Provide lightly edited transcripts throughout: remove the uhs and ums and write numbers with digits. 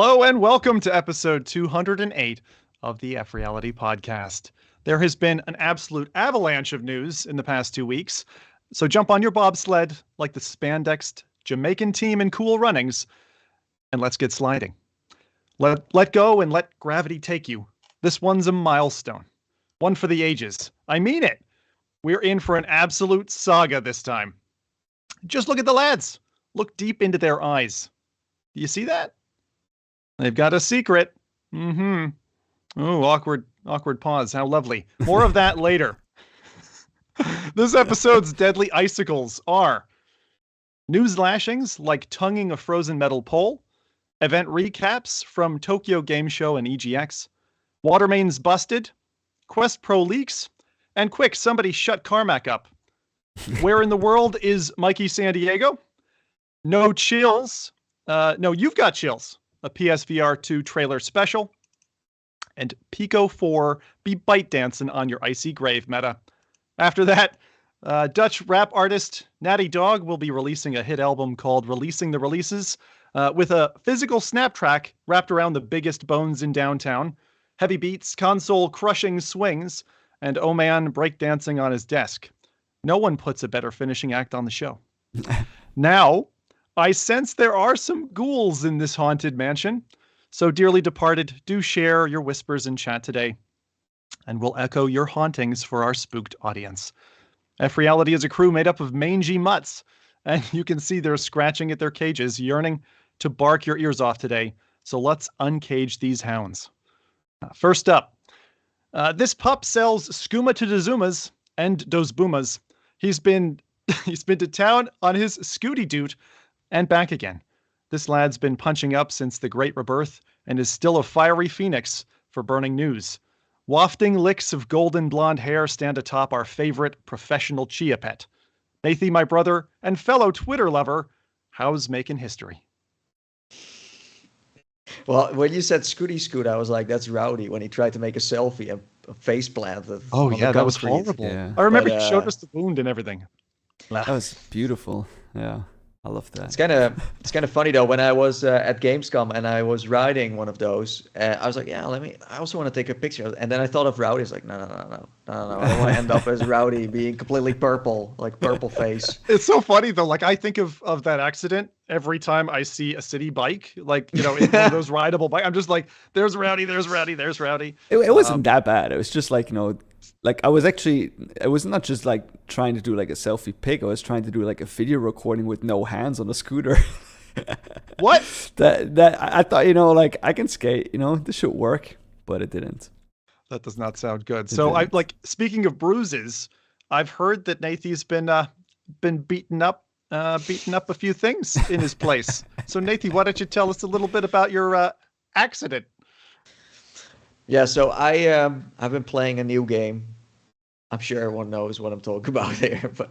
Hello and welcome to episode 208 of the FReality Podcast. There has been an absolute avalanche of news in the past 2 weeks, so jump on your bobsled like the spandexed Jamaican team in Cool Runnings, and let's get sliding. Let go and let gravity take you. This one's a milestone. One for the ages. I mean it. We're in for an absolute saga this time. Just look at the lads. Look deep into their eyes. Do you see that? They've got a secret. Oh, awkward pause. How lovely. More of that later. This episode's deadly icicles are news lashings like tonguing a frozen metal pole, event recaps from Tokyo Game Show and EGX, water mains busted, Quest Pro leaks, and quick, somebody shut Carmack up. Where in the world is Mikey San Diego? No chills. No, you've got chills. A PSVR2 trailer special, and Pico 4 be bite dancing on your icy grave meta. After that, Dutch rap artist Natty Dog will be releasing a hit album called Releasing the Releases, with a physical snap track wrapped around the biggest bones in downtown, heavy beats, console crushing swings, and oh man breakdancing on his desk. No one puts a better finishing act on the show. Now, I sense there are some ghouls in this haunted mansion. So, dearly departed, do share your whispers in chat today, and we'll echo your hauntings for our spooked audience. FReality is a crew made up of mangy mutts, and you can see they're scratching at their cages, yearning to bark your ears off today. So let's uncage these hounds. First up, this pup sells skooma to the Zumas and those boomas. He's been to town on his scooty doot and back again. This lad's been punching up since the Great Rebirth and is still a fiery phoenix for burning news. Wafting licks of golden blonde hair stand atop our favorite professional chia pet. Nathy, my brother and fellow Twitter lover, how's making history? Well, when you said Scooty Scoot, I was like, that's Rowdy when he tried to make a selfie and face planted. Oh yeah, that was horrible. Yeah. I remember he showed us the wound and everything. That was beautiful. Yeah. I love that. It's kind of funny though. When I was at Gamescom and I was riding one of those, I was like, yeah, I also want to take a picture. And then I thought of Rowdy. It's like, no. I don't want to end up as Rowdy being completely purple, like purple face. It's so funny though. Like I think of that accident every time I see a city bike, like, in one of those rideable bikes. I'm just like, there's Rowdy, there's Rowdy, there's Rowdy. It wasn't that bad. It was just like, like I was not just like trying to do like a selfie pic. I was trying to do like a video recording with no hands on a scooter. What? that I thought, like I can skate, this should work, but it didn't. That does not sound good. So I speaking of bruises, I've heard that Nathy's been beaten up a few things in his place. So Nathy, why don't you tell us a little bit about your accident? Yeah, so I've been playing a new game. I'm sure everyone knows what I'm talking about here, but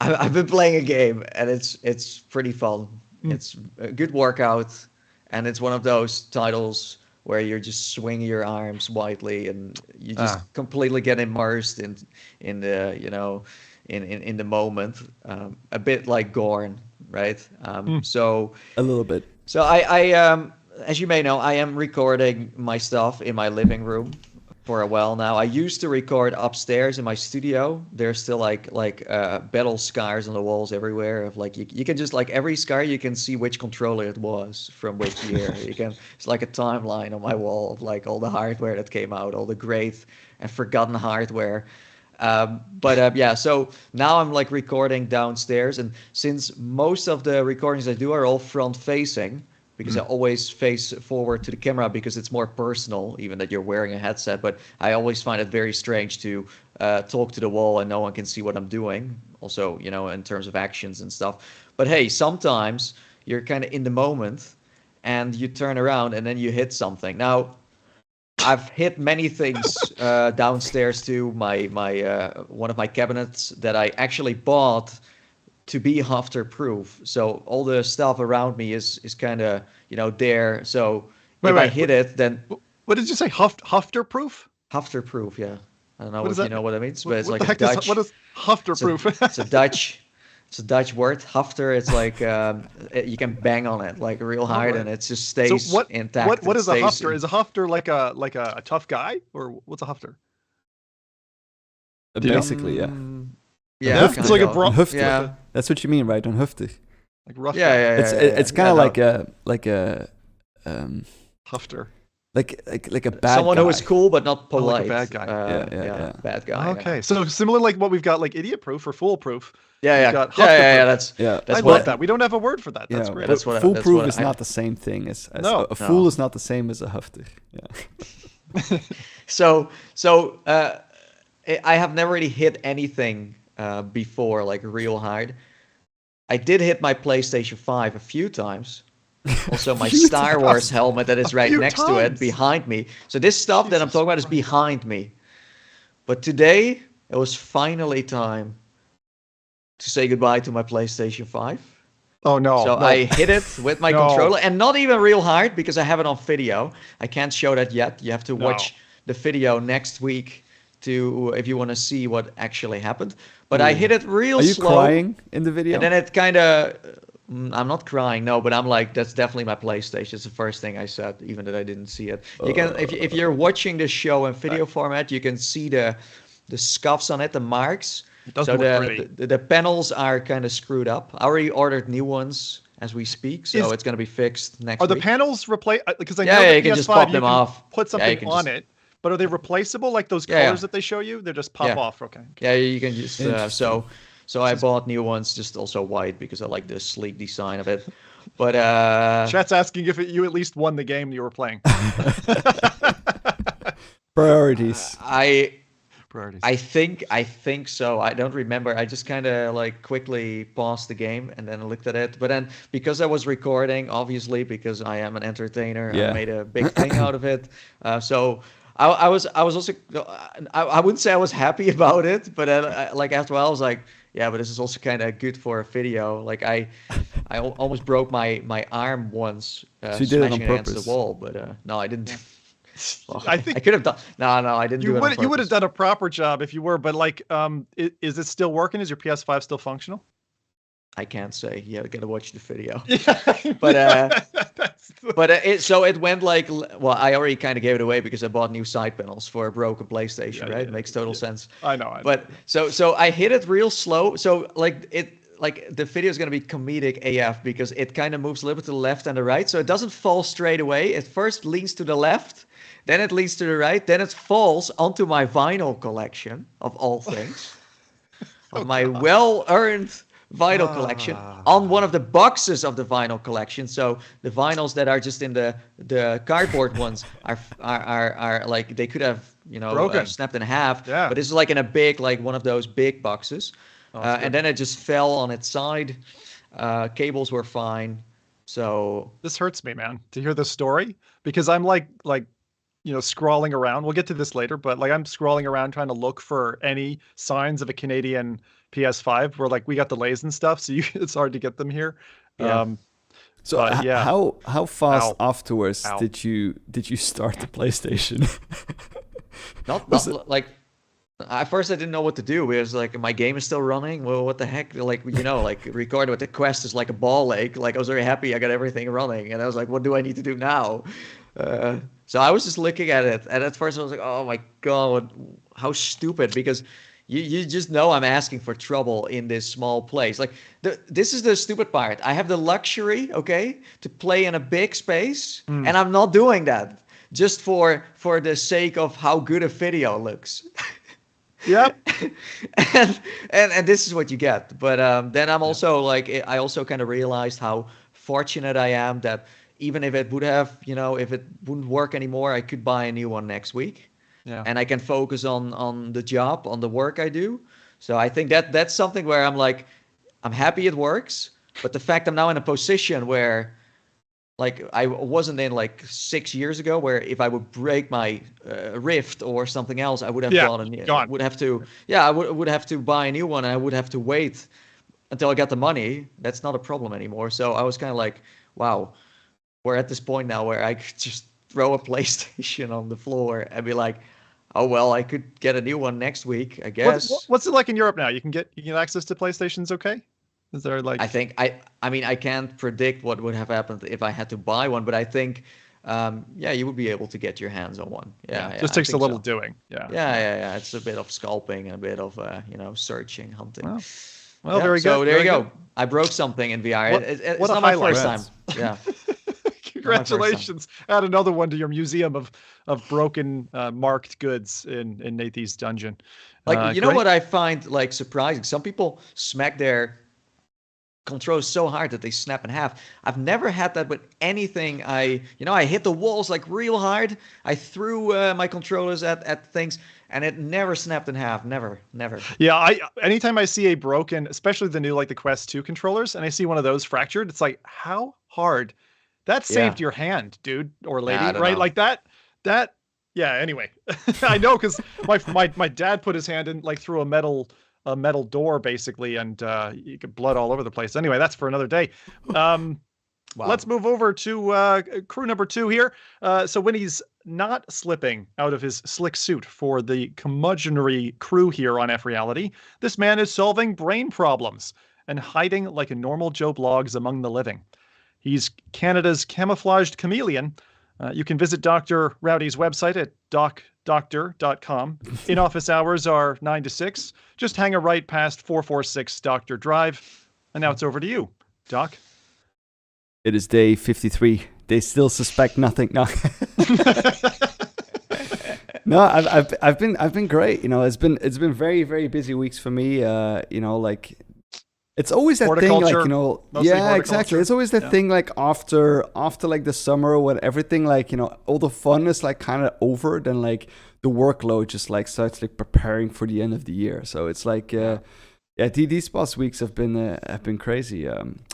I've been playing a game and it's pretty fun. It's a good workout, and it's one of those titles where you're just swinging your arms widely and you just completely get immersed in the in the moment. A bit like Gorn, right? So a little bit. So I as you may know, I am recording my stuff in my living room for a while now. I used to record upstairs in my studio. There's still like battle scars on the walls everywhere. Of like you can just like every scar you can see which controller it was from which year. It's like a timeline on my wall of like all the hardware that came out, all the great and forgotten hardware. Yeah, so now I'm like recording downstairs, and since most of the recordings I do are all front facing, because I always face forward to the camera because it's more personal, even that you're wearing a headset. But I always find it very strange to talk to the wall and no one can see what I'm doing. Also, in terms of actions and stuff. But hey, sometimes you're kind of in the moment and you turn around and then you hit something. Now, I've hit many things downstairs too. My one of my cabinets that I actually bought to be hufter proof. So all the stuff around me is kind of, there. So if I hit it, then... What did you say? Hufter proof? Hufter proof, yeah. I don't know if you know what it means, but it's like a Dutch... What is hufter proof? It's a Dutch It's a Dutch word. Hafter. It's like you can bang on it like real hard, and it just stays So intact. What is a stays, hufter? Is a hufter like a tough guy, or what's a hufter? Do you know? Basically, yeah. Yeah, It's like a bra. Hufte. Yeah. That's what you mean, right? On hufte. Like rough Yeah, guy. yeah. It's kind of like a Hufter. like a bad someone guy. who is cool but not polite. like a bad guy. Yeah. Bad guy. Okay, so similar like what we've got like idiot proof or foolproof. Yeah. We've got Yeah. hufter proof. That's I what love that. We don't have a word for that. That's Yeah, great. That's what foolproof is I- not the same thing as No. a fool is not the same as a hufte. Yeah. So I have never really hit anything before like real hard. I did hit my PlayStation 5 a few times. Also, my Star Wars helmet that is right next to it, behind me. So this stuff that I'm talking about is behind me. But today, it was finally time to say goodbye to my PlayStation 5. Oh no! So no. I hit it with my controller, and not even real hard because I have it on video. I can't show that yet. You have to watch the video next week if you want to see what actually happened. But I hit it real slow. Are you crying in the video? And then it kind of, I'm not crying, no, but I'm like, that's definitely my PlayStation. It's the first thing I said, even though I didn't see it. You can, if you're watching the show in video format, you can see the scuffs on it, the marks. It doesn't look pretty. The panels are kind of screwed up. I already ordered new ones as we speak, so it's going to be fixed next week. Are the panels replaced? Because I know you the can PS5, just pop you them can off. put something on it. But are they replaceable, like those colors that they show you? They just pop off. Okay. Yeah, you can just so I bought new ones, just also white because I like the sleek design of it. But Chat's asking if you at least won the game you were playing. Priorities. I think so. I don't remember. I just kind of like quickly paused the game and then looked at it. But then because I was recording, obviously because I am an entertainer, I made a big thing out of it. So I was also I wouldn't say I was happy about it, but like after a while I was like, yeah, but this is also kind of good for a video. Like I almost broke my arm once smashing it against the wall, but no, I didn't. Well, I think I could have done. No, I didn't do it. You would have done a proper job if you were, but like, is it still working? Is your PS5 still functional? I can't say. You gotta watch the video. Yeah, but it went like, well, I already kind of gave it away because I bought new side panels for a broken PlayStation, right? It makes total sense. I know. But so I hit it real slow. So like the video is going to be comedic AF because it kind of moves a little bit to the left and the right. So it doesn't fall straight away. It first leans to the left, then it leans to the right, then it falls onto my vinyl collection of all things. Of my well-earned vinyl collection on one of the boxes of the vinyl collection. So the vinyls that are just in the cardboard ones are like they could have snapped in half. Yeah. But this is like in a big one of those big boxes. And then it just fell on its side. Cables were fine. So this hurts me, man, to hear this story because I'm like scrolling around. We'll get to this later, but like I'm scrolling around trying to look for any signs of a Canadian PS5 where like we got delays and stuff, so it's hard to get them here. Yeah. How fast afterwards did you start the PlayStation? not like at first I didn't know what to do because like my game is still running. Well, what the heck? Like like recording with the Quest is like a ball ache. Like I was very happy I got everything running, and I was like, what do I need to do now? So I was just looking at it, and at first I was like, oh my god, how stupid! Because you just know I'm asking for trouble in this small place. Like this is the stupid part. I have the luxury, to play in a big space, and I'm not doing that just for the sake of how good a video looks. Yep. and this is what you get. But then I'm also I also kind of realized how fortunate I am that even if it would have, if it wouldn't work anymore, I could buy a new one next week. Yeah. And I can focus on the job, on the work I do. So I think that's something where I'm like, I'm happy it works. But the fact I'm now in a position where like I wasn't in like 6 years ago, where if I would break my Rift or something else, I would have would have to buy a new one, and I would have to wait until I got the money. That's not a problem anymore. So I was kind of like, wow, we're at this point now where I could just throw a PlayStation on the floor and be like, oh well, I could get a new one next week, I guess. What's it like in Europe now? You can get access to PlayStations, okay? Is there like? I mean, I can't predict what would have happened if I had to buy one, but I think, you would be able to get your hands on one. Yeah, just takes a little doing. Yeah. Yeah. It's a bit of sculpting and a bit of searching, hunting. Well, very good. So there very you go. good. I broke something in VR. It's what a not my highlight. first time. Yeah. Congratulations! Add another one to your museum of broken marked goods in Nathy's dungeon. Like you know what I find like surprising? Some people smack their controls so hard that they snap in half. I've never had that with anything. I hit the walls like real hard. I threw my controllers at things, and it never snapped in half. Never. Yeah, anytime I see a broken, especially the new like the Quest 2 controllers, and I see one of those fractured, it's like how hard. That saved your hand, dude or lady, right? Know. Like that. Yeah. Anyway, I know because my dad put his hand in like through a metal door basically, and you get blood all over the place. Anyway, that's for another day. Wow. Let's move over to crew number 2 here. So when he's not slipping out of his slick suit for the curmudgeonry crew here on FReality, this man is solving brain problems and hiding like a normal Joe Blogs among the living. He's Canada's camouflaged chameleon. You can visit Dr. Rowdy's website at docdoctor.com. In-office hours are 9 to 6. Just hang a right past 446 Doctor Drive. And now it's over to you, Doc. It is day 53. They still suspect nothing. No. No, I've been great. It's been very, very busy weeks for me. Like it's always that thing, like exactly. It's always that thing, like after like the summer when everything, like all the fun is like kind of over, then like the workload just like starts like preparing for the end of the year. So it's like these past weeks have been crazy.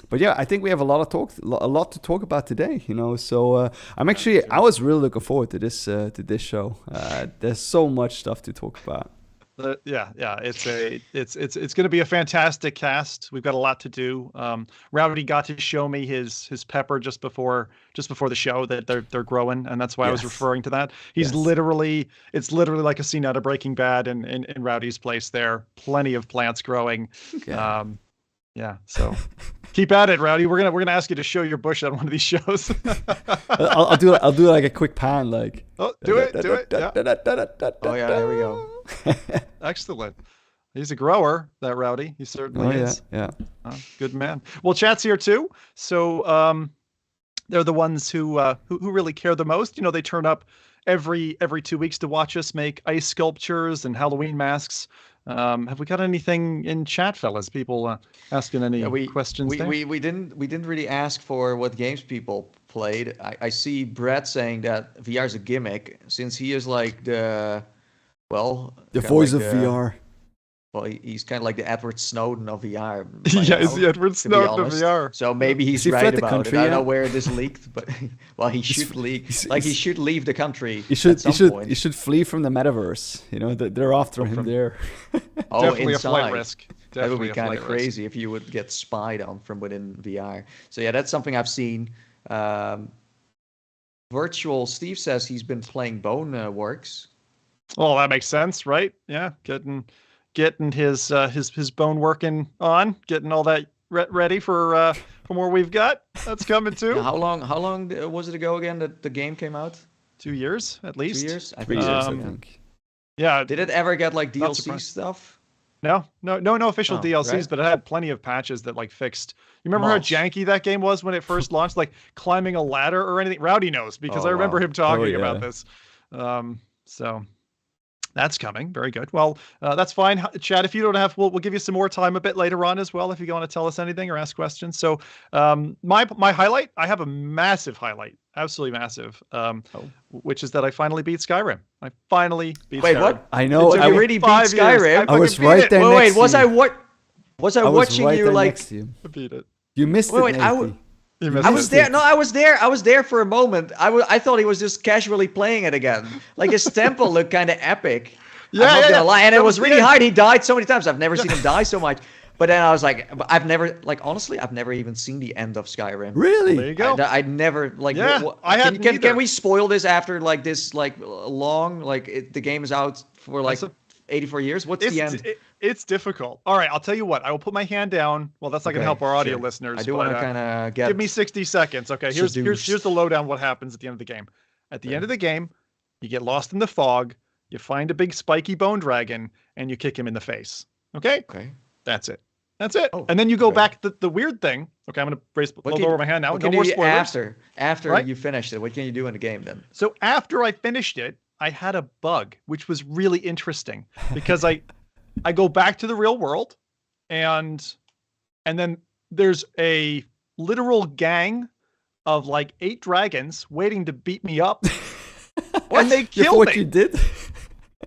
But yeah, I think we have a lot to talk about today. So I was really looking forward to this show. There's so much stuff to talk about. It's going to be a fantastic cast. We've got a lot to do. Rowdy got to show me his pepper just before the show that they're growing, and that's why I was referring to that. It's literally like a scene out of Breaking Bad in Rowdy's place there. Plenty of plants growing. So keep at it, Rowdy. We're gonna ask you to show your bush on one of these shows. I'll do like a quick pan, like. Oh, do it. Yeah. Oh yeah, there we go. Excellent. He's a grower, that Rowdy. He certainly is. Yeah. Good man. Well, chat's here too. So they're the ones who really care the most. They turn up every 2 weeks to watch us make ice sculptures and Halloween masks. Have we got anything in chat, fellas? People asking any questions? We didn't really ask for what games people played. I see Brett saying that VR is a gimmick since he is like the voice of VR. Well, he's kind of like the Edward Snowden of VR. He's the Edward Snowden of VR. So maybe he's right about it. I don't know where this leaked, but he should leak. He should leave the country. He should flee from the metaverse. They're after him there. Definitely inside. A flight risk. That would be kind of crazy if you would get spied on from within VR. So yeah, that's something I've seen. Virtual Steve says he's been playing Boneworks. Well, that makes sense, right? Yeah, getting his bone working on, getting all that ready for more we've got. That's coming too. Yeah, how long was it ago again that the game came out? 2 years at least. 2 years? 3 years, I think. Yeah. Did it ever get like DLC stuff? No official DLCs, right? But it had plenty of patches that like fixed. You remember how janky that game was when it first launched, like climbing a ladder or anything? Rowdy knows because I remember him talking about this. So that's coming. Very good. Well, that's fine. Chad, if you don't have, we'll give you some more time a bit later on as well if you want to tell us anything or ask questions. So my highlight, I have a massive highlight, absolutely massive, which is that I finally beat Skyrim. I finally beat Skyrim. Wait, what? I know. I already beat Skyrim. I was right there next to you. Was I watching you like? I beat it. You missed it. I was there. No, I was there. I was there for a moment. I thought he was just casually playing it again. Like his temple looked kind of epic. Yeah, I'm not gonna lie. And it was really hard. He died so many times. I've never seen him die so much. But then I was like, honestly, I've never even seen the end of Skyrim. Really? There you go. I'd never like. Yeah, I hadn't can we spoil this after like this like long like the game is out for like 84 years. What's the end? It's difficult. All right, I'll tell you what. I will put my hand down. Well, that's not going to help our audio listeners. I do want to kind of get. Give me 60 seconds. Okay, here's the lowdown. What happens at the end of the game? At the end of the game, you get lost in the fog. You find a big spiky bone dragon, and you kick him in the face. Okay. Okay. That's it. Oh, and then you go back. The weird thing. Okay, I'm going to lower my hand now. No more spoilers. After you finished it, what can you do in the game then? So after I finished it, I had a bug, which was really interesting because I go back to the real world, and then there's a literal gang of like 8 dragons waiting to beat me up, and they killed me. What you did?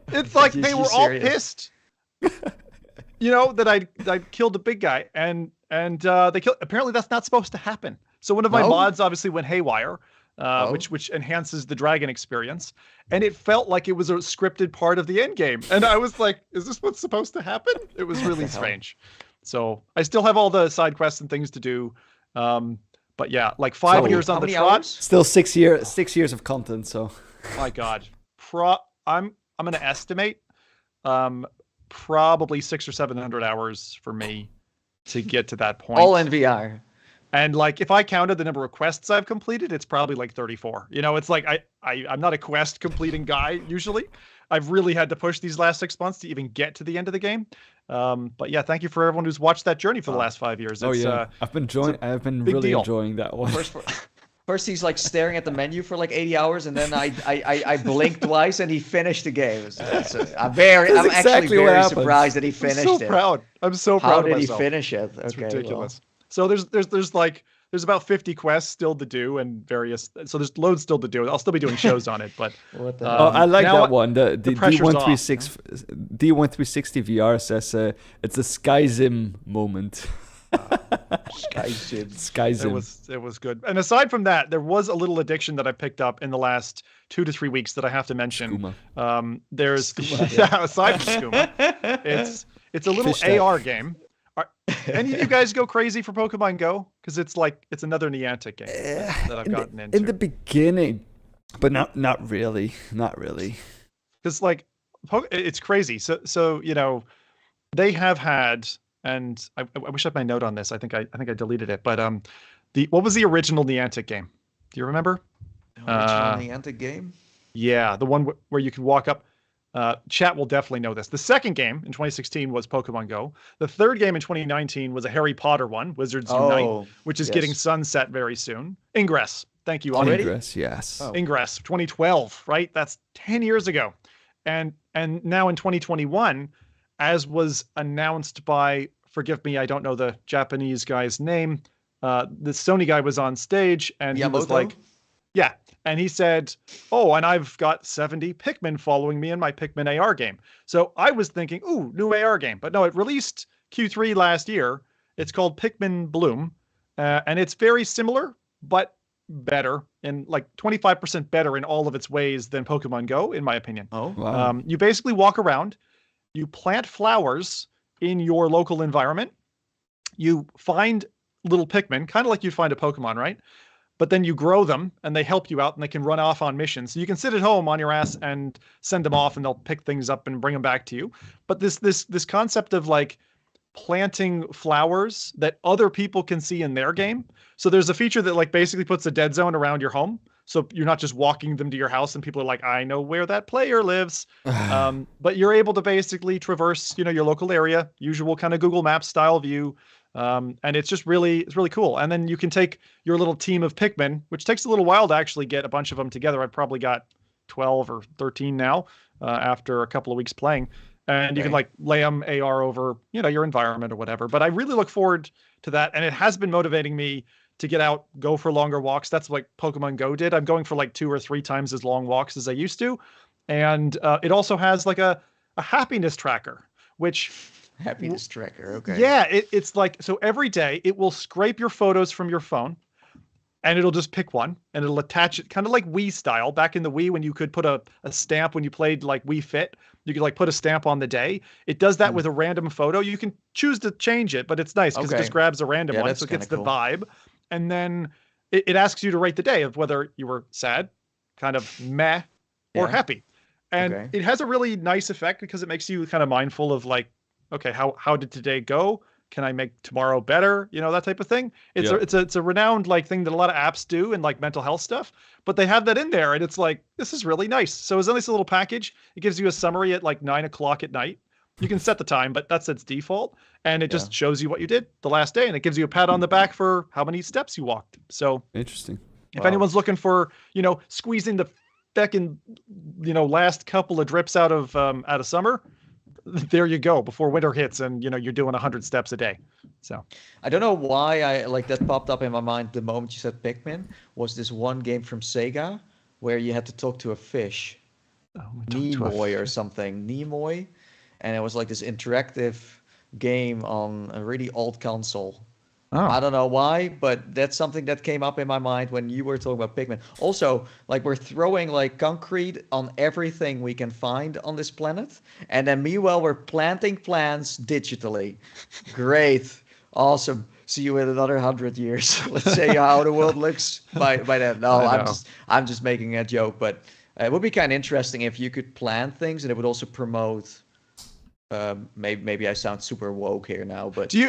It's like they were all pissed. That I killed the big guy, and they killed. Apparently, that's not supposed to happen. So one of my mods obviously went haywire, which enhances the dragon experience, and it felt like it was a scripted part of the end game. And I was like, "Is this what's supposed to happen?" It was really strange. So I still have all the side quests and things to do, but yeah, like 5 years on the trot. Still 6 years of content. So, my God, I'm going to estimate. Probably 600 or 700 hours for me to get to that point. All in VR. And like, if I counted the number of quests I've completed, it's probably like 34. It's like I'm not a quest completing guy usually. I've really had to push these last 6 months to even get to the end of the game. But yeah, thank you for everyone who's watched that journey for the last 5 years. I've been really enjoying that one. First, he's like staring at the menu for like 80 hours, and then I blinked twice, and he finished the game. I'm actually very surprised that he finished it. I'm so proud. I'm so proud of myself. How did he finish it? It's ridiculous. So there's about 50 quests still to do, and various. So there's loads still to do. I'll still be doing shows on it, but I like that one. The D1360 VR says it's a Skyzim moment. Skyzim. It was good. And aside from that, there was a little addiction that I picked up in the last 2 to 3 weeks that I have to mention. Skooma. There's aside from Skooma, it's a little AR game. Any of you guys go crazy for Pokemon Go? Because it's another Niantic game that I've gotten into. In the beginning, but not really. Because it's crazy. So they have had. And I wish I had my note on this. I think I deleted it. But what was the original Niantic game? Do you remember? The original Niantic game? Yeah, the one where you could walk up. Chat will definitely know this. The second game in 2016 was Pokemon Go. The third game in 2019 was a Harry Potter one, Wizards Unite, which is getting sunset very soon. Ingress. Thank you already. Ingress, yes. Ingress, 2012, right? That's 10 years ago. And now in 2021, as was announced by, forgive me, I don't know the Japanese guy's name. The Sony guy was on stage and he was like, yeah. And he said, oh, and I've got 70 Pikmin following me in my Pikmin AR game. So I was thinking, ooh, new AR game. But no, it released Q3 last year. It's called Pikmin Bloom. And it's very similar, but better, and like 25% better in all of its ways than Pokemon Go, in my opinion. Oh, wow. You basically walk around. You plant flowers in your local environment. You find little Pikmin, kind of like you'd find a Pokemon, right? But then you grow them, and they help you out, and they can run off on missions. So you can sit at home on your ass and send them off, and they'll pick things up and bring them back to you. But this concept of like planting flowers that other people can see in their game. So there's a feature that like basically puts a dead zone around your home. So you're not just walking them to your house and people are like, I know where that player lives. But you're able to basically traverse, your local area, usual kind of Google Maps style view. And it's really cool. And then you can take your little team of Pikmin, which takes a little while to actually get a bunch of them together. I've probably got 12 or 13 now, after a couple of weeks playing. And you can like lay them AR over, your environment or whatever. But I really look forward to that. And it has been motivating me to get out, go for longer walks. That's what Pokemon Go did. I'm going for like 2 or 3 times as long walks as I used to. And it also has like a happiness tracker, which... Happiness tracker, okay. Yeah, it's like, so every day it will scrape your photos from your phone and it'll just pick one and it'll attach it kind of like Wii style. Back in the Wii when you could put a stamp when you played like Wii Fit, you could like put a stamp on the day. It does that with a random photo. You can choose to change it, but it's nice because it just grabs a random one. So it gets the vibe. And then it asks you to rate the day of whether you were sad, kind of meh, or happy. And it has a really nice effect because it makes you kind of mindful of like, okay, how did today go? Can I make tomorrow better? You know, that type of thing. It's a renowned like thing that a lot of apps do in like mental health stuff, but they have that in there, and it's like, this is really nice. So it's a nice little package. It gives you a summary at like 9:00 at night. You can set the time, but that's its default, and it just shows you what you did the last day, and it gives you a pat on the back for how many steps you walked. So interesting. If anyone's looking for, you know, squeezing the feckin', you know, last couple of drips out of summer, there you go, before winter hits and, you know, you're doing 100 steps a day. So I don't know why that popped up in my mind the moment you said Pikmin. Was this one game from Sega where you had to talk to a fish, Nimoy or something, Nimoy, and it was like this interactive game on a really old console. I don't know why, but that's something that came up in my mind when you were talking about Pikmin. Also, like, we're throwing like concrete on everything we can find on this planet, and then meanwhile we're planting plants digitally. Great, awesome. See you in another 100 years. Let's say how the world looks by then. No, I'm just making a joke, but it would be kind of interesting if you could plant things, and it would also promote. Maybe I sound super woke here now, but do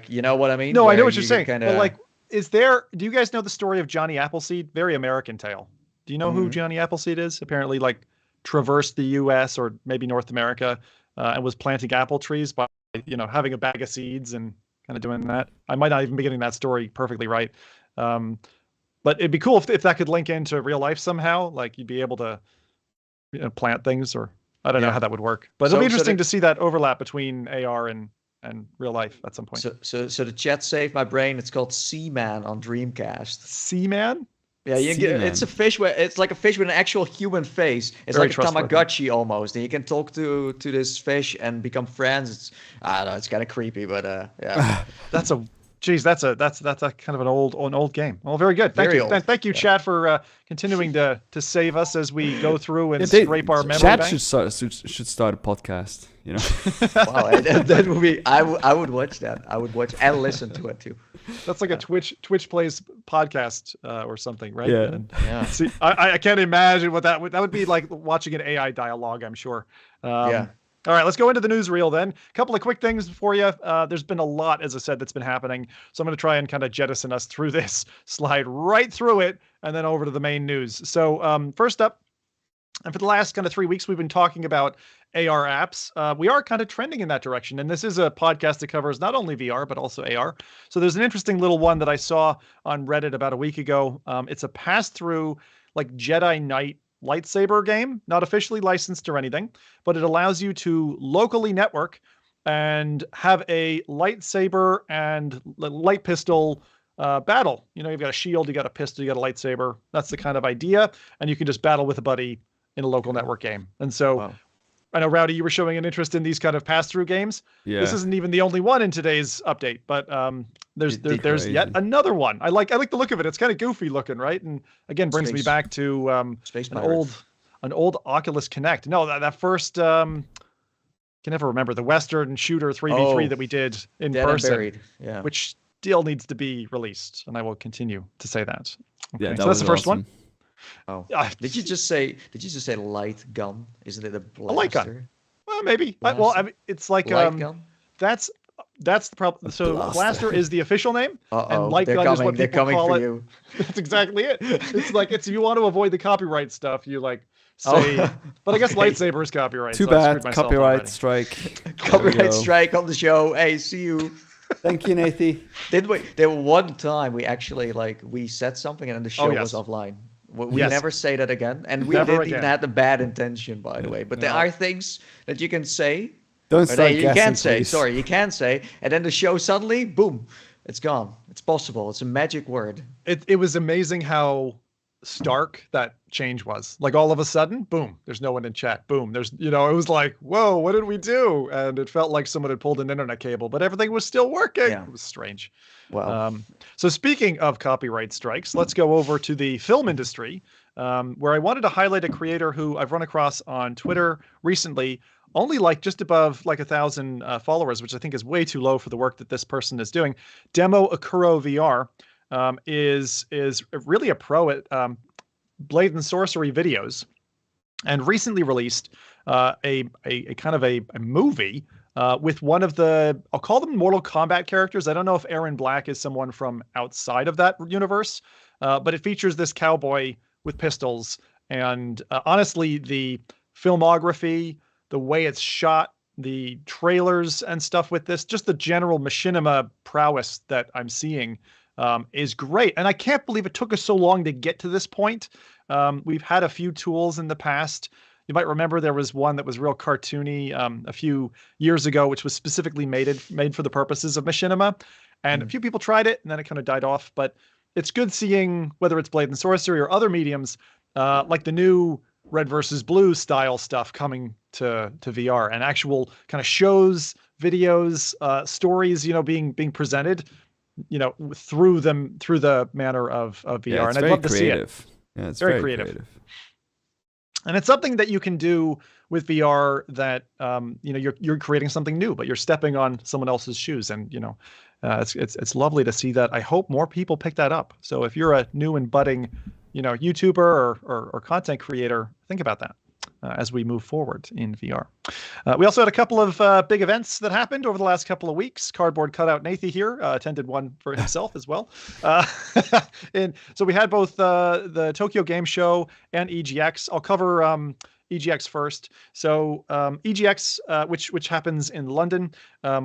you know what I mean? No, I know what you're saying. But like, do you guys know the story of Johnny Appleseed? Very American tale. Do you know who Johnny Appleseed is? Apparently, like, traversed the U.S. or maybe North America and was planting apple trees by, you know, having a bag of seeds and kind of doing that. I might not even be getting that story perfectly right. But it'd be cool if that could link into real life somehow. Like, you'd be able to, you know, plant things, or I don't know how that would work, but it'll be interesting to see that overlap between AR and real life at some point. So the chat saved my brain. It's called Seaman on Dreamcast. Seaman? Yeah, it's a fish it's like a fish with an actual human face. It's very like a Tamagotchi almost, and you can talk to this fish and become friends. I don't know, it's kind of creepy, but yeah. That's a kind of an old game. Well, very good. Thank you, chat, for continuing to save us as we go through and scrape our memory bank. Chat should start a podcast. You know. Wow, that would be. I would watch that. I would watch and listen to it too. That's like a Twitch Plays podcast or something, right? Yeah. Yeah. See, I can't imagine what that would be like, watching an AI dialogue, I'm sure. Yeah. All right, let's go into the newsreel then. A couple of quick things for you. There's been a lot, as I said, that's been happening. So I'm going to try and kind of jettison us through this, slide right through it, and then over to the main news. So first up, and for the last kind of 3 weeks, we've been talking about AR apps. We are kind of trending in that direction. And this is a podcast that covers not only VR, but also AR. So there's an interesting little one that I saw on Reddit about a week ago. It's a pass-through, like, Jedi Knight lightsaber game, not officially licensed or anything, but it allows you to locally network and have a lightsaber and light pistol battle. You know, you've got a shield, you got a pistol, you got a lightsaber. That's the kind of idea. And you can just battle with a buddy in a local network game. And so I know, Rowdy, you were showing an interest in these kind of pass-through games. Yeah. This isn't even the only one in today's update, but there's yet another one. I like the look of it. It's kind of goofy looking, right? And again, brings me back to an old Oculus Connect. No, that first can never remember, the Western shooter 3v3 that we did in person, which still needs to be released, and I will continue to say that. Okay. Yeah, so that's the first one. Oh, did you just say light gun? Isn't it a blaster? A light gun? Well, maybe. Well, I mean, it's like light gun. That's the problem. So blaster is the official name, and light gun is what people call it. That's exactly it. It's like, if you want to avoid the copyright stuff, you like say. But I guess lightsaber is copyright. Too bad. Copyright strike. Copyright strike on the show. Hey, see you. Thank you, Nathan. Did we? There was one time we actually we said something and then the show was offline. We never say that again, and we didn't even have the bad intention, by the way. But there are things that you can say. Don't start you guessing, can't say. please. Sorry, you can't say, and then the show suddenly, boom, it's gone. It's possible. It's a magic word. It was amazing how stark that change was. Like, all of a sudden, boom, there's no one in chat. Boom, there's, it was like, whoa, what did we do? And it felt like someone had pulled an internet cable, but everything was still working. Yeah. It was strange. Wow. So speaking of copyright strikes, let's go over to the film industry, where I wanted to highlight a creator who I've run across on Twitter recently, only just above 1,000 followers, which I think is way too low for the work that this person is doing. Demo Akuro VR is really a pro at Blade and Sorcery videos. and recently released a kind of a movie with one of the, I'll call them Mortal Kombat characters. I don't know if Aaron Black is someone from outside of that universe, but it features this cowboy with pistols. And honestly, the filmography, the way it's shot, the trailers and stuff with this, just the general machinima prowess that I'm seeing is great. And I can't believe it took us so long to get to this point. We've had a few tools in the past. You might remember there was one that was real cartoony a few years ago, which was specifically made for the purposes of machinima. And a few people tried it, and then it kind of died off. But it's good seeing, whether it's Blade and Sorcery or other mediums, like the new Red versus Blue style stuff coming to VR, and actual kind of shows, videos, stories, being presented, through the manner of VR. Yeah, and I'd love to see it. Yeah, it's very creative. And it's something that you can do with VR that, you're creating something new, but you're stepping on someone else's shoes. And, it's lovely to see that. I hope more people pick that up. So if you're a new and budding, YouTuber or content creator, think about that as we move forward in VR. We also had a couple of big events that happened over the last couple of weeks. Cardboard Cutout Nathy here attended one for himself as well. And so we had both the Tokyo Game Show and EGX. I'll cover EGX first. So EGX, which happens in London.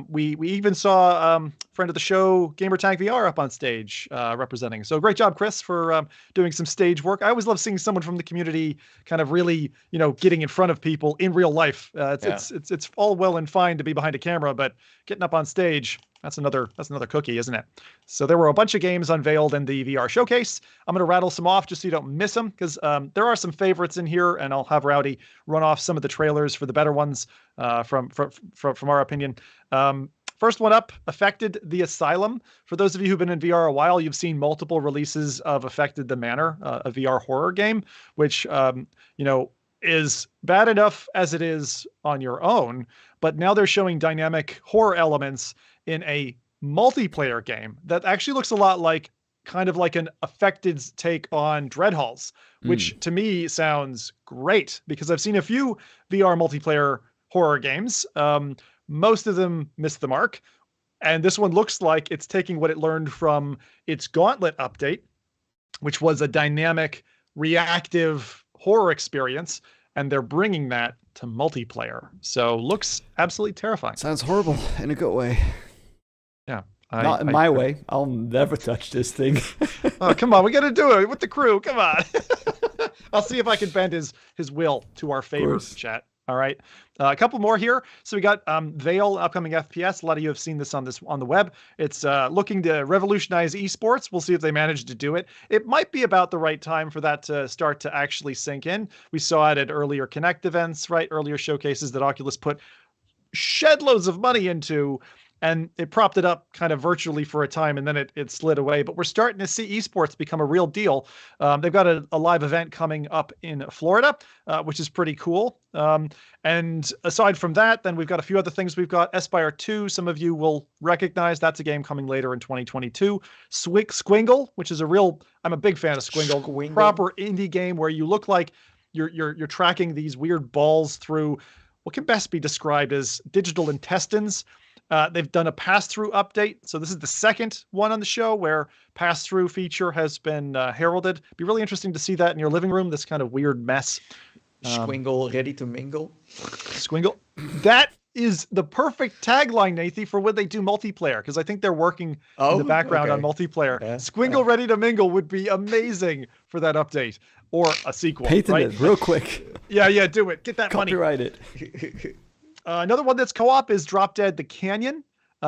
We even saw friend of the show Gamertag VR up on stage representing. So great job, Chris, for doing some stage work. I always love seeing someone from the community kind of really, getting in front of people in real life. It's all well and fine to be behind a camera, but getting up on stage, that's another cookie, isn't it? So there were a bunch of games unveiled in the VR showcase. I'm going to rattle some off just so you don't miss them, because there are some favorites in here, and I'll have Rowdy run off some of the trailers for the better ones from our opinion. First one up, Affected the Asylum. For those of you who've been in VR a while, you've seen multiple releases of Affected the Manor, a VR horror game, which is bad enough as it is on your own, but now they're showing dynamic horror elements in a multiplayer game that actually looks a lot like kind of like an Affected take on Dreadhalls, which to me sounds great because I've seen a few VR multiplayer horror games. Most of them missed the mark. And this one looks like it's taking what it learned from its Gauntlet update, which was a dynamic, reactive horror experience, and they're bringing that to multiplayer. So looks absolutely terrifying. Sounds horrible in a good way. Yeah. Not in my way. I'll never touch this thing. Oh, come on. We got to do it with the crew. Come on. I'll see if I can bend his will to our favor, chat. All right. A couple more here. So we got Veil, upcoming FPS. A lot of you have seen this on the web. It's looking to revolutionize esports. We'll see if they manage to do it. It might be about the right time for that to start to actually sink in. We saw it at earlier Connect events, right? Earlier showcases that Oculus put shed loads of money into, and it propped it up kind of virtually for a time, and then it slid away. But we're starting to see esports become a real deal. They've got a live event coming up in Florida, which is pretty cool. And aside from that, then we've got a few other things. We've got Aspire 2. Some of you will recognize that's a game coming later in 2022. Squingle, which is I'm a big fan of Squingle. Proper indie game where you look like you're tracking these weird balls through what can best be described as digital intestines. They've done a pass-through update. So this is the second one on the show where pass-through feature has been heralded. Be really interesting to see that in your living room, this kind of weird mess. Squingle ready to mingle. Squingle. That is the perfect tagline, Nathan, for when they do multiplayer, because I think they're working in the background on multiplaer. Yeah. Squingle ready to mingle would be amazing for that update or a sequel. Patent it real quick. Yeah, do it. Get that money. Copyright it. Another one that's co-op is Drop Dead The Canyon.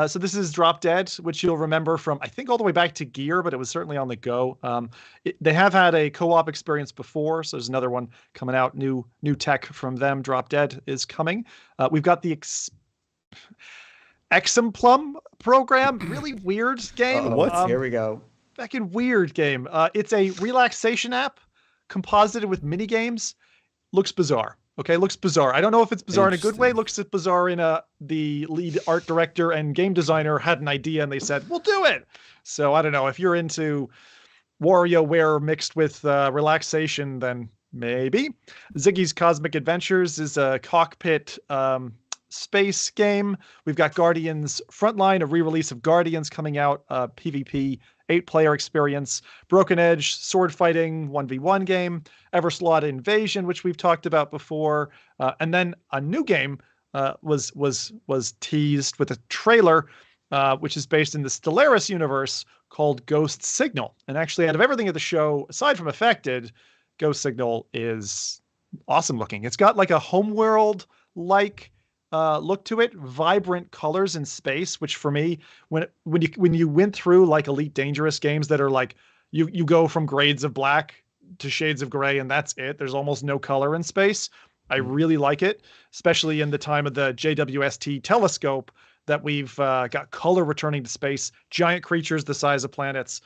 So this is Drop Dead, which you'll remember from, I think, all the way back to Gear, but it was certainly on the go. They have had a co-op experience before, so there's another one coming out. New tech from them. Drop Dead is coming. We've got the Exemplum program. Really weird game. Here we go. Fucking weird game. It's a relaxation app composited with mini games. Looks bizarre. Okay, looks bizarre. I don't know if it's bizarre in a good way. Looks bizarre in the lead art director and game designer had an idea and they said, we'll do it. So I don't know. If you're into WarioWare mixed with relaxation, then Maybe. Ziggy's Cosmic Adventures is a cockpit space game. We've got Guardians Frontline, a re-release of Guardians coming out, PvP 8-player experience. Broken Edge sword fighting 1v1 game. Everslot Invasion, which we've talked about before, and then a new game was teased with a trailer, which is based in the Stellaris universe called Ghost Signal. And actually, out of everything at the show, aside from Affected, Ghost Signal is awesome looking. It's got like a homeworld-like look to it, vibrant colors in space, which for me, when you went through like Elite Dangerous games that are like, you go from grades of black to shades of gray and that's it. There's almost no color in space. I really like it, especially in the time of the JWST telescope that we've got color returning to space, giant creatures the size of planets.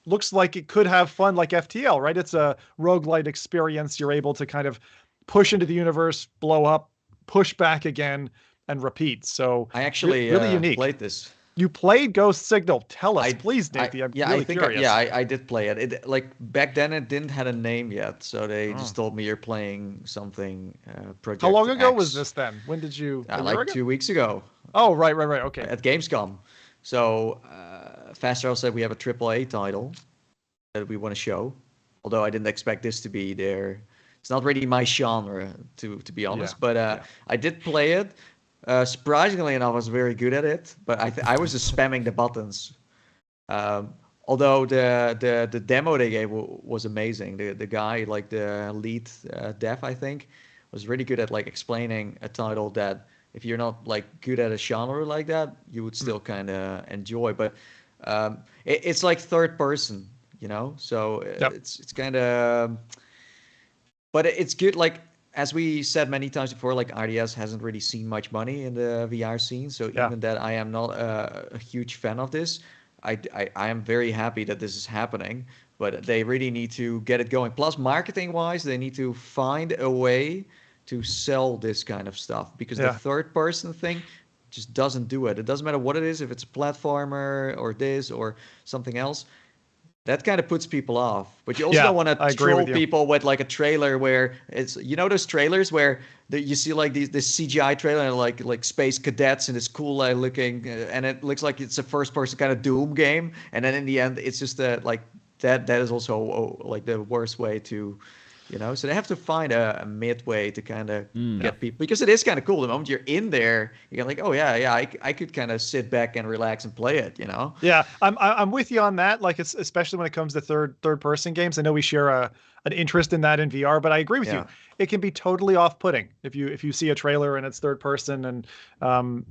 Looks like it could have fun like FTL, right? It's a roguelite experience. You're able to kind of push into the universe, blow up, push back again, and repeat. So I actually really unique. Played this. You played Ghost Signal. Tell us, please, Nathan. I'm really curious. I did play it. It like back then it didn't have a name yet, so they just told me you're playing something. Project How long ago X. was this then? When did you? Like 2 weeks ago. Oh, right. Okay. At Gamescom. So Fast Travel said we have a AAA title that we want to show. Although I didn't expect this to be there. It's not really my genre, to be honest. But I did play it. Surprisingly enough, I was very good at it. But I was just spamming the buttons. Although the demo they gave was amazing. The guy, like the lead dev, I think, was really good at like explaining a title that if you're not like good at a genre like that, you would still kind of enjoy. But it's like third person, you know. So it's kind of, but it's good. Like as we said many times before, like RDS hasn't really seen much money in the VR scene. So even that I am not a huge fan of this, I am very happy that this is happening. But they really need to get it going. Plus, marketing wise, they need to find a way to sell this kind of stuff, because the third person thing just doesn't do it. It doesn't matter what it is, if it's a platformer or this or something else. That kind of puts people off. But you also don't want to troll people with like a trailer where it's, you know, those trailers where you see like this CGI trailer and like space cadets and it's cool looking, and it looks like it's a first person kind of Doom game, and then in the end it's just like that is also like the worst way to, you know. So they have to find a midway to kind of get people, because it is kind of cool. The moment you're in there, you're like, oh yeah, I could kind of sit back and relax and play it, you know. Yeah, I'm with you on that. Like, it's especially when it comes to third person games. I know we share an interest in that in VR, but I agree with you. It can be totally off-putting if you see a trailer and it's third person, and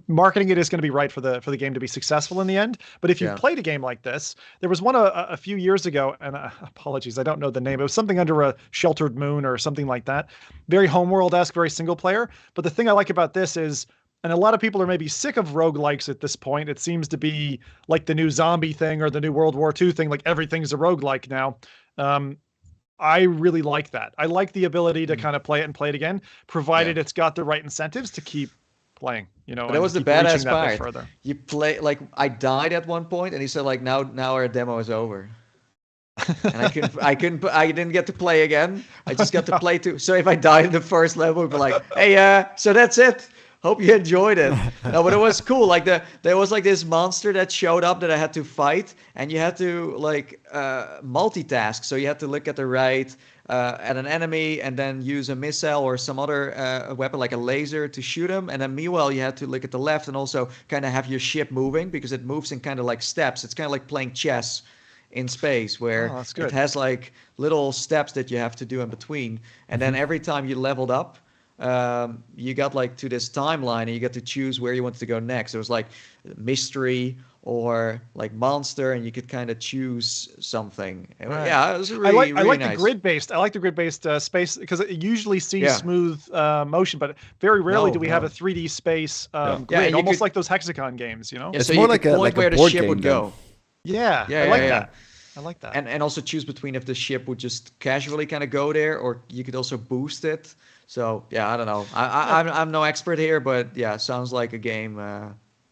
marketing it is going to be right for the game to be successful in the end. But if you played a game like this, there was one a few years ago, and apologies, I don't know the name. It was something under a Sheltered Moon or something like that. Very homeworld-esque, very single player. But the thing I like about this is, and a lot of people are maybe sick of roguelikes at this point. It seems to be like the new zombie thing or the new World War II thing, like everything's a roguelike now. I really like that. I like the ability to kind of play it and play it again, provided it's got the right incentives to keep playing, you know. But that was the badass part. You play, like, I died at one point and he said like, now our demo is over. And I didn't get to play again. I just got to play two. So if I died in the first level, we'd be like, hey, so that's it. Hope you enjoyed it. No, but it was cool. Like there was like this monster that showed up that I had to fight, and you had to like multitask. So you had to look at the right at an enemy and then use a missile or some other weapon like a laser to shoot him. And then meanwhile you had to look at the left and also kind of have your ship moving, because it moves in kind of like steps. It's kind of like playing chess in space, where it has like little steps that you have to do in between. And then every time you leveled up, you got like to this timeline and you get to choose where you wanted to go next. It was like mystery or like monster, and you could kind of choose something. Right. Yeah, it was really, I like nice. The grid-based. I like the grid-based space, because it usually sees smooth motion, but very rarely do we have a 3D space grid, almost like those hexagon games, you know? Yeah, it's so more like where the ship would go. Yeah, I like that. I like that. And also choose between if the ship would just casually kind of go there, or you could also boost it. So yeah, I don't know. I'm no expert here, but yeah, sounds like a game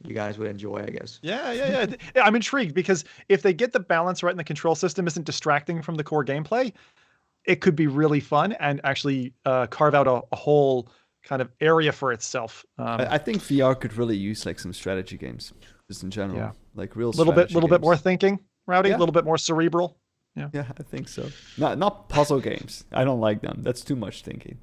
you guys would enjoy, I guess. Yeah. I'm intrigued, because if they get the balance right and the control system isn't distracting from the core gameplay, it could be really fun and actually carve out a whole kind of area for itself. I think VR could really use like some strategy games, just in general, like real little bit more thinking, Rowdy, a little bit more cerebral. Yeah, I think so. Not puzzle games. I don't like them. That's too much thinking.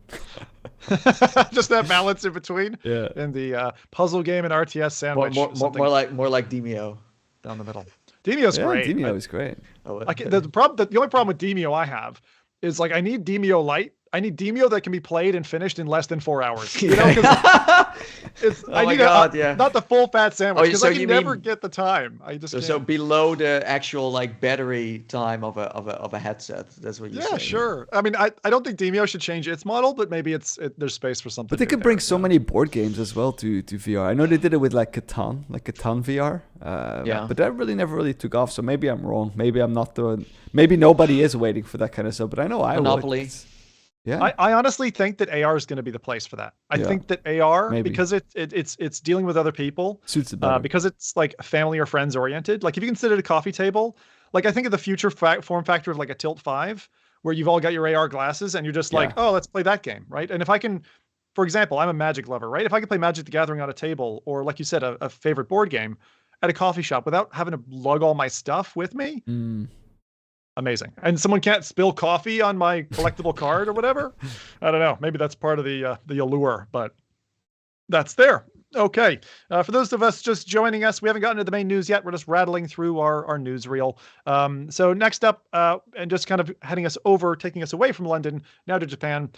Just that balance in between. Yeah. And the puzzle game and RTS sandwich. More like Demio down the middle. Demio's great. Demio is great. The only problem with Demio I have is like I need Demio Lite. I need Demio that can be played and finished in less than 4 hours. You know, I need not the full fat sandwich because I can never get the time. I just so below the actual like battery time of a headset. That's what you're saying. Yeah, sure. I mean, I don't think Demio should change its model, but maybe there's space for something. But they could bring so many board games as well to VR. I know they did it with like Catan VR. But that never really took off. So maybe I'm wrong. Maybe I'm not maybe nobody is waiting for that kind of stuff. But I know Monopoly. Yeah, I honestly think that AR is going to be the place for that. I think that AR, because it's dealing with other people, suits it better. Because it's like family or friends oriented. Like if you can sit at a coffee table, like I think of the future form factor of like a Tilt 5, where you've all got your AR glasses and you're just like, oh, let's play that game, right? And if I can, for example, I'm a Magic lover, right? If I could play Magic the Gathering on a table, or like you said, a favorite board game at a coffee shop without having to lug all my stuff with me. Amazing. And someone can't spill coffee on my collectible card or whatever. I don't know. Maybe that's part of the allure, but that's there. Okay. For those of us just joining us, we haven't gotten to the main news yet. We're just rattling through our newsreel. So next up, and just kind of taking us away from London, now to Japan,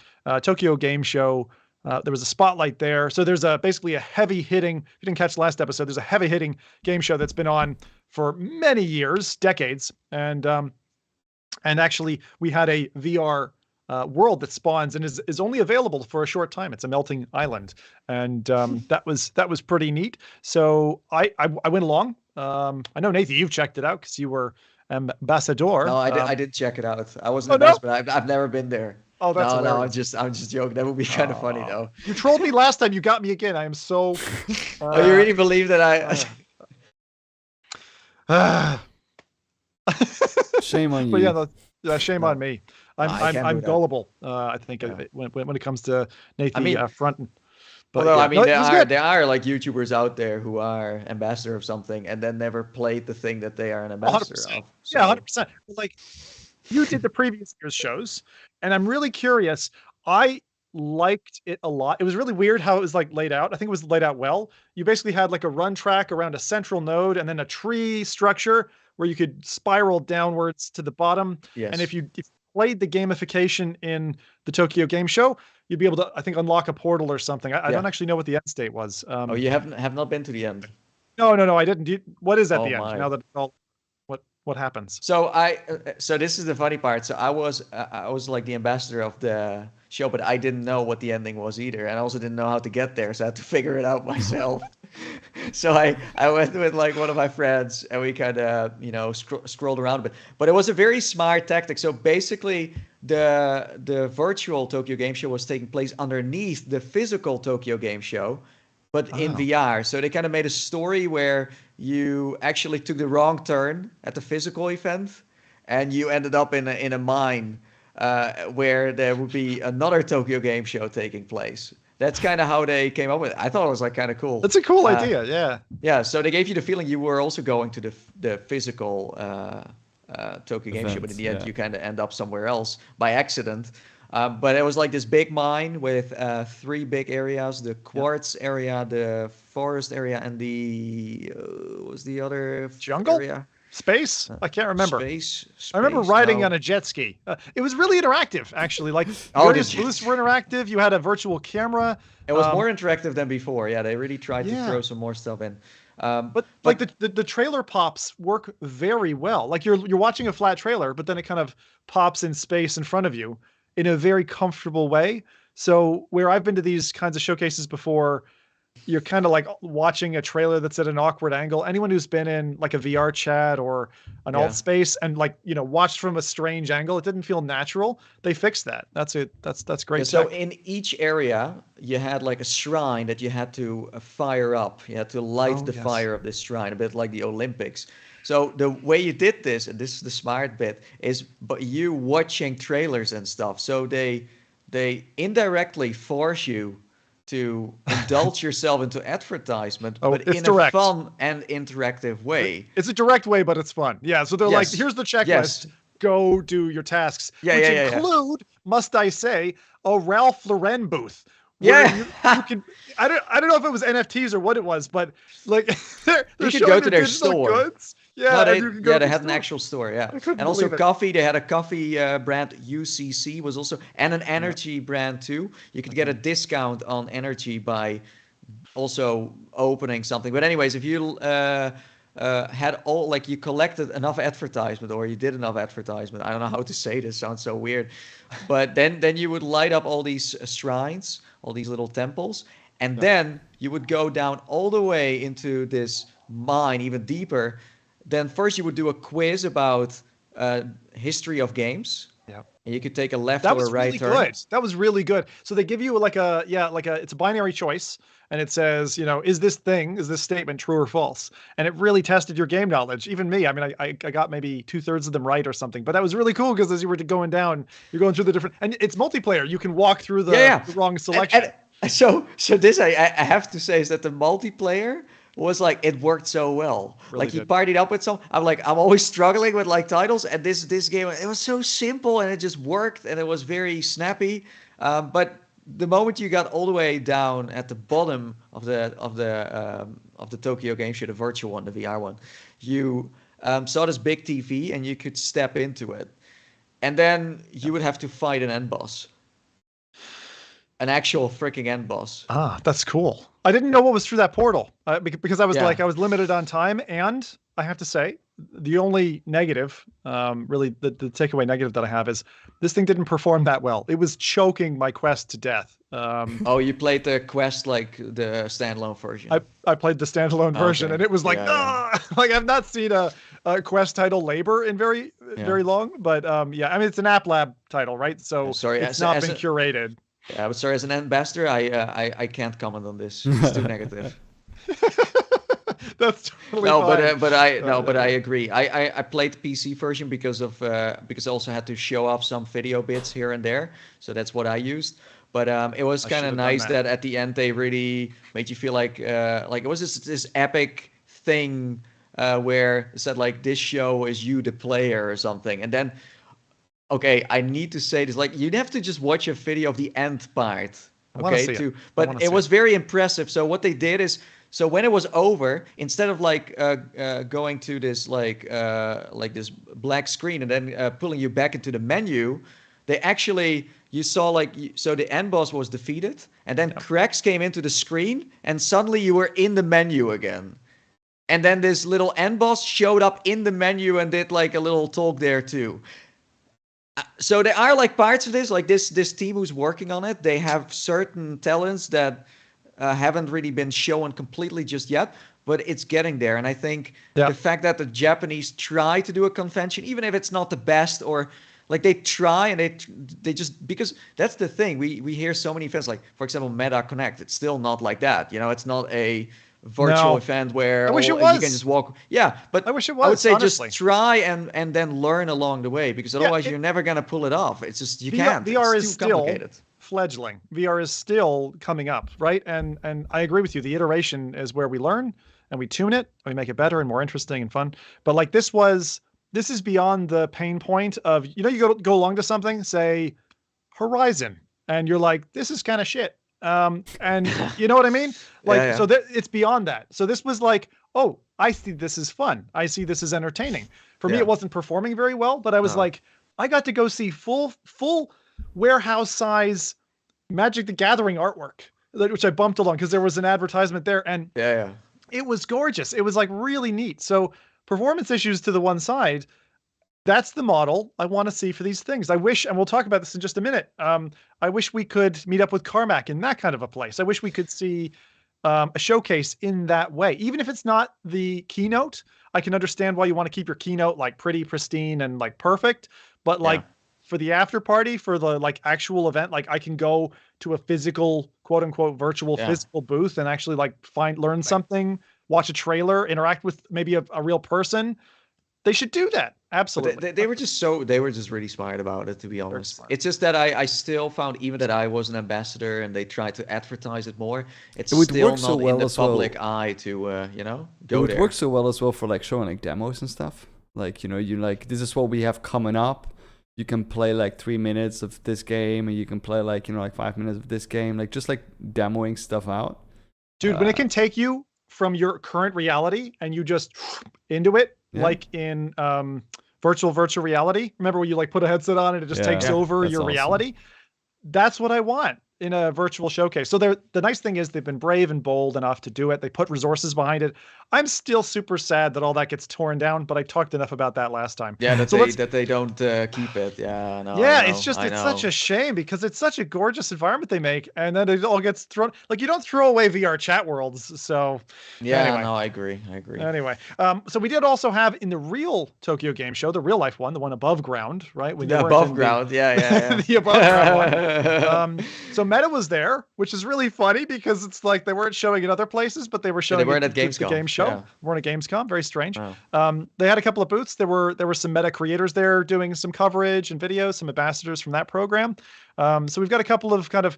Tokyo Game Show. There was a spotlight there. So there's basically a heavy hitting, if you didn't catch the last episode, there's a heavy hitting game show that's been on for many years, decades. And actually, we had a VR world that spawns and is only available for a short time. It's a melting island, and that was pretty neat. So I went along. I know, Nathan, you've checked it out because you were ambassador. No, I did check it out. I wasn't ambassador, but I've never been there. Oh, that's no, I'm just joking. That would be kind of funny though. You trolled me last time. You got me again. I am so. Oh, you really believe that Shame on you. But yeah, shame on me. I'm gullible. I think when it comes to Nathan fronting. But there are like YouTubers out there who are ambassador of something and then never played the thing that they are an ambassador 100%. of. So. Yeah, 100%. Like you did the previous year's shows, and I'm really curious. I liked it a lot. It was really weird how it was like laid out. I think it was laid out well. You basically had like a run track around a central node and then a tree structure where you could spiral downwards to the bottom. Yes. And if you played the gamification in the Tokyo Game Show, you'd be able to, I think, unlock a portal or something. I don't actually know what the end state was. You have not been to the end? No, I didn't. What is at the end? Now that what happens? So this is the funny part. So I was like the ambassador of the show, but I didn't know what the ending was either, and I also didn't know how to get there, so I had to figure it out myself. So I went with like one of my friends, and we kind of scrolled around a bit. But it was a very smart tactic. So basically, the virtual Tokyo Game Show was taking place underneath the physical Tokyo Game Show, but in VR. So they kind of made a story where you actually took the wrong turn at the physical event, and you ended up in a mine where there would be another Tokyo Game Show taking place. That's kind of how they came up with it. I thought it was like kind of cool. That's a cool idea, yeah. Yeah, so they gave you the feeling you were also going to the physical Tokyo Game Show, but in the end you kind of end up somewhere else by accident. But it was like this big mine with 3 big areas: the quartz area, the forest area, and the what was the other jungle area? Space? I can't remember. Space. I remember riding on a jet ski. It was really interactive, actually. Like various booths were interactive. You had a virtual camera. It was more interactive than before. Yeah, they really tried to throw some more stuff in. But like the trailer pops work very well. Like you're watching a flat trailer, but then it kind of pops in space in front of you in a very comfortable way. So where I've been to these kinds of showcases before, you're kind of like watching a trailer that's at an awkward angle. Anyone who's been in like a VR chat or an alt space and like, watched from a strange angle, it didn't feel natural. They fixed that. That's it. That's great. So in each area, you had like a shrine that you had to fire up. You had to light the fire of this shrine, a bit like the Olympics. So the way you did this, and this is the smart bit, is but you watching trailers and stuff. So they indirectly force you to indulge yourself into advertisement, but in direct. a fun and interactive way. It's a direct way, but it's fun. Yeah. So they're like, here's the checklist. Yes. Go do your tasks, which include, must I say, a Ralph Lauren booth. Yeah, you can. I don't know if it was NFTs or what it was, but like you could go to their store. Goods. Yeah, they had an actual store. Yeah, and also coffee. They had a coffee brand, UCC was also, and an energy brand too. You could get a discount on energy by also opening something. But anyways, if you had all, like, you collected enough advertisement, or you did enough advertisement. I don't know how to say this. Sounds so weird, but then you would light up all these shrines, all these little temples, and then you would go down all the way into this mine, even deeper. Then first you would do a quiz about history of games. Yeah. And you could take a left or a right turn. Good. That was really good. So they give you it's a binary choice, and it says, is this statement true or false? And it really tested your game knowledge. Even me, I mean, I got maybe 2/3 of them right or something, but that was really cool because as you were going down, you're going through the different, and it's multiplayer. You can walk through the wrong selection. And so this I have to say is that the multiplayer was like, it worked so well. Really like, you partied up with some. I'm always struggling with like titles, and this game, it was so simple and it just worked, and it was very snappy. But the moment you got all the way down at the bottom of the Tokyo Game Show, the virtual one, the VR one, you saw this big TV and you could step into it, and then you would have to fight an end boss. An actual freaking end boss. Ah, that's cool. I didn't know what was through that portal because I was I was limited on time, and I have to say, the only negative, really the takeaway negative that I have is this thing didn't perform that well. It was choking my Quest to death. You played the Quest, like the standalone version. I played the standalone version, and it was like, like I've not seen a Quest title labor in very long, but I mean, it's an App Lab title, right? So it's not been curated. Yeah, but sorry, as an ambassador, I can't comment on this. It's too negative. That's totally fine. But I agree. I played the PC version because I also had to show off some video bits here and there, so that's what I used. But it was kind of nice that at the end they really made you feel like it was this epic thing where it said like, this show is you the player or something, and then. Okay, I need to say this. Like, you'd have to just watch a video of the end part. Okay, but it was very impressive. So what they did is, so when it was over, instead of like going to this like this black screen and then pulling you back into the menu, they actually, you saw like, so the end boss was defeated, and then cracks came into the screen, and suddenly you were in the menu again. And then this little end boss showed up in the menu and did like a little talk there too. So there are like parts of this, like this team who's working on it, they have certain talents that haven't really been shown completely just yet, but it's getting there. And I think the fact that the Japanese try to do a convention, even if it's not the best, or like they try and they just, because that's the thing, we hear so many events, like for example Meta Connect, it's still not like that, it's not a virtual event where you can just walk. Yeah, but I wish it was. I would say honestly. Just try and then learn along the way, because otherwise you're never gonna pull it off. It's just can't. VR it's is still fledgling. VR is still coming up, right? And I agree with you. The iteration is where we learn and we tune it, and we make it better and more interesting and fun. But like this is beyond the pain point of you go along to something, say Horizon, and you're like, this is kind of shit. And you know what I mean? Like, so it's beyond that. So this was like, oh, I see this is fun. I see this is entertaining. For me, it wasn't performing very well, but I was like, I got to go see full warehouse size Magic the Gathering artwork, which I bumped along because there was an advertisement there, and it was gorgeous. It was like really neat. So performance issues to the one side, that's the model I want to see for these things. I wish, and we'll talk about this in just a minute, I wish we could meet up with Carmack in that kind of a place. I wish we could see a showcase in that way. Even if it's not the keynote, I can understand why you want to keep your keynote like pretty pristine and like perfect. But like for the after party, for the like actual event, like I can go to a physical, quote unquote, virtual physical booth and actually like learn something, watch a trailer, interact with maybe a real person. They should do that. Absolutely. They were just really smart about it, to be honest. It's just that I still found, even that I was an ambassador and they tried to advertise it more, it would still not so in the public eye to, go there. It would work so well as well for like showing like demos and stuff. Like, you like, this is what we have coming up. You can play like 3 minutes of this game, and you can play like, like 5 minutes of this game, like just like demoing stuff out. Dude, when it can take you from your current reality and you just into it, like in virtual reality. Remember when you like put a headset on and it just takes over your reality? That's what I want in a virtual showcase. So the nice thing is they've been brave and bold enough to do it. They put resources behind it. I'm still super sad that all that gets torn down, but I talked enough about that last time. Yeah, that they don't keep it. Yeah, no. Yeah, it's such a shame because it's such a gorgeous environment they make, and then it all gets thrown. Like, you don't throw away VR chat worlds. So yeah, anyway. No, I agree. Anyway, so we did also have in the real Tokyo Game Show, the real life one, the one above ground, right? Above ground, yeah. The above ground one. So Meta was there, which is really funny because it's like they weren't showing in other places, but they were showing. They weren't at Gamescom. The game show. Yeah. Weren't at Gamescom. Very strange. Oh. They had a couple of booths. There were some Meta creators there doing some coverage and videos, some ambassadors from that program. So we've got a couple of kind of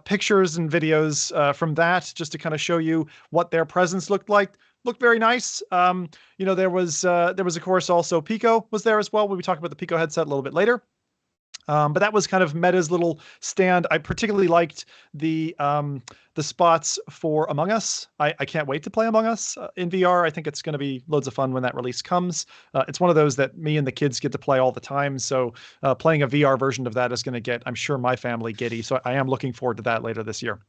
pictures and videos from that, just to kind of show you what their presence looked like. Looked very nice. There was of course also Pico was there as well. We'll be talking about the Pico headset a little bit later. But that was kind of Meta's little stand. I particularly liked the spots for Among Us. I can't wait to play Among Us in VR. I think it's going to be loads of fun when that release comes. It's one of those that me and the kids get to play all the time. So playing a VR version of that is going to get, I'm sure, my family giddy. So I am looking forward to that later this year.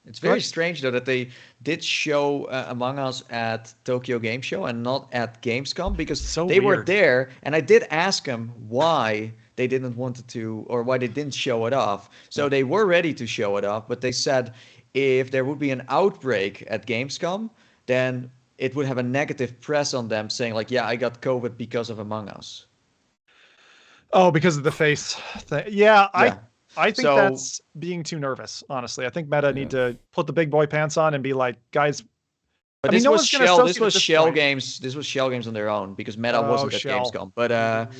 It's very strange, though, that they did show Among Us at Tokyo Game Show and not at Gamescom, because they were there, and I did ask them why they didn't want to, or why they didn't show it off. So they were ready to show it off, but they said if there would be an outbreak at Gamescom, then it would have a negative press on them, saying like, yeah, I got COVID because of Among Us. Oh, because of the face thing. Yeah. I think that's being too nervous, honestly. I think Meta need to put the big boy pants on and be like, guys. But this was Shell Games. This was Shell Games on their own, because Meta wasn't at Gamescom. But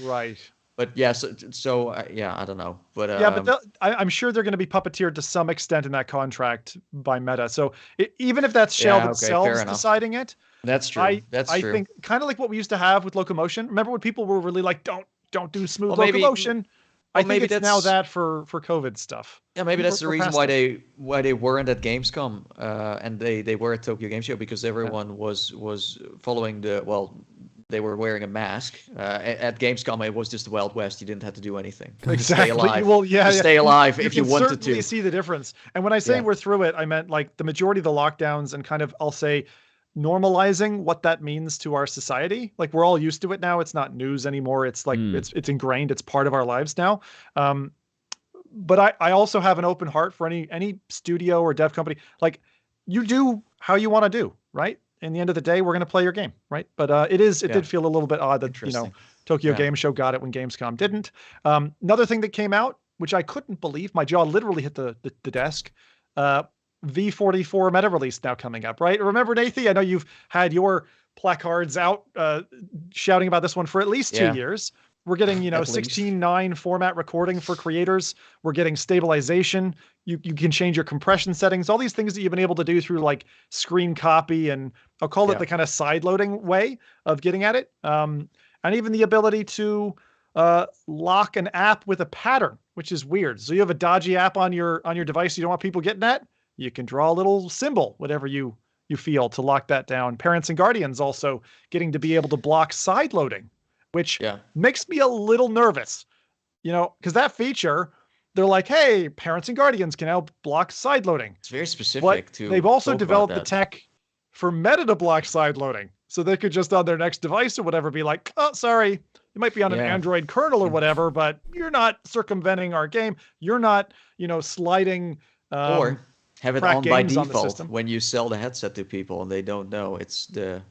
right. But yeah, I don't know. But but I'm sure they're going to be puppeteered to some extent in that contract by Meta. So even if that's Shell themselves deciding it, that's true. I think kind of like what we used to have with Locomotion. Remember when people were really like, don't do smooth Locomotion? I think it's now that for COVID stuff. Yeah, maybe that's the reason why they weren't at Gamescom and they were at Tokyo Game Show, because everyone was following they were wearing a mask. At Gamescom, it was just the Wild West. You didn't have to do anything. Exactly. Stay alive. Well, stay alive if you wanted to. You see the difference. And when I say we're through it, I meant like the majority of the lockdowns and kind of, I'll say, normalizing what that means to our society. Like, we're all used to it now. It's not news anymore. It's like it's ingrained. It's part of our lives now. But I also have an open heart for any studio or dev company. Like, you do how you want to do, right? In the end of the day, we're going to play your game, right? But it did feel a little bit odd that Tokyo Game Show got it when Gamescom didn't. Another thing that came out, which I couldn't believe, my jaw literally hit the desk. V44 meta release now coming up, right? Remember, Nathan, I know you've had your placards out shouting about this one for at least 2 years. We're getting, 16:9 format recording for creators. We're getting stabilization. You can change your compression settings, all these things that you've been able to do through like screen copy, and I'll call it the kind of side loading way of getting at it. And even the ability to lock an app with a pattern, which is weird. So you have a dodgy app on your device you don't want people getting at. You can draw a little symbol, whatever you feel, to lock that down. Parents and guardians also getting to be able to block side loading, which makes me a little nervous, because that feature, they're like, hey, parents and guardians can now block side loading. It's very specific too. They've also developed the tech for Meta to block side loading. So they could just on their next device or whatever be like, oh, sorry, you might be on an Android kernel or whatever, but you're not circumventing our game. You're not, sliding or have it on by default when you sell the headset to people and they don't know. It's the,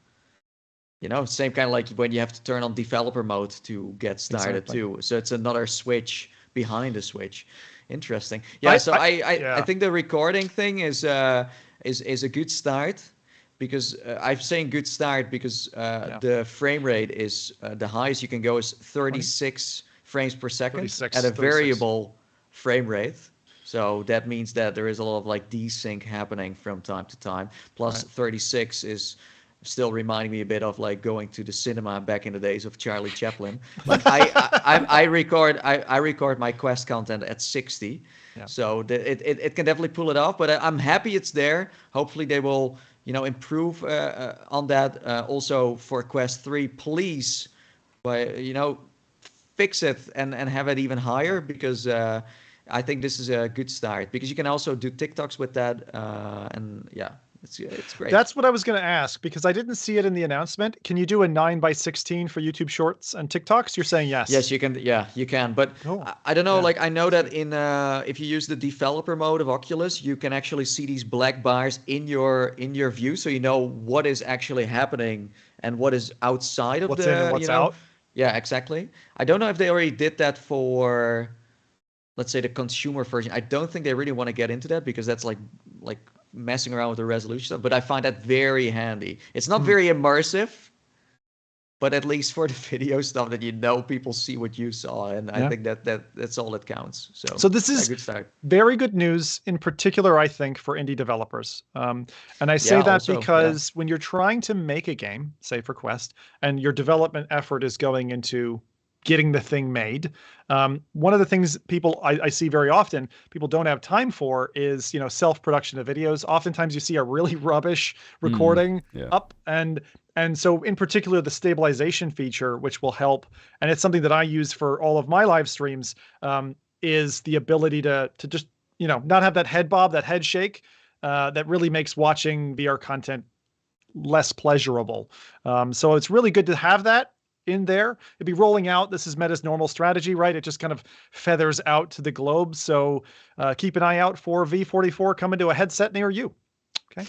same kind of like when you have to turn on developer mode to get started too. So it's another switch behind the switch. Interesting. Yeah. I think the recording thing is a good start, because I'm saying good start because the frame rate is the highest you can go is 36 frames per second at a variable frame rate. So that means that there is a lot of like desync happening from time to time. Plus 36 is still reminding me a bit of like going to the cinema back in the days of Charlie Chaplin. Like I record my Quest content at 60. So it can definitely pull it off, but I'm happy it's there. Hopefully they will, improve on that. Also for Quest 3, please, fix it and have it even higher, because I think this is a good start, because you can also do TikToks with that. And yeah, it's great. That's what I was going to ask, because I didn't see it in the announcement. Can you do a 9:16 for YouTube Shorts and TikToks? You're saying yes. Yes, you can. Yeah, you can. But I don't know. Like I know that in if you use the developer mode of Oculus, you can actually see these black bars in your view, so you know what is actually happening and what is outside of what's in and what's out. Yeah, exactly. I don't know if they already did that for, let's say, the consumer version. I don't think they really want to get into that, because that's like messing around with the resolution stuff. But I find that very handy. It's not very immersive, but at least for the video stuff, that people see what you saw, and I think that's all that counts. So this is good start. Very good news, in particular, I think, for indie developers. And I say that also, because when you're trying to make a game, say for Quest, and your development effort is going into getting the thing made, one of the things I see very often people don't have time for is self-production of videos. Oftentimes you see a really rubbish recording up, and so in particular the stabilization feature, which will help, and it's something that I use for all of my live streams, is the ability to just not have that head bob, that head shake, that really makes watching VR content less pleasurable. So it's really good to have that in there. It'd be rolling out. This is Meta's normal strategy, right? It just kind of feathers out to the globe. So keep an eye out for V44 coming to a headset near you. Okay.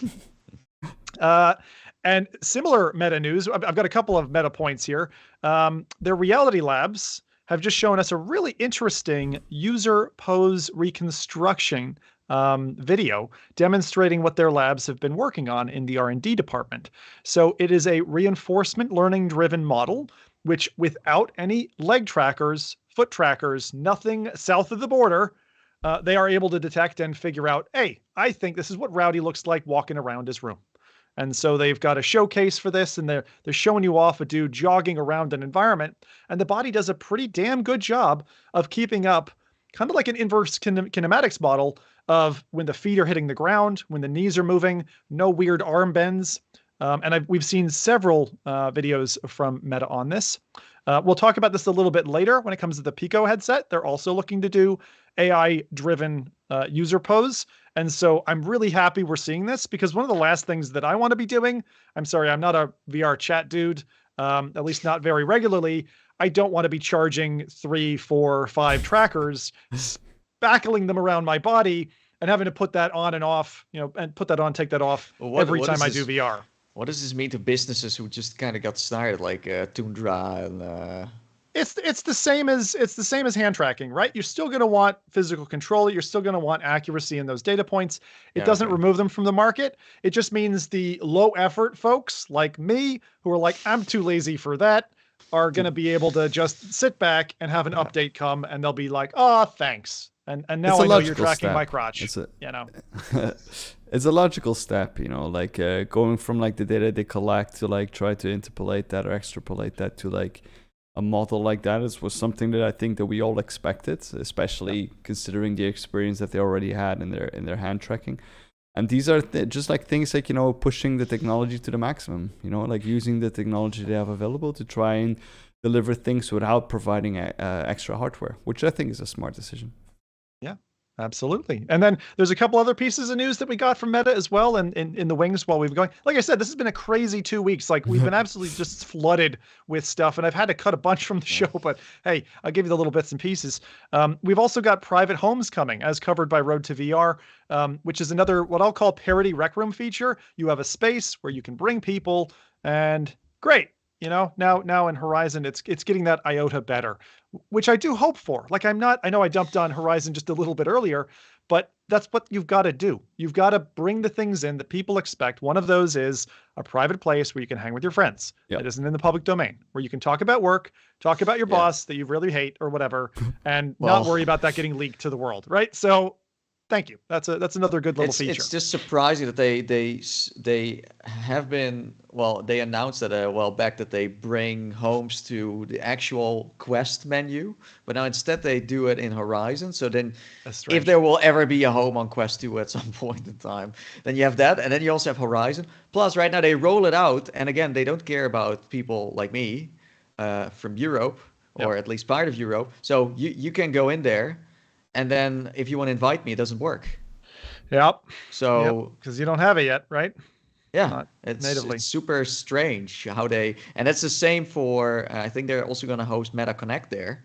And similar Meta news, I've got a couple of Meta points here. Their Reality Labs have just shown us a really interesting user pose reconstruction video demonstrating what their labs have been working on in the R&D department. So it is a reinforcement learning driven model, which without any leg trackers, foot trackers, nothing south of the border, they are able to detect and figure out, hey, I think this is what Rowdy looks like walking around his room. And so they've got a showcase for this, and they're showing you off a dude jogging around an environment, and the body does a pretty damn good job of keeping up, kind of like an inverse kinematics model of when the feet are hitting the ground, when the knees are moving, no weird arm bends. And we've seen several videos from Meta on this. We'll talk about this a little bit later when it comes to the Pico headset. They're also looking to do AI-driven user pose. And so I'm really happy we're seeing this, because one of the last things that I want to be doing, I'm sorry, I'm not a VR chat dude, at least not very regularly. I don't want to be charging 3, 4, 5 trackers, spackling them around my body, and having to put that on and off, and put that on, take that off every time I do VR. What does this mean to businesses who just kind of got started, like Tundra and? It's the same as hand tracking, right? You're still going to want physical control. You're still going to want accuracy in those data points. It doesn't remove them from the market. It just means the low effort folks like me, who are like, I'm too lazy for that, are going to be able to just sit back and have an update come, and they'll be like, oh, thanks. And now I know you're tracking my crotch. It's a logical step, like going from like the data they collect to like try to interpolate that or extrapolate that to like a model like that was something that I think that we all expected, especially considering the experience that they already had in their hand tracking. And these are just like things like, pushing the technology to the maximum, like using the technology they have available to try and deliver things without providing extra hardware, which I think is a smart decision. Yeah, absolutely. And then there's a couple other pieces of news that we got from Meta as well, and in the wings while we've been going. Like I said, this has been a crazy 2 weeks. Like, we've been absolutely just flooded with stuff, and I've had to cut a bunch from the show, but hey, I'll give you the little bits and pieces. We've also got private homes coming, as covered by Road to VR, which is another, what I'll call, parody rec room feature. You have a space where you can bring people, and great. Now in Horizon, it's getting that iota better. which I do hope for. Like I know I dumped on Horizon just a little bit earlier, but that's what you've got to do. You've got to bring the things in that people expect. One of those is a private place where you can hang with your friends. That isn't in the public domain, where you can talk about work, talk about your boss that you really hate or whatever, and not worry about that getting leaked to the world, right? So thank you. That's another good little feature. It's just surprising that they have been, well, they announced that a while back that they bring homes to the actual Quest menu, but now instead they do it in Horizon. So then if there will ever be a home on Quest 2 at some point in time, then you have that, and then you also have Horizon. Plus right now they roll it out, and again, they don't care about people like me from Europe, or at least part of Europe. So you can go in there, and then if you want to invite me, it doesn't work. Yep. So because you don't have it yet, right? Yeah, it's super strange how and that's the same for, I think they're also going to host Meta Connect there.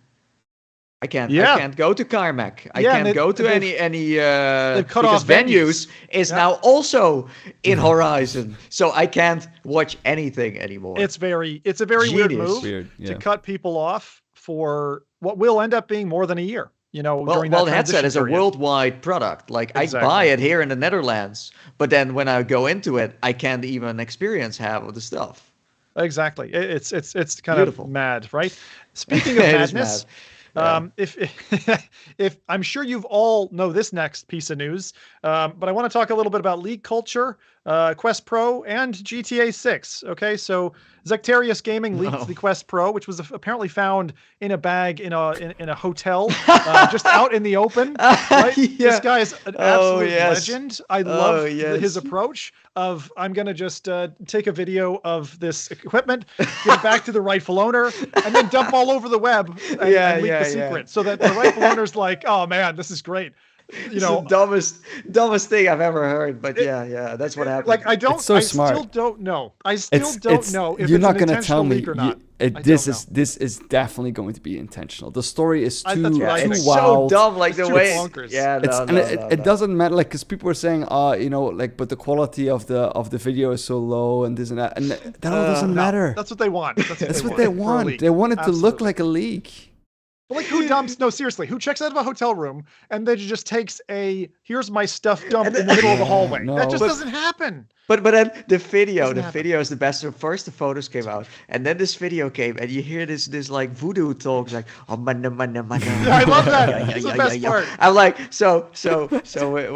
I can't go to Carmack. I can't go to any because venues is now also in Horizon, so I can't watch anything anymore. It's a very weird move to cut people off for what will end up being more than a year. During that the headset is a worldwide product. Like I buy it here in the Netherlands, but then when I go into it, I can't even experience half of the stuff. Exactly. It's kind of mad, right? Speaking of madness, if I'm sure you've all know this next piece of news, but I want to talk a little bit about league culture, Quest Pro, and GTA 6. Okay, so Zectarius Gaming leaked the Quest Pro, which was apparently found in a bag in a hotel, just out in the open. Right? This guy is an absolute legend. I love his approach of, I'm gonna just take a video of this equipment, give it back to the rightful owner, and then dump all over the web and leak the secret, so that the rightful owner's like, oh man, this is great. It's the dumbest thing I've ever heard, but that's what happened. Like I still don't know if you're not going to tell me or not. This is definitely going to be intentional. The story is too it's wild. So dumb, like it's the way. Bonkers. It doesn't matter, like, because people were saying, but the quality of the video is so low and this and that, and that all doesn't matter. That's what they want. That's what they want. They want it to look like a leak. Like who checks out of a hotel room and then just takes here's my stuff dumped in the middle of the hallway? That just doesn't happen. But then the video is the best. So first the photos came out, and then this video came, and you hear this like voodoo talks, like I love that. It's the best part. I'm like, so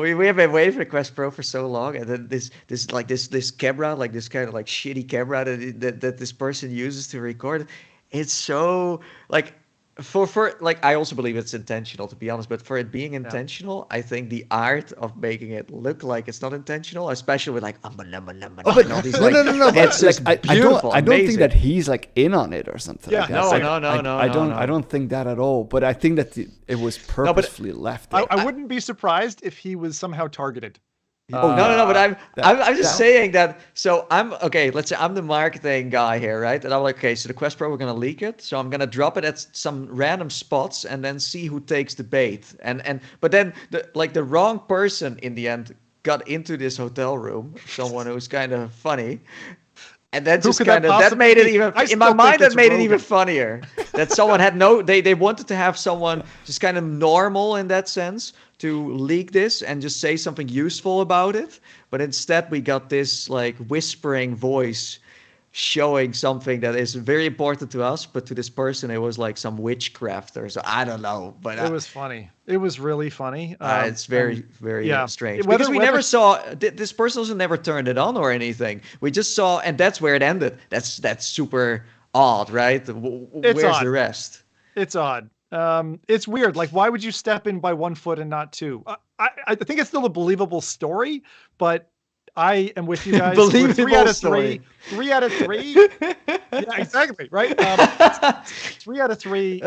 we have been waiting for the Quest Pro for so long, and then this camera, like this kind of like shitty camera that this person uses to record, it's so like. For like, I also believe it's intentional, to be honest, but for it being intentional, I think the art of making it look like it's not intentional, especially with like no. It's like I don't think that he's like in on it or something. Yeah, like no. I don't think that at all. But I think that it was purposefully left. I wouldn't be surprised if he was somehow targeted. No, but I'm just saying that. So let's say I'm the marketing guy here, right? And I'm like, okay, so the Quest Pro, we're gonna leak it, so I'm gonna drop it at some random spots and then see who takes the bait. But then the wrong person in the end got into this hotel room, someone who's kind of funny. And that just that made it even, in my mind, that made it even funnier. That someone had they wanted to have someone just kind of normal in that sense to leak this and just say something useful about it. But instead we got this like whispering voice showing something that is very important to us, but to this person it was like some witchcraft or so. I don't know, but it was funny. It was really funny. It's very strange because we never saw this person also never turned it on or anything. We just saw, and that's where it ended. That's super odd, right? Where's the rest? It's odd. It's weird. Like, why would you step in by 1 foot and not two? I think it's still a believable story, but I am with you guys. Believable 3 out of 3. story. 3 out of 3. Yeah, exactly. Right. 3 out of 3.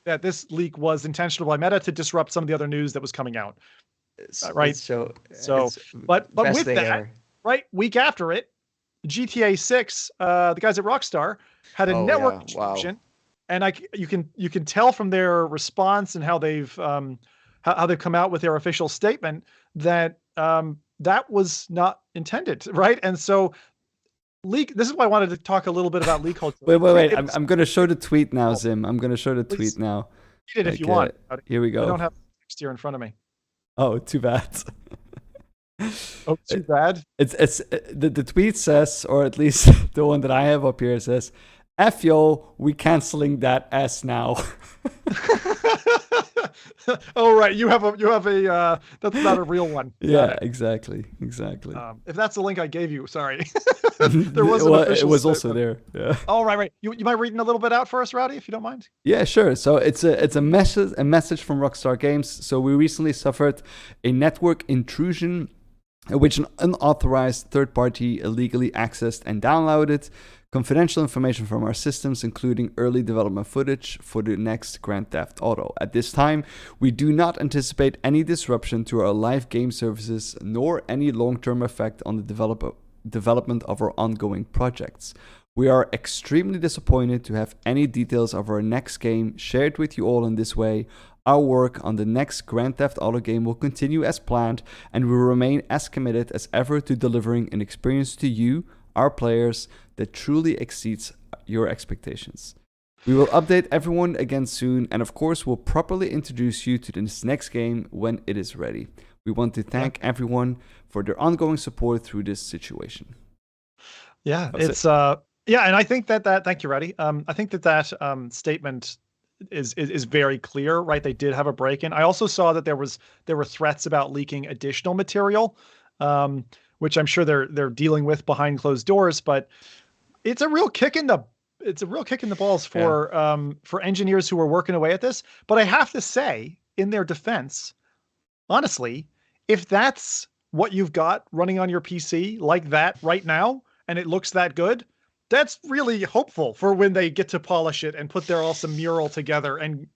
That this leak was intentional by Meta to disrupt some of the other news that was coming out. Right. But with that, ever. Right, week after it, GTA 6, the guys at Rockstar had a network disruption. And you can tell from their response and how they've come out with their official statement that that was not intended, right? And so leak. This is why I wanted to talk a little bit about leak culture. Wait. I'm going to show the tweet now, Zim. I'm going to show the tweet now. Read it if you want. Here we go. I don't have text here in front of me. Oh, too bad. Oh, too bad. It's the tweet says, or at least the one that I have up here says, "F yo, we canceling that S now." Oh right, you have a that's not a real one. Yeah, exactly. If that's the link I gave you, sorry. There was an official it was also there. Yeah. Oh right. You mind reading a little bit out for us, Rowdy, if you don't mind? Yeah, sure. So it's a message from Rockstar Games. So we recently suffered a network intrusion, which an unauthorized third party illegally accessed and downloaded confidential information from our systems, including early development footage for the next Grand Theft Auto. At this time, we do not anticipate any disruption to our live game services, nor any long-term effect on the development of our ongoing projects. We are extremely disappointed to have any details of our next game shared with you all in this way. Our work on the next Grand Theft Auto game will continue as planned, and we will remain as committed as ever to delivering an experience to you, our players, that truly exceeds your expectations. We will update everyone again soon, and of course we'll properly introduce you to this next game when it is ready. We want to thank everyone for their ongoing support through this situation. Yeah, it's and I think that thank you, Rowdy. I think that statement is very clear, right? They did have a break-in. I also saw that there were threats about leaking additional material, which I'm sure they're dealing with behind closed doors, but it's a real kick in the balls for engineers who are working away at this. But I have to say, in their defense, honestly, if that's what you've got running on your PC like that right now, and it looks that good, that's really hopeful for when they get to polish it and put their awesome mural together and,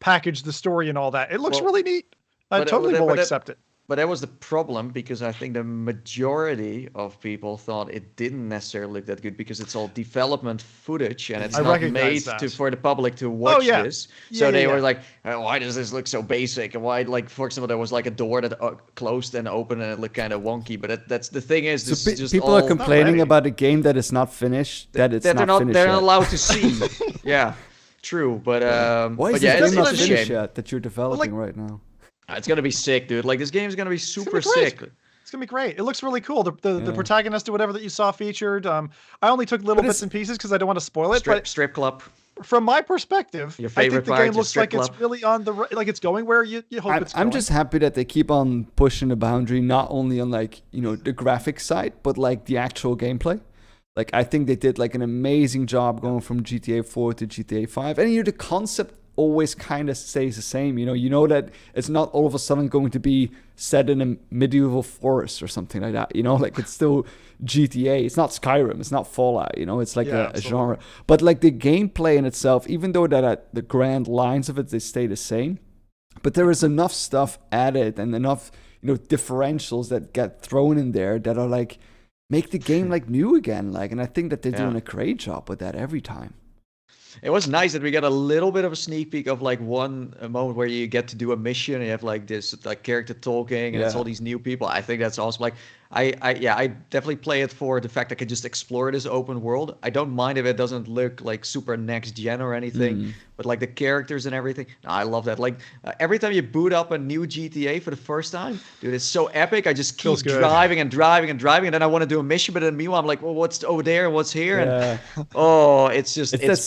package the story and all that. It looks really neat. I totally will accept it. But that was the problem, because I think the majority of people thought it didn't necessarily look that good because it's all development footage and it's not made for the public to watch this. So they were like, why does this look so basic? And why, for example, there was like a door that closed and opened and it looked kind of wonky. But that's the thing is, this is just people are complaining about a game that is not finished, that it's not finished They're yet. not allowed to see. Yeah, true. But why is this game not finished yet that you're developing right now? It's gonna be sick, dude. This game is gonna be super sick. It's gonna be great. It looks really cool. The protagonist or whatever that you saw featured. I only took little bits and pieces because I don't want to spoil it. Strip club. From my perspective, your favorite I think the game looks like it's really on the like it's going where you hope it's going. I'm just happy that they keep on pushing the boundary, not only on the graphic side, but the actual gameplay. I think they did an amazing job going from GTA 4 to GTA 5, and the concept always kind of stays the same. You know that it's not all of a sudden going to be set in a medieval forest or something like that. It's still GTA. It's not Skyrim. It's not Fallout. It's a genre. But the gameplay in itself, even though that the grand lines of it, they stay the same, but there is enough stuff added and enough differentials that get thrown in there that are make the game new again. And I think that they're doing a great job with that every time. It was nice that we got a little bit of a sneak peek of one moment where you get to do a mission and you have this character talking and it's all these new people. I think that's awesome. I definitely play it for the fact I can just explore this open world. I don't mind if it doesn't look super next gen or anything, but the characters and everything. No, I love that. Every time you boot up a new GTA for the first time, dude, it's so epic. I just keep driving and then I want to do a mission, but then meanwhile I'm like, well, what's over there and what's here? Yeah. And it's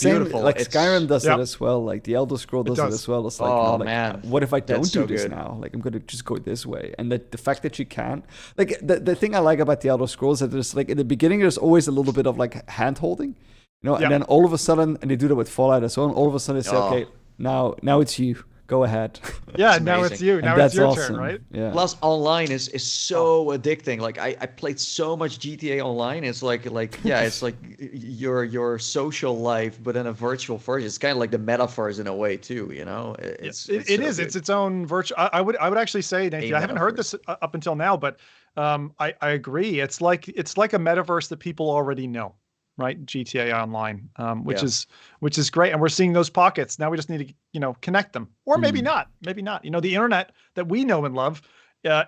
beautiful. Skyrim does it as well. The Elder Scrolls does it as well. It's man, what if I don't do this now? I'm going to just go this way. And the fact that you can, the thing I like about the Elder Scrolls is that there's in the beginning there's always a little bit of hand holding, and then all of a sudden, and they do that with Fallout as well, and all of a sudden they say, okay, now it's you. Go ahead. Yeah, now it's you. Now it's your turn, right? Yeah. Plus, online is so addicting. I played so much GTA Online. It's it's your social life, but in a virtual version. It's kind of like the metaverse in a way too. It's its own virtual. I would actually say, Nathan, I haven't heard this up until now, but I agree. It's like a metaverse that people already know. Right, GTA Online, which is great, and we're seeing those pockets. Now we just need to connect them, or maybe not. The internet that we know and love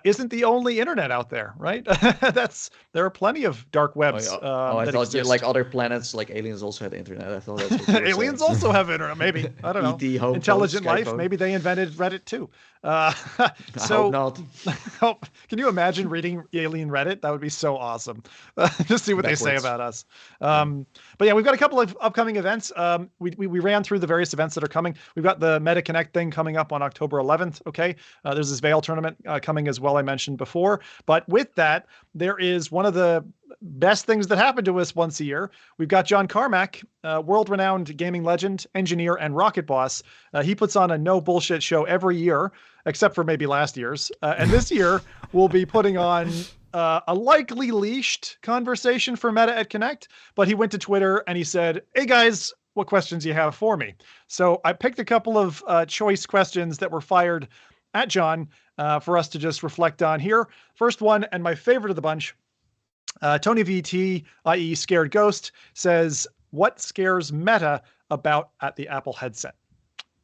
isn't the only internet out there, right? There are plenty of dark webs. I thought like other planets, like aliens, also had internet. I thought that's what you were aliens saying. also have internet. Maybe I don't know. ET, home intelligent phone, life. phone. Maybe they invented Reddit too. I hope not. Can you imagine reading alien Reddit? That would be so awesome. Just see what they say about us. But yeah, we've got a couple of upcoming events. We ran through the various events that are coming. We've got the Meta Connect thing coming up on October 11th. Okay, there's this Veil tournament coming as well. I mentioned before, but with that, there is one of the best things that happen to us once a year. We've got John Carmack, world-renowned gaming legend, engineer, and rocket boss. He puts on a no bullshit show every year, except for maybe last year's. And this year, we'll be putting on a likely leashed conversation for Meta at Connect. But he went to Twitter and he said, "Hey guys, what questions do you have for me?" So I picked a couple of choice questions that were fired at John for us to just reflect on here. First one, and my favorite of the bunch, Tony VT, i.e. Scared Ghost, says, "What scares Meta about at the Apple headset?"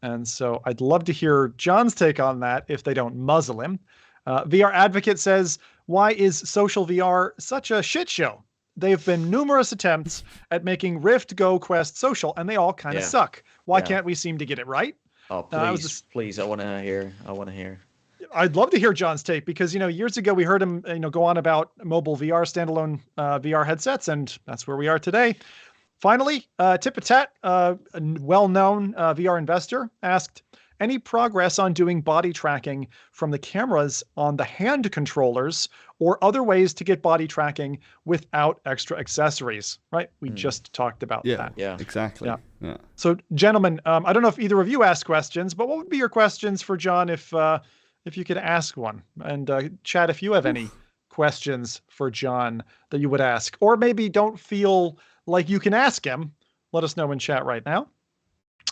And so I'd love to hear John's take on that if they don't muzzle him. VR Advocate says, "Why is social VR such a shit show? There have been numerous attempts at making Rift, Go, Quest social, and they all kind of suck. Why can't we seem to get it right?" Oh, please, I want to hear. I'd love to hear John's take because, years ago we heard him, go on about mobile VR, standalone VR headsets, and that's where we are today. Finally, Tipatat, a well-known VR investor, asked, "Any progress on doing body tracking from the cameras on the hand controllers or other ways to get body tracking without extra accessories?" Right? We just talked about that. Yeah, exactly. Yeah. So, gentlemen, I don't know if either of you asked questions, but what would be your questions for John if you could ask one? And chat, if you have any questions for John that you would ask, or maybe don't feel like you can ask him, let us know in chat right now.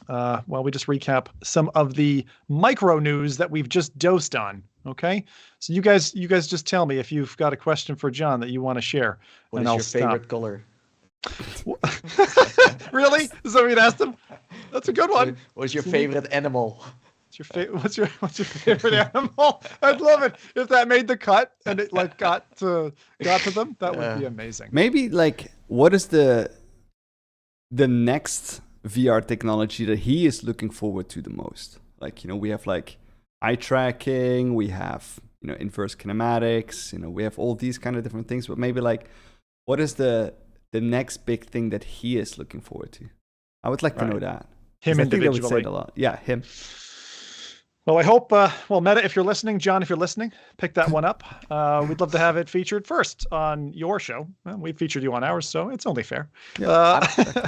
While we just recap some of the micro news that we've just dosed on. Okay, so you guys just tell me if you've got a question for John that you want to share. What is your favorite color? Really? Is that what you'd asked him? That's a good one. What's your favorite animal? What's your favorite animal? I'd love it if that made the cut and it got to them. That would be amazing. Maybe what is the next VR technology that he is looking forward to the most? We have eye tracking, we have inverse kinematics, we have all these kind of different things. But maybe what is the next big thing that he is looking forward to? I would like to know that. Him individually. I think that would say it a lot. Yeah, him. Well, I hope, Meta, if you're listening, John, if you're listening, pick that one up. We'd love to have it featured first on your show. Well, we featured you on ours, so it's only fair. Yeah.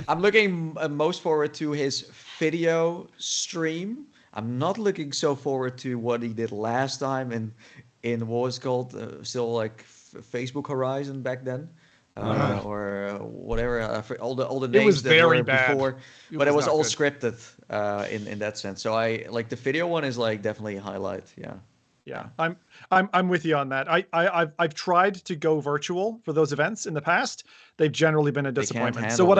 I'm looking most forward to his video stream. I'm not looking so forward to what he did last time in what was called still Facebook Horizon back then. Or whatever, all the names that were before, but it was all scripted in that sense. So I the video one is definitely a highlight. Yeah, I'm with you on that. I've tried to go virtual for those events in the past. They've generally been a disappointment. So what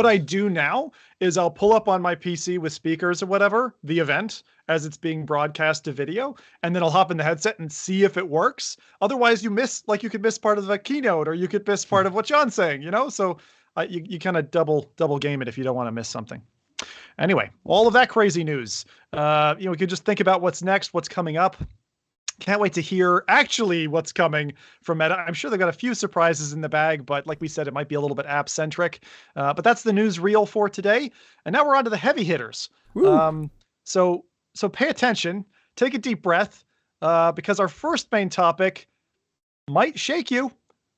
I do now is I'll pull up on my PC with speakers or whatever the event as it's being broadcast to video, and then I'll hop in the headset and see if it works. Otherwise, you could miss part of the keynote, or you could miss part of what John's saying. So you kind of double game it if you don't want to miss something. Anyway, all of that crazy news. We could just think about what's next, what's coming up. Can't wait to hear actually what's coming from Meta. I'm sure they've got a few surprises in the bag, but like we said, it might be a little bit app-centric. But that's the news reel for today. And now we're on to the heavy hitters. So pay attention, take a deep breath, because our first main topic might shake you,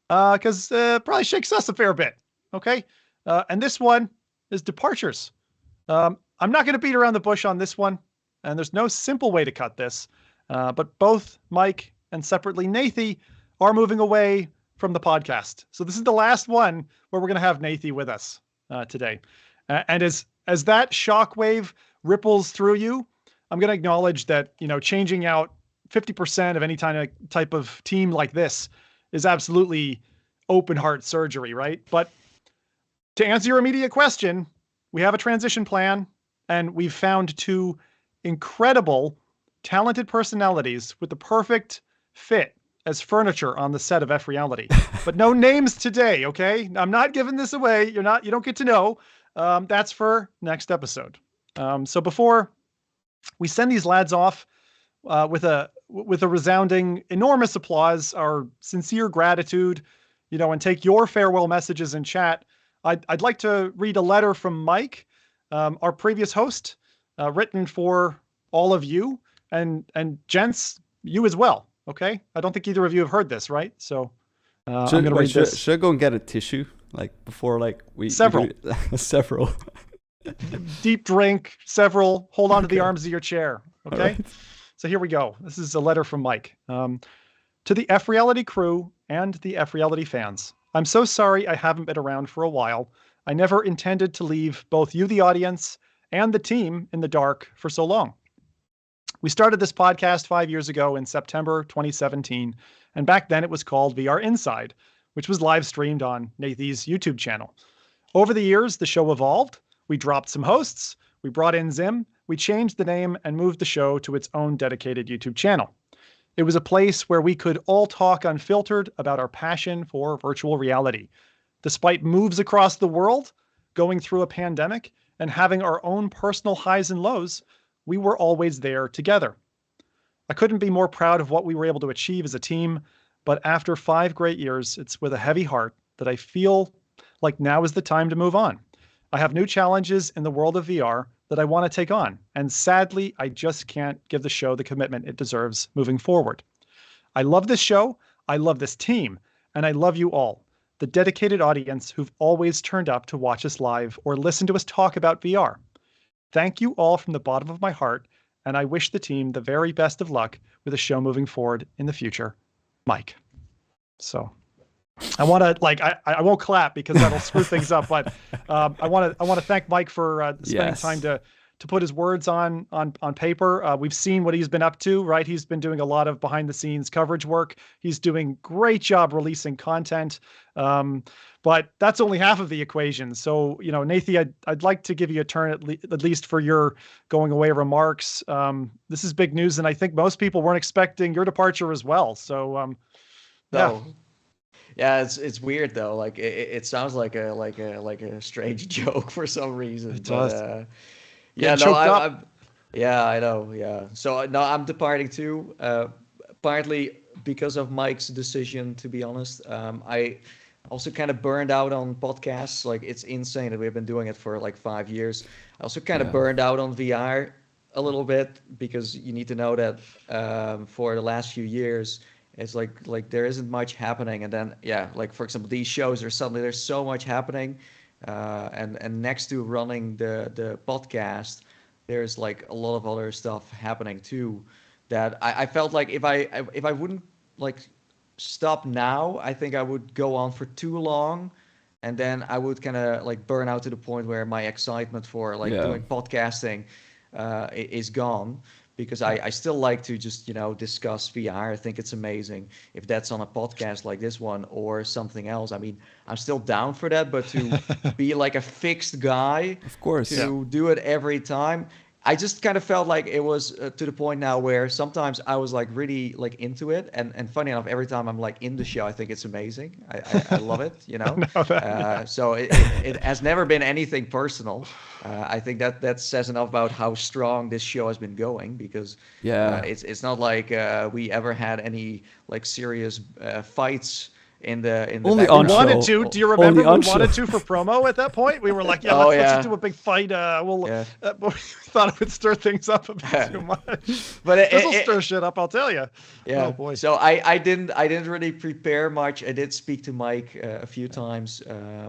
because probably shakes us a fair bit. Okay? And this one is departures. I'm not going to beat around the bush on this one, and there's no simple way to cut this. But both Mike and separately Nathy are moving away from the podcast. So this is the last one where we're going to have Nathy with us today. And as that shockwave ripples through you, I'm going to acknowledge that, changing out 50% of any type of team like this is absolutely open heart surgery, right? But to answer your immediate question, we have a transition plan, and we've found two incredible, talented personalities with the perfect fit as furniture on the set of FReality. But no names today, okay? I'm not giving this away. You don't get to know. That's for next episode. So before we send these lads off with a resounding, enormous applause, our sincere gratitude, and take your farewell messages in chat, I'd like to read a letter from Mike, our previous host, written for all of you and gents, you as well. Okay, I don't think either of you have heard this, right? So I'm going to read this. Should I go and get a tissue, before we several. Several. Deep drink, several. Hold on to the arms of your chair. Okay. Right. So here we go. This is a letter from Mike. To the FReality crew and the FReality fans. I'm so sorry I haven't been around for a while. I never intended to leave both you, the audience, and the team in the dark for so long. We started this podcast 5 years ago in September 2017, and back then it was called VR Inside, which was live streamed on Nathy's YouTube channel. Over the years, the show evolved. We dropped some hosts, we brought in Zim, we changed the name and moved the show to its own dedicated YouTube channel. It was a place where we could all talk unfiltered about our passion for virtual reality. Despite moves across the world, going through a pandemic, and having our own personal highs and lows, we were always there together. I couldn't be more proud of what we were able to achieve as a team, but after 5 great years, it's with a heavy heart that I feel like now is the time to move on. I have new challenges in the world of VR that I want to take on, and sadly, I just can't give the show the commitment it deserves moving forward. I love this show, I love this team, and I love you all, the dedicated audience who've always turned up to watch us live or listen to us talk about VR. Thank you all from the bottom of my heart, and I wish the team the very best of luck with the show moving forward in the future. Mike. So I want to I won't clap because that'll screw things up, but I want to thank Mike for spending time to put his words on paper. We've seen what he's been up to, right? He's been doing a lot of behind the scenes coverage work. He's doing great job releasing content. But that's only half of the equation. So, Nathy, I'd like to give you a turn at least for your going away remarks. This is big news, and I think most people weren't expecting your departure as well. So, yeah, it's weird though. It sounds like a strange joke for some reason. It does. I know. Yeah. So no, I'm departing too. Partly because of Mike's decision. To be honest, I also kind of burned out on podcasts. It's insane that we've been doing it for 5 years. I also kind of burned out on VR a little bit because you need to know that for the last few years, it's like there isn't much happening. And then, for example, these shows there's so much happening. And next to running the podcast, there's a lot of other stuff happening too, that I felt like if I wouldn't stop now, I think I would go on for too long, and then I would kind of burn out to the point where my excitement for doing podcasting is gone, because I still like to just discuss VR. I think it's amazing. If that's on a podcast like this one or something else, I mean, I'm still down for that, but to be a fixed guy, of course, to do it every time, I just kind of felt like it was to the point now where sometimes I was really into it, and funny enough, every time I'm in the show, I think it's amazing. I love it, So it has never been anything personal. I think that says enough about how strong this show has been going, because it's not like we ever had any serious fights in the only on wanted to. Do you remember we wanted to for promo at that point? We were like, let's just do a big fight. We thought it would stir things up a bit too much. But this will stir shit up, I'll tell you. Yeah. Oh boy. So I didn't really prepare much. I did speak to Mike a few times.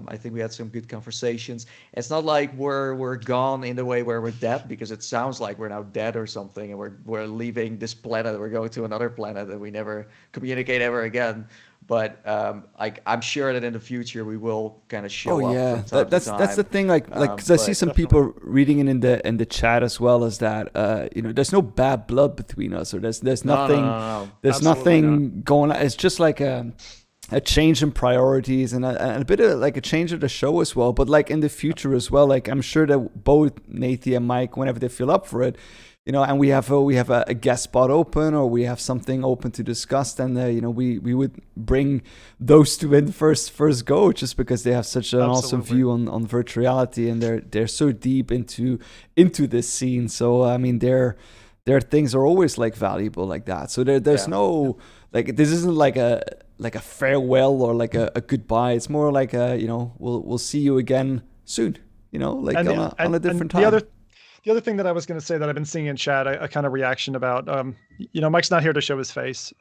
I think we had some good conversations. It's not like we're gone in the way where we're dead, because it sounds like we're now dead or something, and we're leaving this planet. We're going to another planet, and we never communicate ever again. But I'm sure that in the future we will kind of show up. From time to time. That's the thing. Because I see some people reading it in the chat as well, as that there's no bad blood between us, or there's nothing. No. There's nothing going on. It's just a change in priorities, and a bit of a change of the show as well. But in the future as well, I'm sure that both Nathy and Mike, whenever they feel up for it, and we have a guest spot open, or we have something open to discuss, then we would bring those two in first go, just because they have such an awesome view on virtual reality, and they're so deep into this scene. So I mean, their things are always like valuable like that. So there's no like, this isn't like a farewell or like a goodbye. It's more like we'll see you again soon. On a different time. The other thing that I was going to say that I've been seeing in chat, a kind of reaction about, Mike's not here to show his face.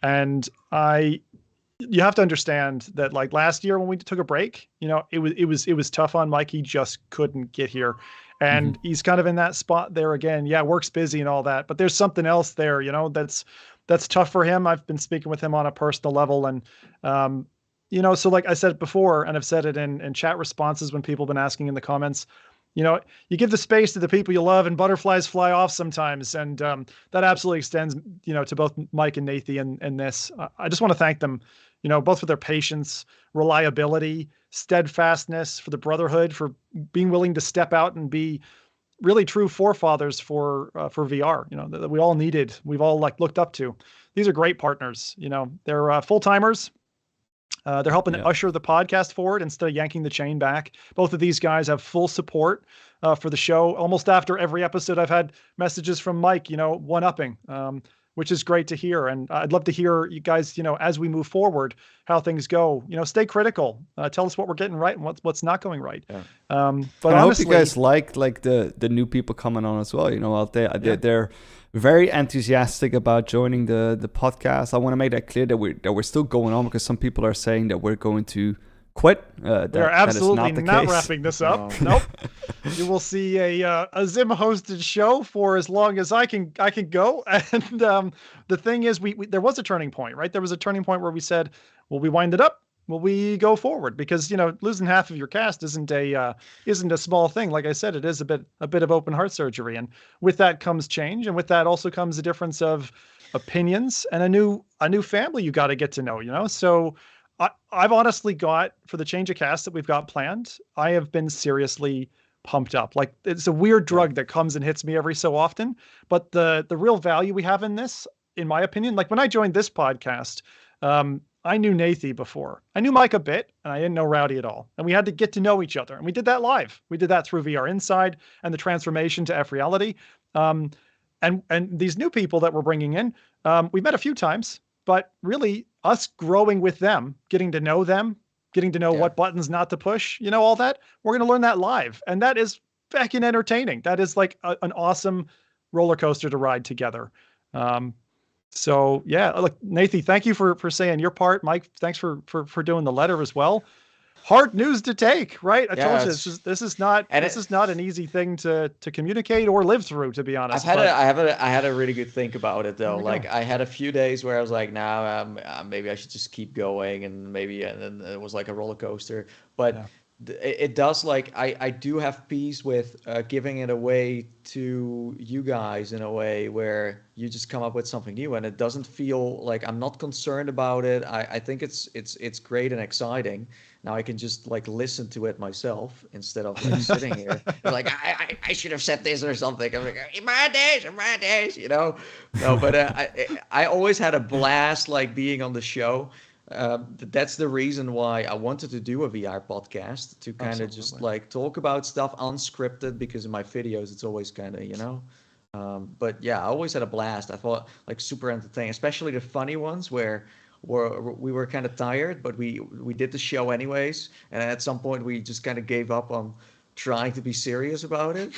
And you have to understand that, like, last year when we took a break, it was tough on Mike. He just couldn't get here. And he's kind of in that spot there again. Yeah, work's busy and all that, but there's something else there, that's tough for him. I've been speaking with him on a personal level, and, so like I said before, and I've said it in chat responses when people have been asking in the comments, you give the space to the people you love, and butterflies fly off sometimes. And that absolutely extends, to both Mike and Nathan in this. I just want to thank them, both for their patience, reliability, steadfastness, for the brotherhood, for being willing to step out and be really true forefathers for VR, that we all needed, we've all looked up to. These are great partners. They're full-timers. They're helping to usher the podcast forward instead of yanking the chain back. Both of these guys have full support for the show. Almost after every episode, I've had messages from Mike, one-upping, which is great to hear. And I'd love to hear you guys, as we move forward, how things go. Stay critical. Tell us what we're getting right and what's not going right. Yeah. But honestly, I hope you guys like the new people coming on as well. Out there, they're very enthusiastic about joining the podcast. I want to make that clear that we're still going on, because some people are saying that we're going to quit. We're absolutely not wrapping this up. Nope. You will see a Zim hosted show for as long as I can go. And the thing is, we there was a turning point, right? There was a turning point where we said, will we wind it up? Will we go forward? Because losing half of your cast isn't a small thing. Like I said, it is a bit of open heart surgery, and with that comes change, and with that also comes a difference of opinions and a new family you got to get to know. So I've honestly got, for the change of cast that we've got planned, I have been seriously pumped up. Like, it's a weird drug that comes and hits me every so often, but the real value we have in this, in my opinion, like when I joined this podcast, I knew Nathan before. I knew Mike a bit, and I didn't know Rowdy at all. And we had to get to know each other. And we did that live. We did that through VR Inside and the transformation to FReality. And these new people that we're bringing in, we met a few times, but really us growing with them, getting to know what buttons not to push, all that, we're going to learn that live. And that is fucking entertaining. That is like an awesome roller coaster to ride together. So yeah, look, Nathan, thank you for saying your part. Mike, thanks for doing the letter as well. Hard news to take, right? I told you this is not an easy thing to communicate or live through, to be honest. I had a really good think about it though. Like, I had a few days where I was like, maybe I should just keep going, and then it was like a roller coaster. But it does, like, I do have peace with giving it away to you guys in a way where you just come up with something new, and it doesn't feel like I'm not concerned about it. I think it's great and exciting. Now I can just like listen to it myself instead of like sitting here like I should have said this or something. I'm like, in my days, No, but I always had a blast like being on the show. That's the reason why I wanted to do a VR podcast, to kind of just like talk about stuff unscripted, because in my videos it's always kind of but yeah, I always had a blast. I thought like super entertaining, especially the funny ones where we were kind of tired, but we did the show anyways, and at some point we just kind of gave up on trying to be serious about it.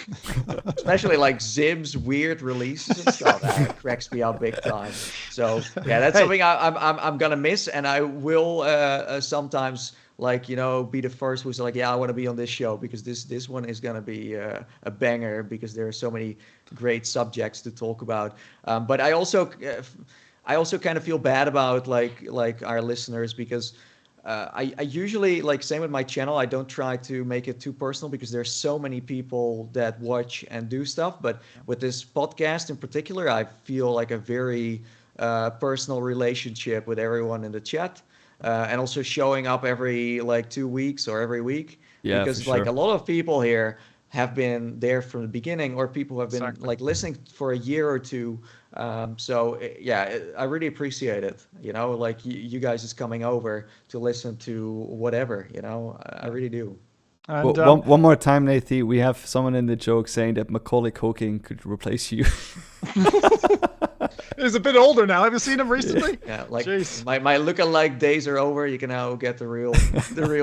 Especially like Zim's weird releases and stuff. That cracks me up big time. So yeah, that's something I'm gonna miss, and I will sometimes like be the first who's like, I want to be on this show, because this one is gonna be a banger, because there are so many great subjects to talk about. But I also kind of feel bad about like our listeners, because I usually, like, same with my channel, I don't try to make it too personal, because there's so many people that watch and do stuff. But with this podcast in particular, I feel like a very personal relationship with everyone in the chat, and also showing up every like 2 weeks or every week, because like a lot of people here have been there from the beginning, or people who have been like listening for a year or two. So yeah, I really appreciate it. Like you guys just coming over to listen to whatever. I really do. And, one more time, Nathan, we have someone in the joke saying that Macaulay Culkin could replace you. He's a bit older now. Have you seen him recently? Yeah, like my lookalike days are over. You can now get the real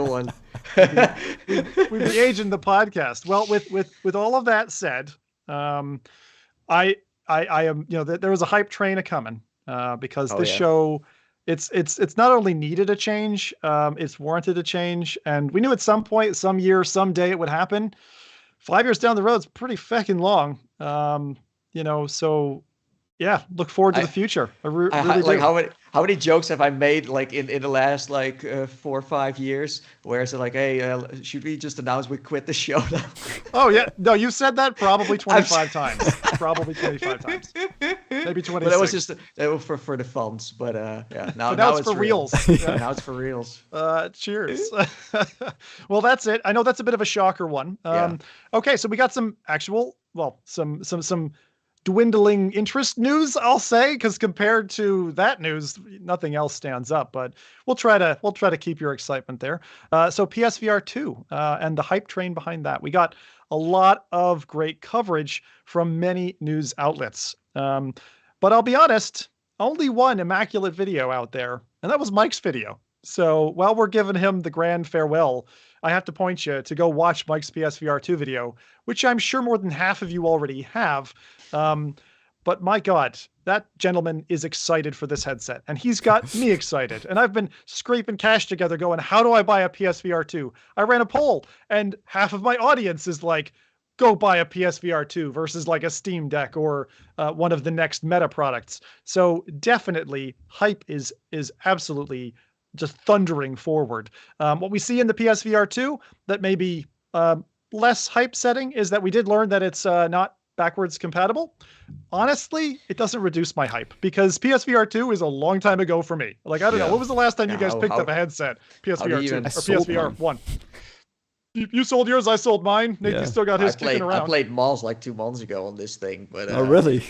one. We've been aging the podcast. Well, with all of that said, I am, there was a hype train a coming because this show, it's not only needed a change, it's warranted a change, and we knew at some point, some year, someday it would happen. 5 years down the road is pretty fucking long. So yeah, look forward to the future. I really like do. How many jokes have I made like in the last 4 or 5 years? Where it's like, hey, should we just announce we quit the show now? Oh yeah, no, you said that probably 25 times. Probably 25 times. Maybe 26. But that was just for the funds. But yeah, now it's for reals. Yeah. Now it's for reals. Cheers. Well, that's it. I know that's a bit of a shocker one. Okay, so we got some actual, some dwindling interest news, I'll say, because compared to that news, nothing else stands up. But we'll try to keep your excitement there. So PSVR2 and the hype train behind that. We got a lot of great coverage from many news outlets. But I'll be honest, only one immaculate video out there, and that was Mike's video. So while we're giving him the grand farewell, I have to point you to go watch Mike's PSVR2 video, which I'm sure more than half of you already have. But my God, that gentleman is excited for this headset, and he's got me excited. And I've been scraping cash together going, how do I buy a PSVR2? I ran a poll, and half of my audience is like, go buy a PSVR2 versus like a Steam Deck or one of the next Meta products. So definitely hype is absolutely just thundering forward. What we see in the PSVR2 that may be less hype setting is that we did learn that it's not backwards compatible. Honestly, it doesn't reduce my hype because PSVR2 is a long time ago for me. Like, I don't know. What was the last time you guys picked up a headset? PSVR2 or PSVR1? You sold yours, I sold mine. Nathan still got his kicking around. I played Moss like 2 months ago on this thing. But, oh, really?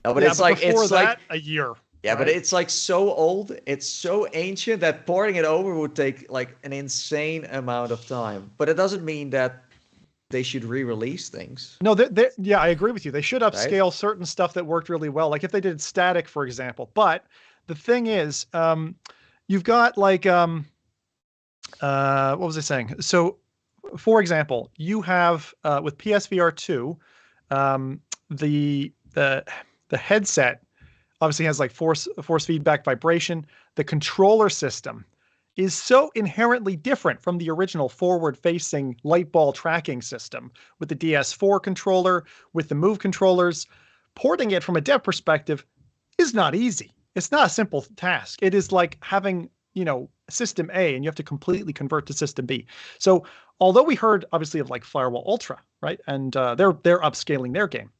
No, but it's like... Before it's that, like a year. Yeah, right? But it's like so old, it's so ancient that porting it over would take like an insane amount of time. But it doesn't mean that they should re-release things. No, yeah, I agree with you. They should upscale certain stuff that worked really well. Like if they did static, for example. But the thing is, you've got like, what was I saying? So, for example, you have with PSVR2, the headset obviously has like force feedback vibration. The controller system is so inherently different from the original forward-facing light ball tracking system with the DS4 controller, with the Move controllers. Porting it from a dev perspective is not easy. It's not a simple task. It is like having, System A and you have to completely convert to System B. So although we heard obviously of like Firewall Ultra, right? And they're upscaling their game.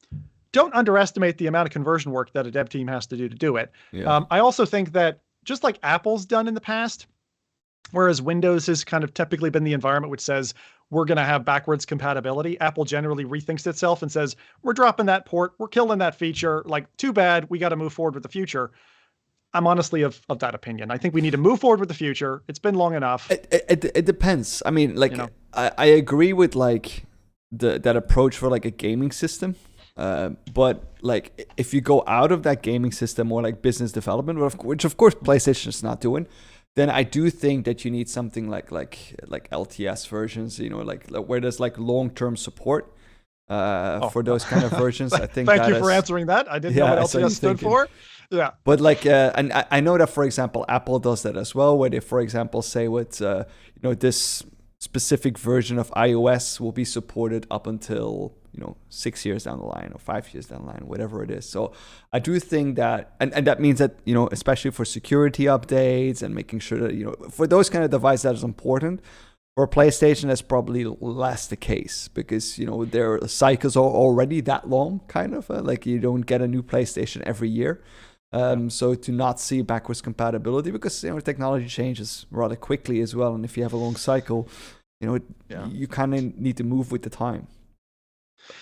Don't underestimate the amount of conversion work that a dev team has to do it. Yeah. I also think that just like Apple's done in the past, whereas Windows has kind of typically been the environment which says we're going to have backwards compatibility, Apple generally rethinks itself and says, we're dropping that port, we're killing that feature, like too bad, we got to move forward with the future. I'm honestly of that opinion. I think we need to move forward with the future. It's been long enough. It depends. I mean, like, I agree with like that approach for like a gaming system. But like if you go out of that gaming system or like business development, which of course PlayStation is not doing, then I do think that you need something like LTS versions, like where there's like long-term support for those kind of versions. I think. Thank you for answering that. I didn't know what LTS stood for. Yeah. But like, and I know that, for example, Apple does that as well, where they, for example, say with this specific version of iOS will be supported up until 6 years down the line or 5 years down the line, whatever it is. So I do think that, and that means that, especially for security updates and making sure that, for those kind of devices, that is important. For PlayStation, that's probably less the case because, their cycles are already that long, kind of. Like you don't get a new PlayStation every year. So to not see backwards compatibility because, technology changes rather quickly as well. And if you have a long cycle, you kind of need to move with the time.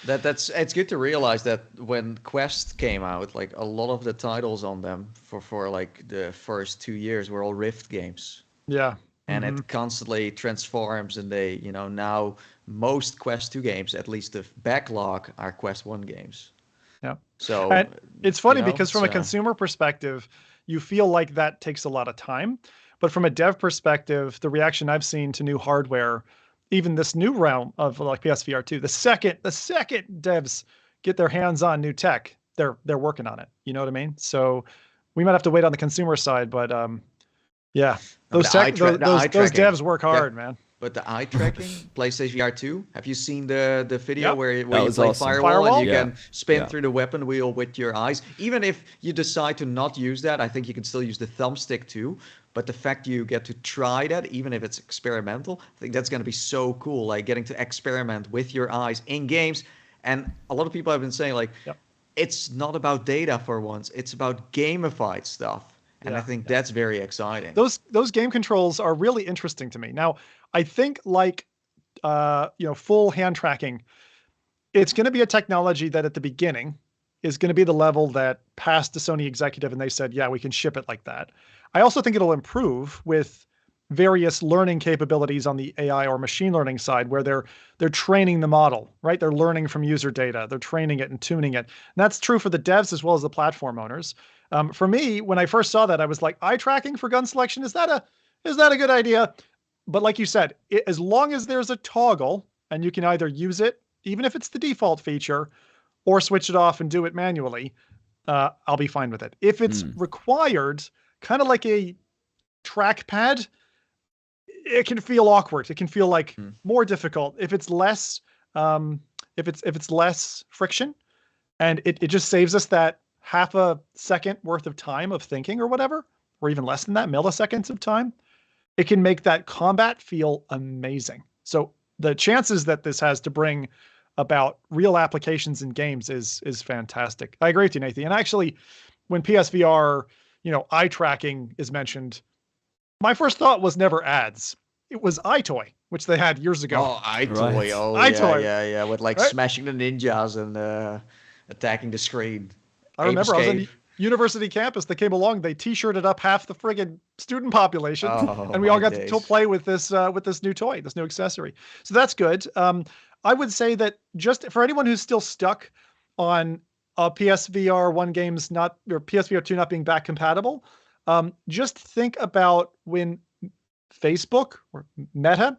It's good to realize that when Quest came out, like a lot of the titles on them for like the first 2 years were all Rift games. Yeah. And it constantly transforms, and they, now most Quest 2 games, at least the backlog, are Quest 1 games. Yeah. So and it's funny because from a consumer perspective, you feel like that takes a lot of time. But from a dev perspective, the reaction I've seen to new hardware, even this new realm of like PSVR2, the second devs get their hands on new tech, they're working on it. You know what I mean? So we might have to wait on the consumer side, but yeah, those devs work hard, man. But the eye tracking, PlayStation VR2, have you seen the video where you play awesome. Firewall and you can spin through the weapon wheel with your eyes? Even if you decide to not use that, I think you can still use the thumbstick too. But the fact you get to try that, even if it's experimental, I think that's going to be so cool. Like getting to experiment with your eyes in games. And a lot of people have been saying like, it's not about data for once. It's about gamified stuff. And I think that's very exciting. Those game controls are really interesting to me. Now, I think like, full hand tracking, it's going to be a technology that at the beginning is going to be the level that passed a Sony executive and they said, yeah, we can ship it like that. I also think it'll improve with various learning capabilities on the AI or machine learning side where they're training the model, right? They're learning from user data. They're training it and tuning it. And that's true for the devs as well as the platform owners. For me, when I first saw that, I was like, eye tracking for gun selection, is that a good idea? But like you said, as long as there's a toggle and you can either use it, even if it's the default feature, or switch it off and do it manually, I'll be fine with it. If it's required, kind of like a trackpad, it can feel awkward. It can feel like more difficult. If it's less, if it's less friction, and it just saves us that half a second worth of time of thinking or whatever, or even less than that, milliseconds of time, it can make that combat feel amazing. So the chances that this has to bring about real applications in games is fantastic. I agree with you, Nathan. And actually, when PSVR, eye tracking is mentioned, my first thought was never ads. It was iToy, which they had years ago. Oh, iToy. Right. Oh, iToy. Yeah. With like smashing the ninjas and attacking the screen. I remember I was on a university campus that came along. They t-shirted up half the friggin' student population, and we all got to play with this new toy, this new accessory. So that's good. I would say that just for anyone who's still stuck on PSVR 1 games or PSVR 2 not being back compatible, just think about when Facebook or Meta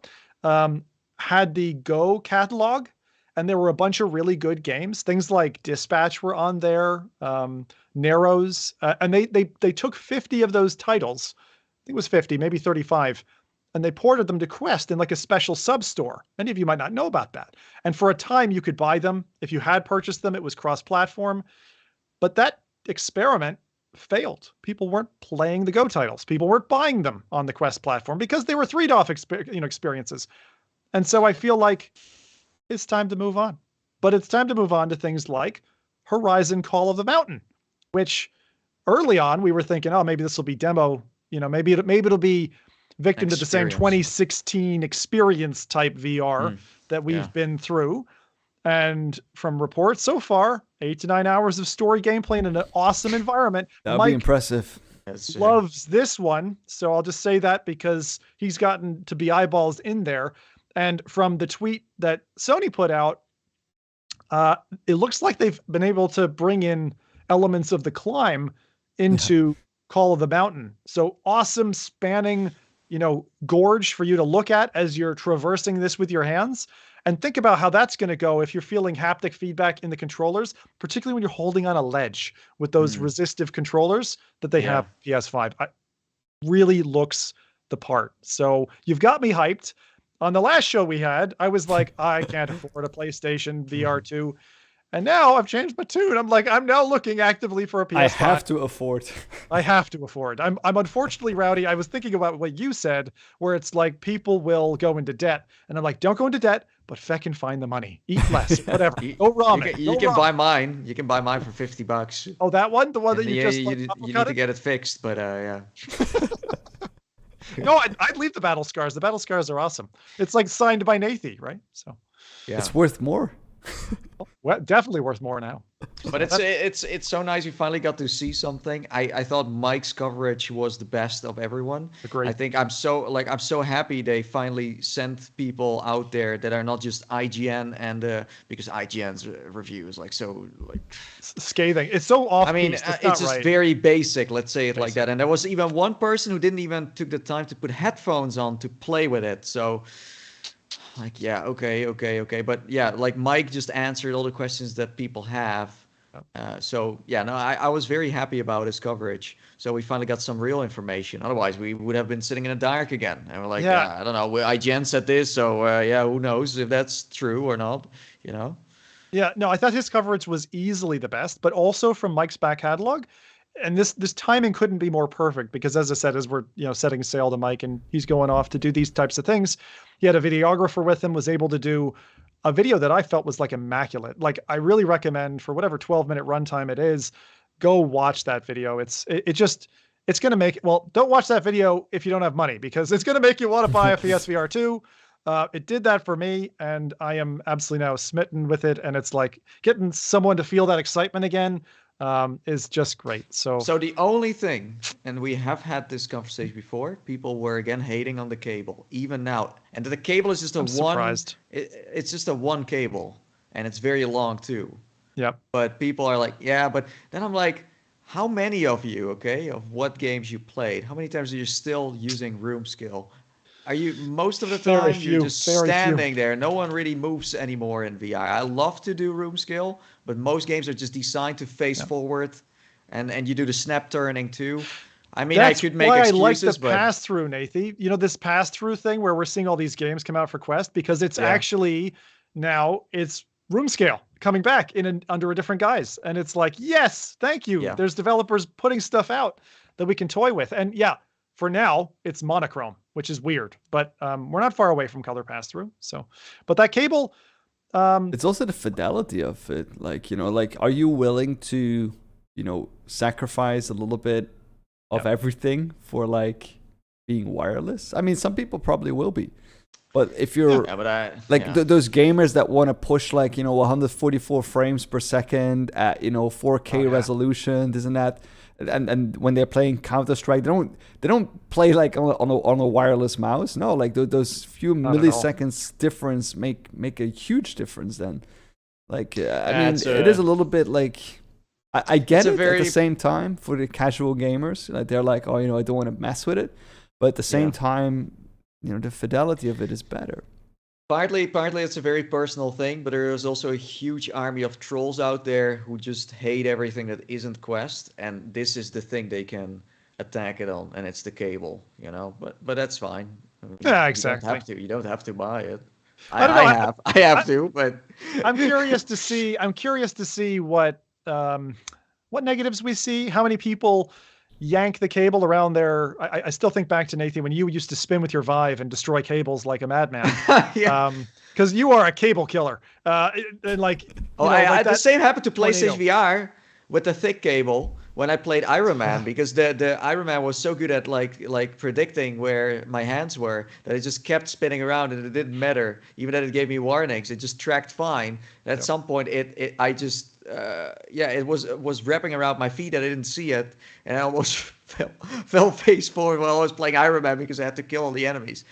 had the Go catalog, and there were a bunch of really good games. Things like Dispatch were on there, Narrows, and they took 50 of those titles. I think it was 50, maybe 35, and they ported them to Quest in like a special sub-store. Many of you might not know about that. And for a time, you could buy them. If you had purchased them, it was cross-platform. But that experiment failed. People weren't playing the Go titles. People weren't buying them on the Quest platform because they were 3DOF experiences. And so I feel like it's time to move on. But it's time to move on to things like Horizon Call of the Mountain, which early on we were thinking, oh, maybe this will be demo. Maybe it'll be victim to the same 2016 experience type VR that we've been through. And from reports so far, 8 to 9 hours of story gameplay in an awesome environment. That would be impressive. Loves this one. So I'll just say that because he's gotten to be eyeballs in there. And from the tweet that Sony put out, it looks like they've been able to bring in elements of the climb into Call of the Mountain. So awesome spanning, gorge for you to look at as you're traversing this with your hands. And think about how that's going to go if you're feeling haptic feedback in the controllers, particularly when you're holding on a ledge with those resistive controllers that they have PS5. Really looks the part. So you've got me hyped. On the last show we had, I was like, I can't afford a PlayStation VR2. And now I've changed my tune. I'm like, I'm now looking actively for a PS5. I have to afford. I have to afford. I'm unfortunately, Rowdy, I was thinking about what you said, where it's like people will go into debt. And I'm like, don't go into debt, but feckin' find the money. Eat less, whatever. Go ramen. You can buy mine. You can buy mine for $50. Oh, that one? The one that you just you need to get it fixed, but yeah. No, I'd leave the battle scars. The battle scars are awesome. It's like signed by Nathan, right? So it's worth more. definitely worth more now. But it's so nice we finally got to see something. I thought Mike's coverage was the best of everyone. Agreed. I think I'm so happy they finally sent people out there that are not just IGN and because IGN's review is like so like scathing. It's so off. I mean, it's just very basic. Let's say it like that. And there was even one person who didn't even took the time to put headphones on to play with it. So. Like, yeah, okay. But yeah, like Mike just answered all the questions that people have. So yeah, no, I was very happy about his coverage. So we finally got some real information. Otherwise, we would have been sitting in the dark again. And we're like, I don't know. IGN said this, so who knows if that's true or not, you know? Yeah, no, I thought his coverage was easily the best, but also from Mike's back catalog. And this timing couldn't be more perfect because, as I said, as we're setting sail to Mike and he's going off to do these types of things, he had a videographer with him, was able to do a video that I felt was like immaculate. Like I really recommend for whatever 12-minute runtime it is, go watch that video. It's going to make don't watch that video if you don't have money because it's going to make you want to buy a PSVR2. It did that for me, and I am absolutely now smitten with it. And it's like getting someone to feel that excitement again. Is just great. So the only thing, and we have had this conversation before, people were again hating on the cable, even now. And the cable is just it's just a one cable, and it's very long too. Yep. But people are like, yeah, but then I'm like, how many of you, of what games you played, how many times are you still using room scale? Are you most of the time you're just standing there? No one really moves anymore in VR. I love to do room scale, but most games are just designed to face forward, and you do the snap turning too. I mean, I could make excuses, I like the pass-through, Nathan. This pass-through thing where we're seeing all these games come out for Quest because it's actually now it's room scale coming back under a different guise, and it's like, yes, thank you. Yeah. There's developers putting stuff out that we can toy with, and for now it's monochrome, which is weird, but we're not far away from color pass-through. So, but that cable, it's also the fidelity of it. Like, are you willing to, sacrifice a little bit of everything for like being wireless? I mean, some people probably will be, but if you're those gamers that want to push like 144 frames per second at 4K resolution, this and that. And when they're playing Counter-Strike, they don't play like on a wireless mouse. No, like those few milliseconds difference make a huge difference. Then, like it is a little bit like I get it at the same time for the casual gamers. Like they're like, I don't want to mess with it, but at the same time, the fidelity of it is better. Partly it's a very personal thing, but there is also a huge army of trolls out there who just hate everything that isn't Quest, and this is the thing they can attack it on, and it's the cable, But that's fine. I mean, exactly. You don't have to buy it. I have to, but I'm curious to see what negatives we see. How many people yank the cable around there. I still think back to Nathan when you used to spin with your Vive and destroy cables like a madman. Because you are a cable killer. And like, the same happened to PlayStation VR with the thick cable when I played Iron Man, because the Iron Man was so good at like predicting where my hands were that it just kept spinning around and it didn't matter. Even that it gave me warnings, it just tracked fine. And at some point, it was wrapping around my feet and I didn't see it, and I almost fell face forward while I was playing Iron Man because I had to kill all the enemies.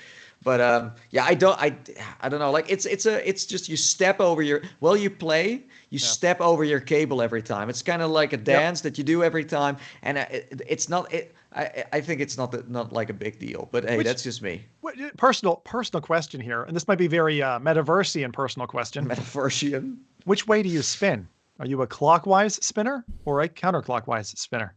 But I don't know. Like it's just you step over step over your cable every time. It's kind of like a dance that you do every time, and it's not. I think it's not like a big deal. But hey, that's just me. Personal question here, and this might be very metaversian personal question. Metaversian. Which way do you spin? Are you a clockwise spinner or a counterclockwise spinner?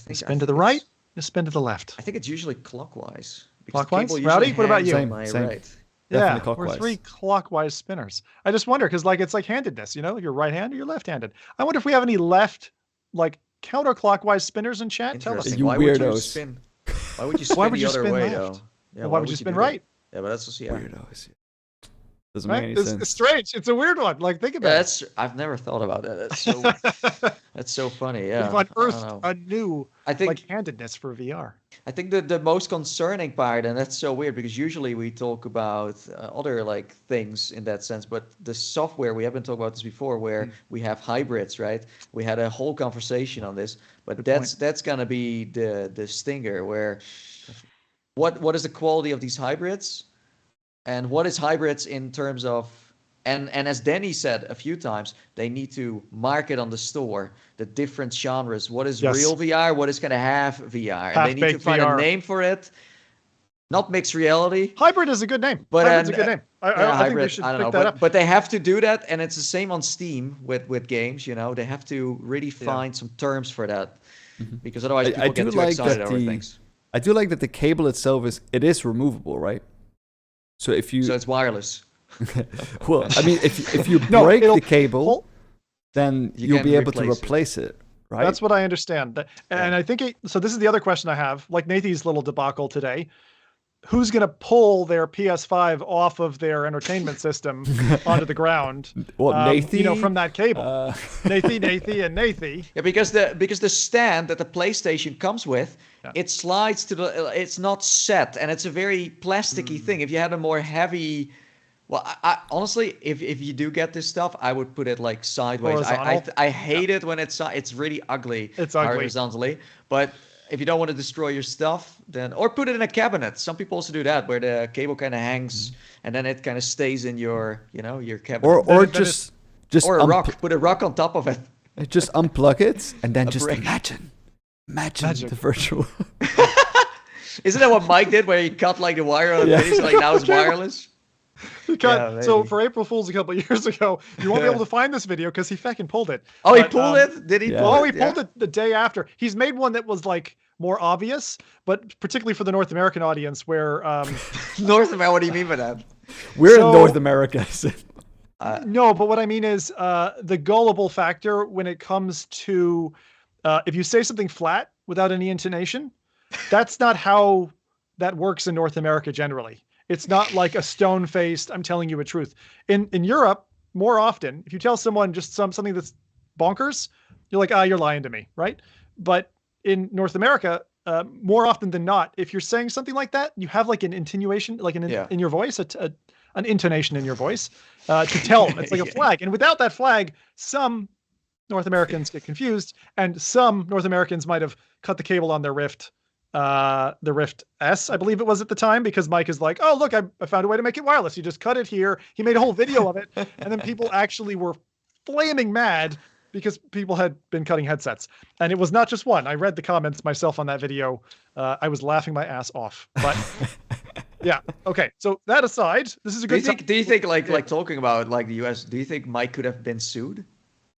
You spin to the right, you spin to the left. I think it's usually clockwise. Clockwise? Rowdy, what about you? Same. Right. Yeah, clockwise. We're three clockwise spinners. I just wonder, because like it's like handedness, you're right-handed or you're left-handed. I wonder if we have any counterclockwise spinners in chat. Tell us. You weirdos. Why would you spin the other way, though? Yeah, why would you spin right? Yeah, but that's just weirdos. Doesn't make any sense. It's strange. It's a weird one. Like, think about it. I've never thought about that. That's so funny. Yeah. We've unearthed a new handedness for VR. I think the most concerning part, and that's so weird because usually we talk about other like things in that sense, but the software, we haven't talked about this before, where we have hybrids, right? We had a whole conversation on this, but that's gonna be the stinger, where what is the quality of these hybrids? And what is hybrids in terms of, and as Danny said a few times, they need to market on the store the different genres. What is real VR? What is going to have VR? And they need to find a name for it. Not mixed reality. Hybrid is a good name. But hybrid's a good name. I think they should pick that up. But they have to do that, and it's the same on Steam with games. You know, they have to really find some terms for that, because otherwise people get too excited over things. I do like that the cable itself is removable, right? So it's wireless. Well, I mean, if you break the cable, then you'll be able to replace it, right? That's what I understand. And I think so. This is the other question I have. Like Nathan's little debacle today. Who's going to pull their PS5 off of their entertainment system onto the ground? Nathan? From that cable. Nathan. Yeah, because the stand that the PlayStation comes with, it slides to it's not set, and it's a very plasticky thing. If you had a more heavy, I honestly, if you do get this stuff, I would put it like sideways. I hate it when it's really ugly. It's ugly horizontally, but if you don't want to destroy your stuff, then or put it in a cabinet. Some people also do that, where the cable kind of hangs and then it kind of stays in your cabinet. Or just a rock. Put a rock on top of it. Just unplug it and then just imagine the virtual. Isn't that what Mike did, where he cut like the wire on the video, so like now it's wireless? So for April Fools a couple of years ago, you won't be able to find this video because he fucking pulled it. Oh, he pulled it? Did he pull it? Oh, he pulled it the day after. He's made one that was like more obvious, but particularly for the North American audience, where North America. What do you mean by that? We're in North America. No, but what I mean is the gullible factor when it comes to if you say something flat without any intonation, that's not how that works in North America generally. It's not like a stone-faced, I'm telling you a truth. In Europe, more often, if you tell someone just something that's bonkers, you're like, you're lying to me, right? But in North America, more often than not, if you're saying something like that, you have like an intonuation, like in your voice, an intonation in your voice to tell them. It's like a flag. And without that flag, some North Americans get confused, and some North Americans might have cut the cable on their Rift. The Rift S, I believe it was at the time, because Mike is like, oh, look, I found a way to make it wireless. You just cut it here. He made a whole video of it. And then people actually were flaming mad because people had been cutting headsets. And it was not just one. I read the comments myself on that video. I was laughing my ass off. But yeah. Okay. So that aside, this is a good Do you think like talking about like the US, do you think Mike could have been sued?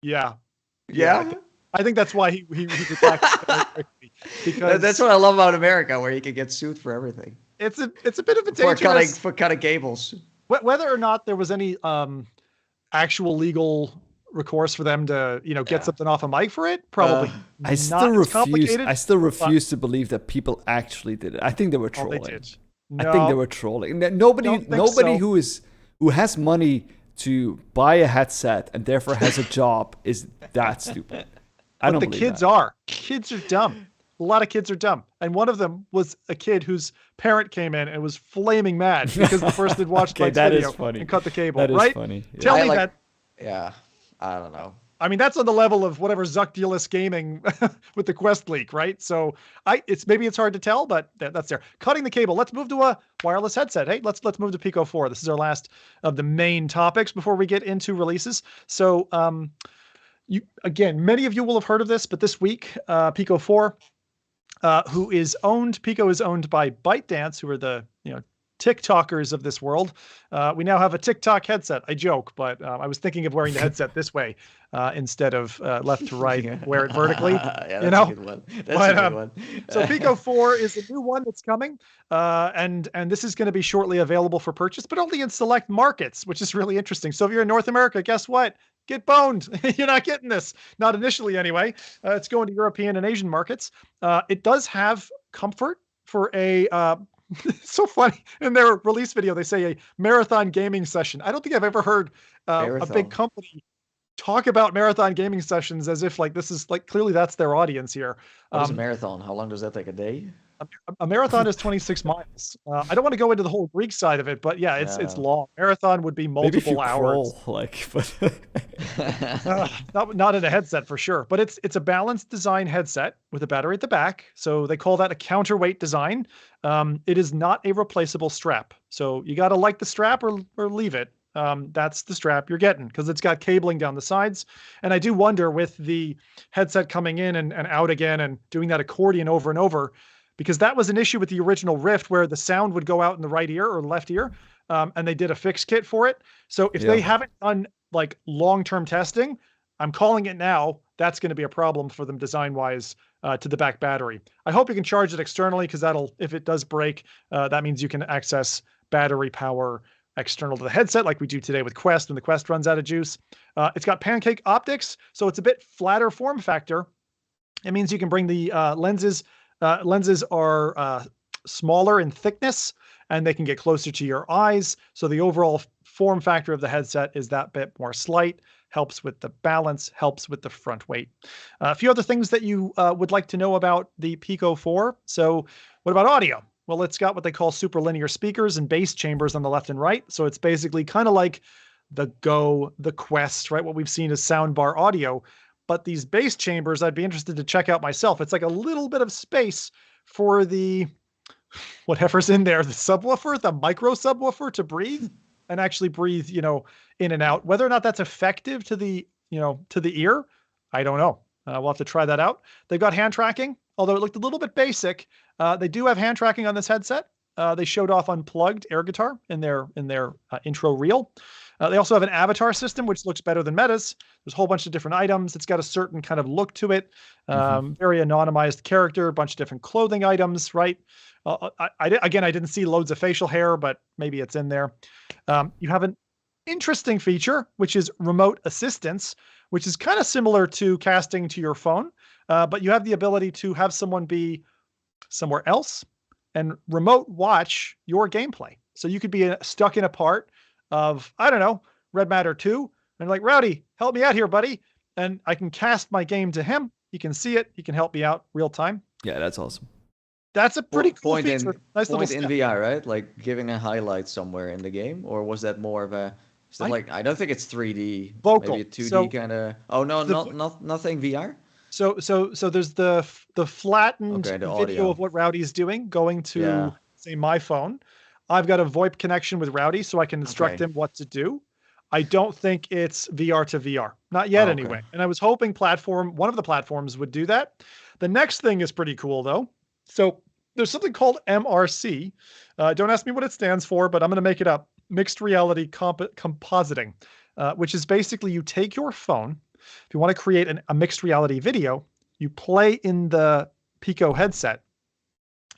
Yeah. Yeah. I think that's why he retracted very quickly. Because that's what I love about America, where he can get sued for everything. It's a bit of a dangerous for cutting cables. Whether or not there was any actual legal recourse for them to get something off a mic for it, probably. I still refuse to believe that people actually did it. I think they were trolling. They did. No, I think they were trolling. Nobody who has money to buy a headset and therefore has a job is that stupid. But the kids are. Kids are dumb. A lot of kids are dumb. And one of them was a kid whose parent came in and was flaming mad because the person had watched Mike's video and cut the cable. That is funny. Yeah. Tell me that. Yeah, I don't know. I mean, that's on the level of whatever Zucculus Gaming with the Quest leak, right? So maybe it's hard to tell, but that's there. Cutting the cable. Let's move to a wireless headset. Hey, let's move to Pico 4. This is our last of the main topics before we get into releases. So many of you will have heard of this, but this week, Pico 4, Pico is owned by ByteDance, who are the TikTokers of this world. We now have a TikTok headset. I joke, but I was thinking of wearing the headset this way instead of left to right, wear it vertically. Yeah, that's a good one. That's a good one. So Pico 4 is a new one that's coming, and this is going to be shortly available for purchase, but only in select markets, which is really interesting. So if you're in North America, guess what? Get boned. You're not getting this. Not initially, anyway. It's going to European and Asian markets. It does have comfort for a It's so funny. In their release video, they say a marathon gaming session. I don't think I've ever heard a big company talk about marathon gaming sessions as if like this is like clearly that's their audience here. What is a marathon? How long does that take? A day? A marathon is 26 miles. I don't want to go into the whole Greek side of it, but yeah, it's long. Marathon would be multiple hours. Not in a headset for sure, but it's a balanced design headset with a battery at the back. So they call that a counterweight design. It is not a replaceable strap. So you got to like the strap or leave it. That's the strap you're getting because it's got cabling down the sides. And I do wonder with the headset coming in and out again and doing that accordion over and over, because that was an issue with the original Rift where the sound would go out in the right ear or left ear. And they did a fix kit for it. So if they haven't done like long-term testing, I'm calling it now. That's going to be a problem for them design-wise to the back battery. I hope you can charge it externally because if it does break, that means you can access battery power external to the headset like we do today with Quest when the Quest runs out of juice. It's got pancake optics, so it's a bit flatter form factor. It means you can bring the lenses. Lenses are smaller in thickness and they can get closer to your eyes. So the overall form factor of the headset is that bit more slight, helps with the balance, helps with the front weight. A few other things that you would like to know about the Pico 4. So what about audio? Well, it's got what they call superlinear speakers and bass chambers on the left and right. So it's basically kind of like the Go, the Quest, right? What we've seen as soundbar audio. But these bass chambers, I'd be interested to check out myself. It's like a little bit of space for the whatever's in there, the subwoofer, the micro subwoofer to breathe and actually breathe, in and out. Whether or not that's effective to the ear, I don't know. We'll have to try that out. They've got hand tracking, although it looked a little bit basic. They do have hand tracking on this headset. They showed off unplugged air guitar in their intro reel. They also have an avatar system, which looks better than Meta's. There's a whole bunch of different items. It's got a certain kind of look to it. Very anonymized character, a bunch of different clothing items, right? I didn't see loads of facial hair, but maybe it's in there. You have an interesting feature, which is remote assistance, which is kind of similar to casting to your phone, but you have the ability to have someone be somewhere else and remote watch your gameplay. So you could be stuck in a part of, I don't know, Red Matter 2, and like, Rowdy, help me out here, buddy. And I can cast my game to him. He can see it. He can help me out real time. Yeah, that's awesome. That's a pretty cool feature. Nice point in VR, right? Like giving a highlight somewhere in the game, or was that more of a? I don't think it's 3D. Vocal. Maybe a 2D kind of. Oh no, nothing VR. So there's the flattened video of what Rowdy is doing, going to say my phone. I've got a VoIP connection with Rowdy, so I can instruct him what to do. I don't think it's VR to VR, not yet anyway. And I was hoping one of the platforms would do that. The next thing is pretty cool though. So there's something called MRC. Don't ask me what it stands for, but I'm going to make it up. Mixed reality compositing, which is basically you take your phone. If you want to create a mixed reality video, you play in the Pico headset.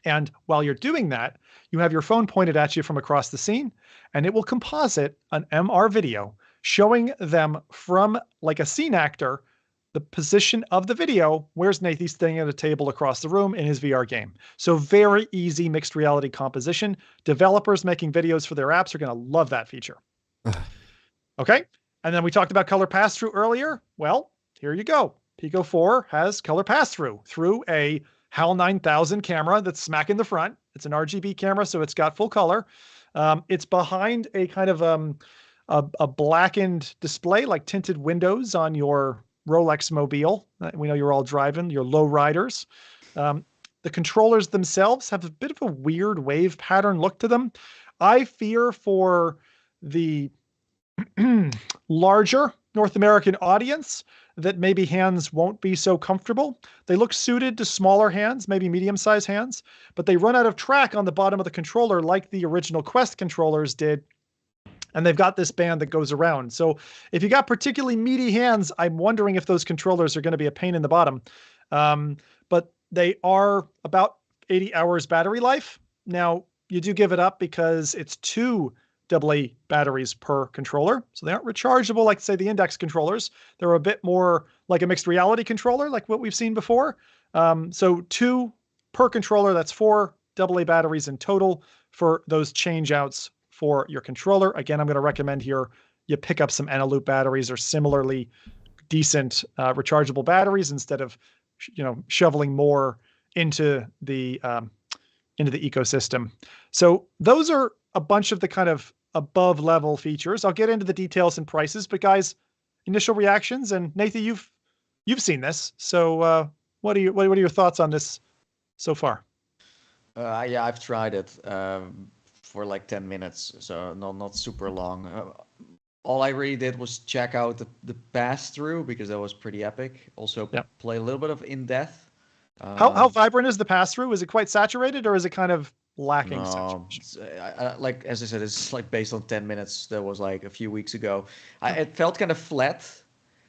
And while you're doing that, you have your phone pointed at you from across the scene, and it will composite an MR video showing them from like a scene actor, the position of the video. Where's Nathan standing at a table across the room in his VR game? So very easy mixed reality composition. Developers making videos for their apps are going to love that feature. Okay. And then we talked about color pass-through earlier. Well, here you go. Pico 4 has color pass-through through a HAL 9000 camera that's smack in the front. It's an RGB camera, so it's got full color. It's behind a kind of a blackened display, like tinted windows on your Rolex Mobile. We know you're all driving, your low riders. The controllers themselves have a bit of a weird wave pattern look to them. I fear for the larger North American audience that maybe hands won't be so comfortable. They look suited to smaller hands, maybe medium-sized hands, but they run out of track on the bottom of the controller like the original Quest controllers did. And they've got this band that goes around. So if you got particularly meaty hands, I'm wondering if those controllers are going to be a pain in the bottom. But they are about 80 hours battery life. Now, you do give it up because it's 2 AA batteries per controller. So they aren't rechargeable like, say, the Index controllers. They're a bit more like a mixed reality controller, like what we've seen before. So 2 per controller, that's 4 AA batteries in total for those change outs for your controller. Again, I'm going to recommend here you pick up some Eneloop batteries or similarly decent rechargeable batteries instead of shoveling more into the ecosystem. So those are a bunch of the kind of above level features. I'll get into the details and prices, but guys, initial reactions, and Nathan, you've seen this, so what are your thoughts on this so far? Yeah, I've tried it for like 10 minutes, so not super long. All I really did was check out the pass-through because that was pretty epic. Also play a little bit of in-depth. How vibrant is the pass-through? Is it quite saturated, or is it kind of lacking? No, like as I said, it's like based on 10 minutes. That was like a few weeks ago. It felt kind of flat,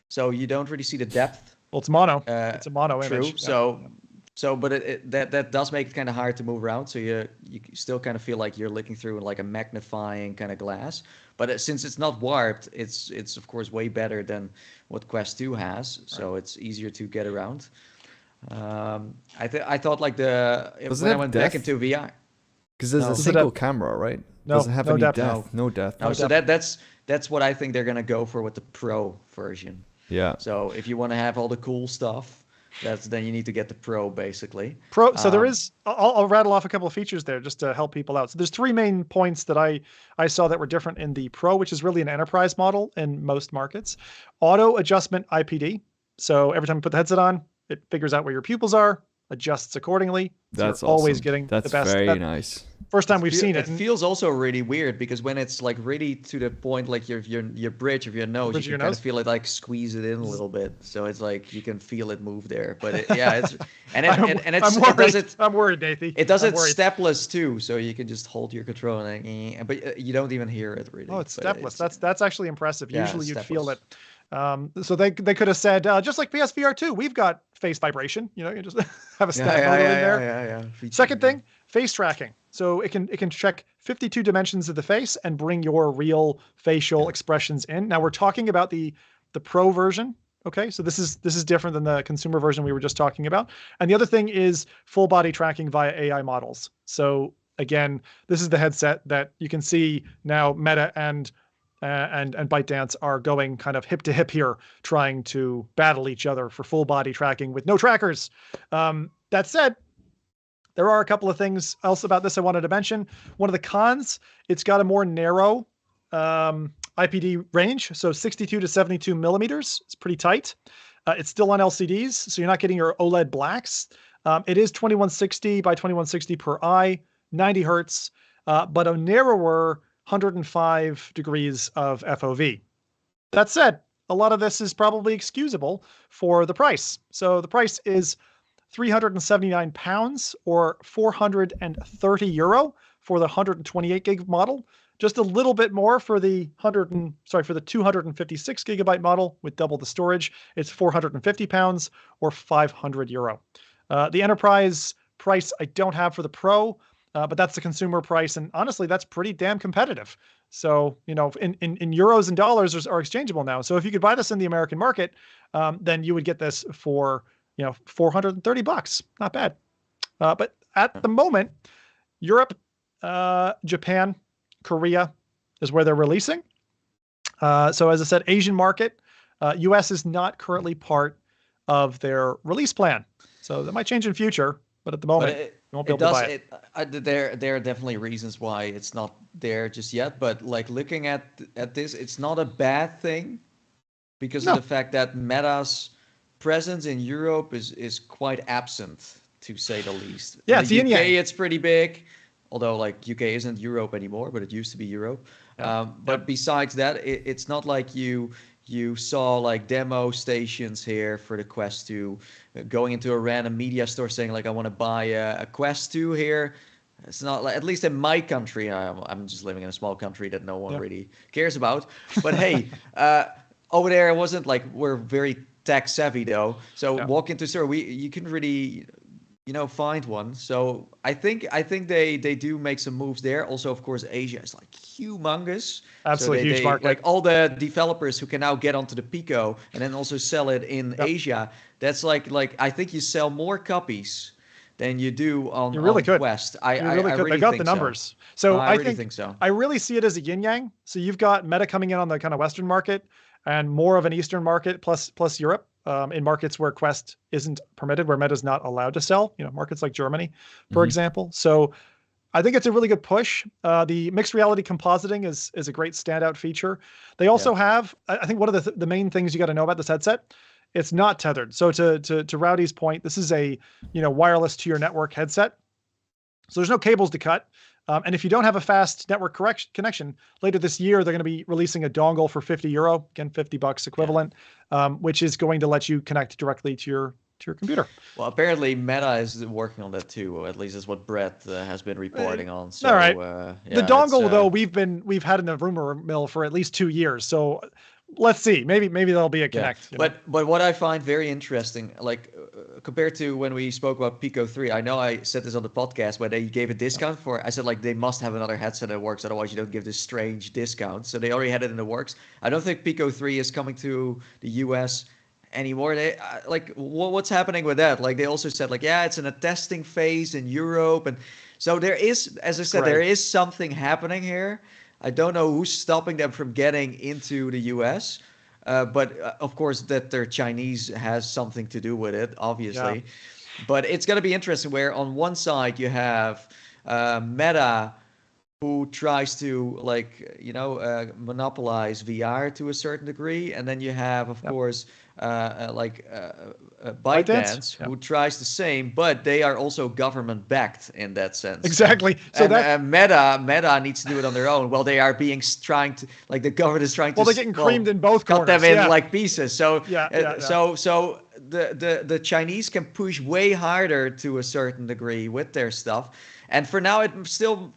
so you don't really see the depth. Well, it's mono. It's a mono image. True. So, but that does make it kind of hard to move around. So you still kind of feel like you're looking through like a magnifying kind of glass. But since it's not warped, it's of course way better than what Quest 2 has. So it's easier to get around. I thought like when I went back into VR, because there's a single camera, right? No, doesn't have no any depth. No depth. No, so that's what I think they're gonna go for with the Pro version. Yeah. So if you want to have all the cool stuff, then you need to get the Pro basically. Pro. So there is. I'll rattle off a couple of features there just to help people out. So there's three main points that I saw that were different in the Pro, which is really an enterprise model in most markets. Auto adjustment IPD. So every time you put the headset on, it figures out where your pupils are, adjusts accordingly. So That's you're always awesome. getting That's the best. very nice. First time we've seen it. It feels also really weird because when it's like really to the point, like your bridge of your nose, you can kind of feel it like squeeze it in a little bit. So it's like you can feel it move there. But I'm worried, Nathan. It does it stepless too, so you can just hold your control but you don't even hear it really. Oh, it's stepless. That's actually impressive. Yeah, usually you'd feel it. So they could have said just like PSVR2, we've got face vibration. You just have a step motor in there. Yeah. Second thing, face tracking. So it can check 52 dimensions of the face and bring your real facial expressions in. Now we're talking about the Pro version. Okay, so this is different than the consumer version we were just talking about. And the other thing is full body tracking via AI models. So again, this is the headset that you can see now Meta and ByteDance are going kind of hip to hip here, trying to battle each other for full body tracking with no trackers. That said, there are a couple of things else about this I wanted to mention. One of the cons, it's got a more narrow IPD range, so 62 to 72 millimeters. It's pretty tight. It's still on LCDs, so you're not getting your OLED blacks. It is 2160 by 2160 per eye, 90 hertz, but a narrower 105 degrees of FOV. That said, a lot of this is probably excusable for the price. So the price is £379 or €430 for the 128 gig model. Just a little bit more for the 256 gigabyte model with double the storage. It's £450 or €500. The enterprise price I don't have for the Pro, but that's the consumer price, and honestly, that's pretty damn competitive. So, in euros and dollars are exchangeable now. So if you could buy this in the American market, then you would get this for $430. Not bad. But at the moment, Europe, Japan, Korea is where they're releasing. So as I said, Asian market, US is not currently part of their release plan. So that might change in future, but at the moment, you won't be able to buy it. There are definitely reasons why it's not there just yet. But like looking at this, it's not a bad thing because of the fact that Meta's presence in Europe is quite absent, to say the least. Yeah, in the UK, it's pretty big. Although like UK isn't Europe anymore, but it used to be Europe. But besides that, it's not like you saw like demo stations here for the Quest 2, going into a random media store saying like I want to buy a Quest 2 here. It's not like, at least in my country, I'm just living in a small country that no one really cares about. But hey, over there it wasn't like we're very tech savvy though. So walk into store, you can really find one. So I think they do make some moves there. Also, of course, Asia is like humongous. Absolutely huge market. Like all the developers who can now get onto the Pico and then also sell it in Asia. That's like I think you sell more copies than you do on, really on Quest. I really they got think the numbers. So I really think so. I really see it as a yin yang. So you've got Meta coming in on the kind of Western market and more of an Eastern market plus Europe. In markets where Quest isn't permitted, where Meta's not allowed to sell, markets like Germany, for example. So I think it's a really good push. The mixed reality compositing is a great standout feature. They also have, I think one of the main things you got to know about this headset, it's not tethered. So to Rowdy's point, this is a wireless to your network headset. So there's no cables to cut. And if you don't have a fast network connection, later this year, they're going to be releasing a dongle for €50, again, $50 equivalent, which is going to let you connect directly to your computer. Well, apparently Meta is working on that too. At least is what Brett has been reporting on. So, all right. The dongle, though, we've had in the rumor mill for at least 2 years. So let's see. Maybe there'll be a Connect. But what I find very interesting, like compared to when we spoke about Pico 3, I know I said this on the podcast, but they gave a discount for. I said like they must have another headset that works, otherwise you don't give this strange discount. So they already had it in the works. I don't think Pico 3 is coming to the US anymore. They what's happening with that? Like they also said like it's in a testing phase in Europe, and so there is, as I said, there is something happening here. I don't know who's stopping them from getting into the US, but of course that their Chinese has something to do with it, obviously. Yeah. But it's going to be interesting where on one side you have Meta, who tries to monopolize VR to a certain degree, and then you have, of course, ByteDance, who tries the same, but they are also government backed in that sense. Exactly. So Meta needs to do it on their own. Well, they are the government is trying to. Well, they're getting creamed in both corners. Cut them in like pieces. So so the Chinese can push way harder to a certain degree with their stuff. And for now,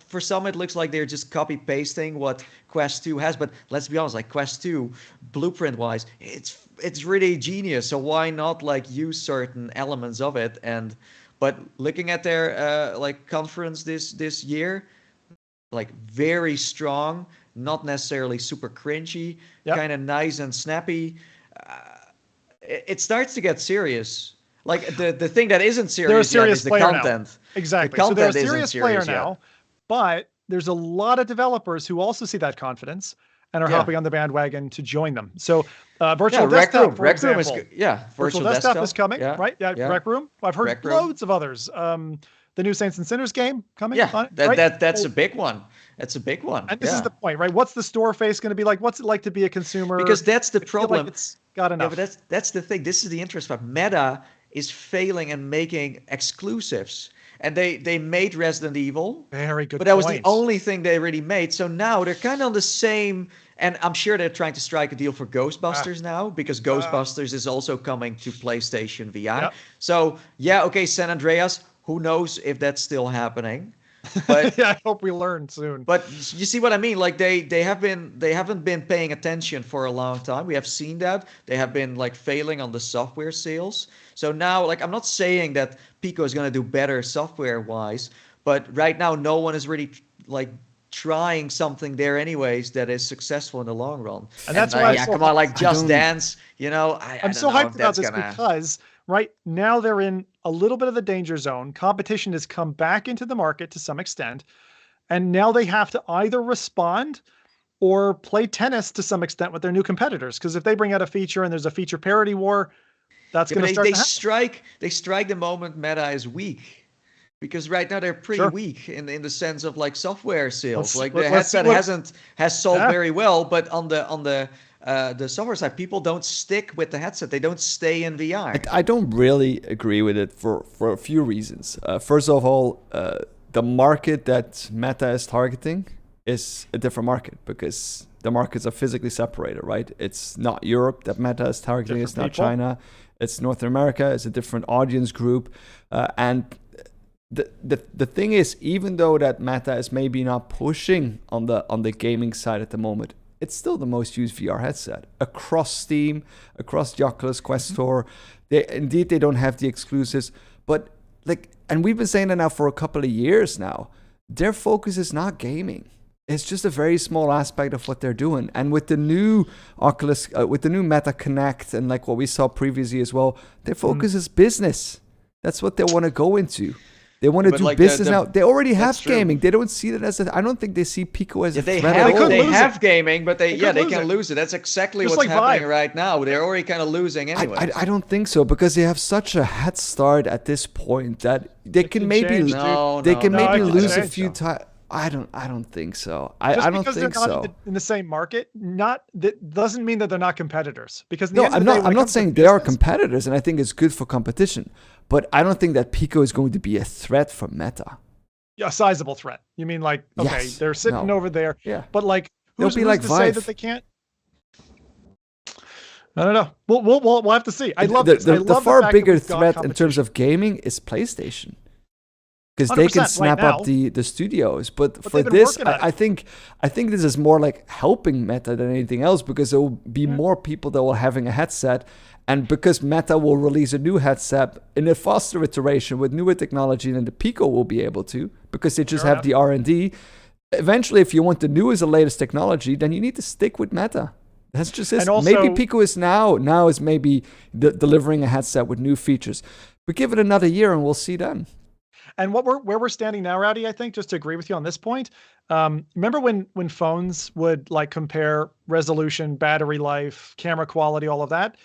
for some, it looks like they're just copy pasting what Quest 2 has. But let's be honest, like Quest 2, blueprint wise, it's really genius. So why not use certain elements of it? But looking at their conference this year, very strong, not necessarily super cringy, kind of nice and snappy. It starts to get serious. Like the thing that isn't serious yet is the content. Now. Exactly. So they're a serious player now, but there's a lot of developers who also see that confidence and are hopping on the bandwagon to join them. So virtual desktop, for example. Virtual desktop is coming, right? Yeah, Rec Room. I've heard loads of others. The new Saints and Sinners game coming. Yeah, that's a big one. That's a big one. And this is the point, right? What's the store face going to be like? What's it like to be a consumer? Because that's the problem. It's got enough. Yeah, but that's the thing. This is the interest part. Meta is failing and making exclusives. And they made Resident Evil. Very good. But that was the only thing they really made. So now they're kind of on the same. And I'm sure they're trying to strike a deal for Ghostbusters now, because Ghostbusters is also coming to PlayStation VR. Yep. So San Andreas. Who knows if that's still happening? But I hope we learn soon. But you see what I mean? Like they haven't been paying attention for a long time. We have seen that they have been failing on the software sales. So now, I'm not saying that Pico is going to do better software wise, but right now no one is really trying something there anyways that is successful in the long run. And that's why come on, Just Dance. I'm so hyped about this because right now they're in a little bit of the danger zone. Competition has come back into the market to some extent, and now they have to either respond or play tennis to some extent with their new competitors. Because if they bring out a feature and there's a feature parity war, that's going to start. They strike the moment Meta is weak, because right now they're pretty weak in the sense of software sales. The headset has sold very well, but on the software side, people don't stick with the headset. They don't stay in VR. I don't really agree with it for a few reasons. First of all, the market that Meta is targeting is a different market, because the markets are physically separated, right? It's not Europe that Meta is targeting. It's not China. It's North America. It's a different audience group. And the thing is, even though that Meta is maybe not pushing on the gaming side at the moment, it's still the most used VR headset across Steam, across the Oculus Quest Store. They don't have the exclusives, but and we've been saying that now for a couple of years now. Their focus is not gaming. It's just a very small aspect of what they're doing. And with the new Oculus, with the new Meta Connect, and what we saw previously as well, their focus is business. That's what they want to go into. They want to do like business now. They already have gaming. They don't see that as I don't think they see Pico as a threat. They have gaming, but they can lose it. That's exactly what's happening right now. They're already kind of losing anyway. I don't think so, because they have such a head start at this point that they can maybe lose a few times. I don't think so. I don't think so. Not in the same market, that doesn't mean that they're not competitors. Because I'm not saying they are competitors, and I think it's good for competition. But I don't think that Pico is going to be a threat for Meta. Yeah, a sizable threat. You mean like, okay, they're sitting over there. Yeah. But like, who's to say that they can't? I don't know. We'll have to see. I love the far bigger threat in terms of gaming is PlayStation. Because they can snap up the studios, but for this, I think this is more like helping Meta than anything else, because there will be more people that will having a headset, and because Meta will release a new headset in a faster iteration with newer technology than the Pico will be able to, because they just have the R&D. Eventually, if you want the newest and latest technology, then you need to stick with Meta. That's just it. Maybe Pico is now is maybe delivering a headset with new features, but give it another year and we'll see then. And where we're standing now, Rowdy, I think, just to agree with you on this point, remember when phones would like compare resolution, battery life, camera quality, all of that?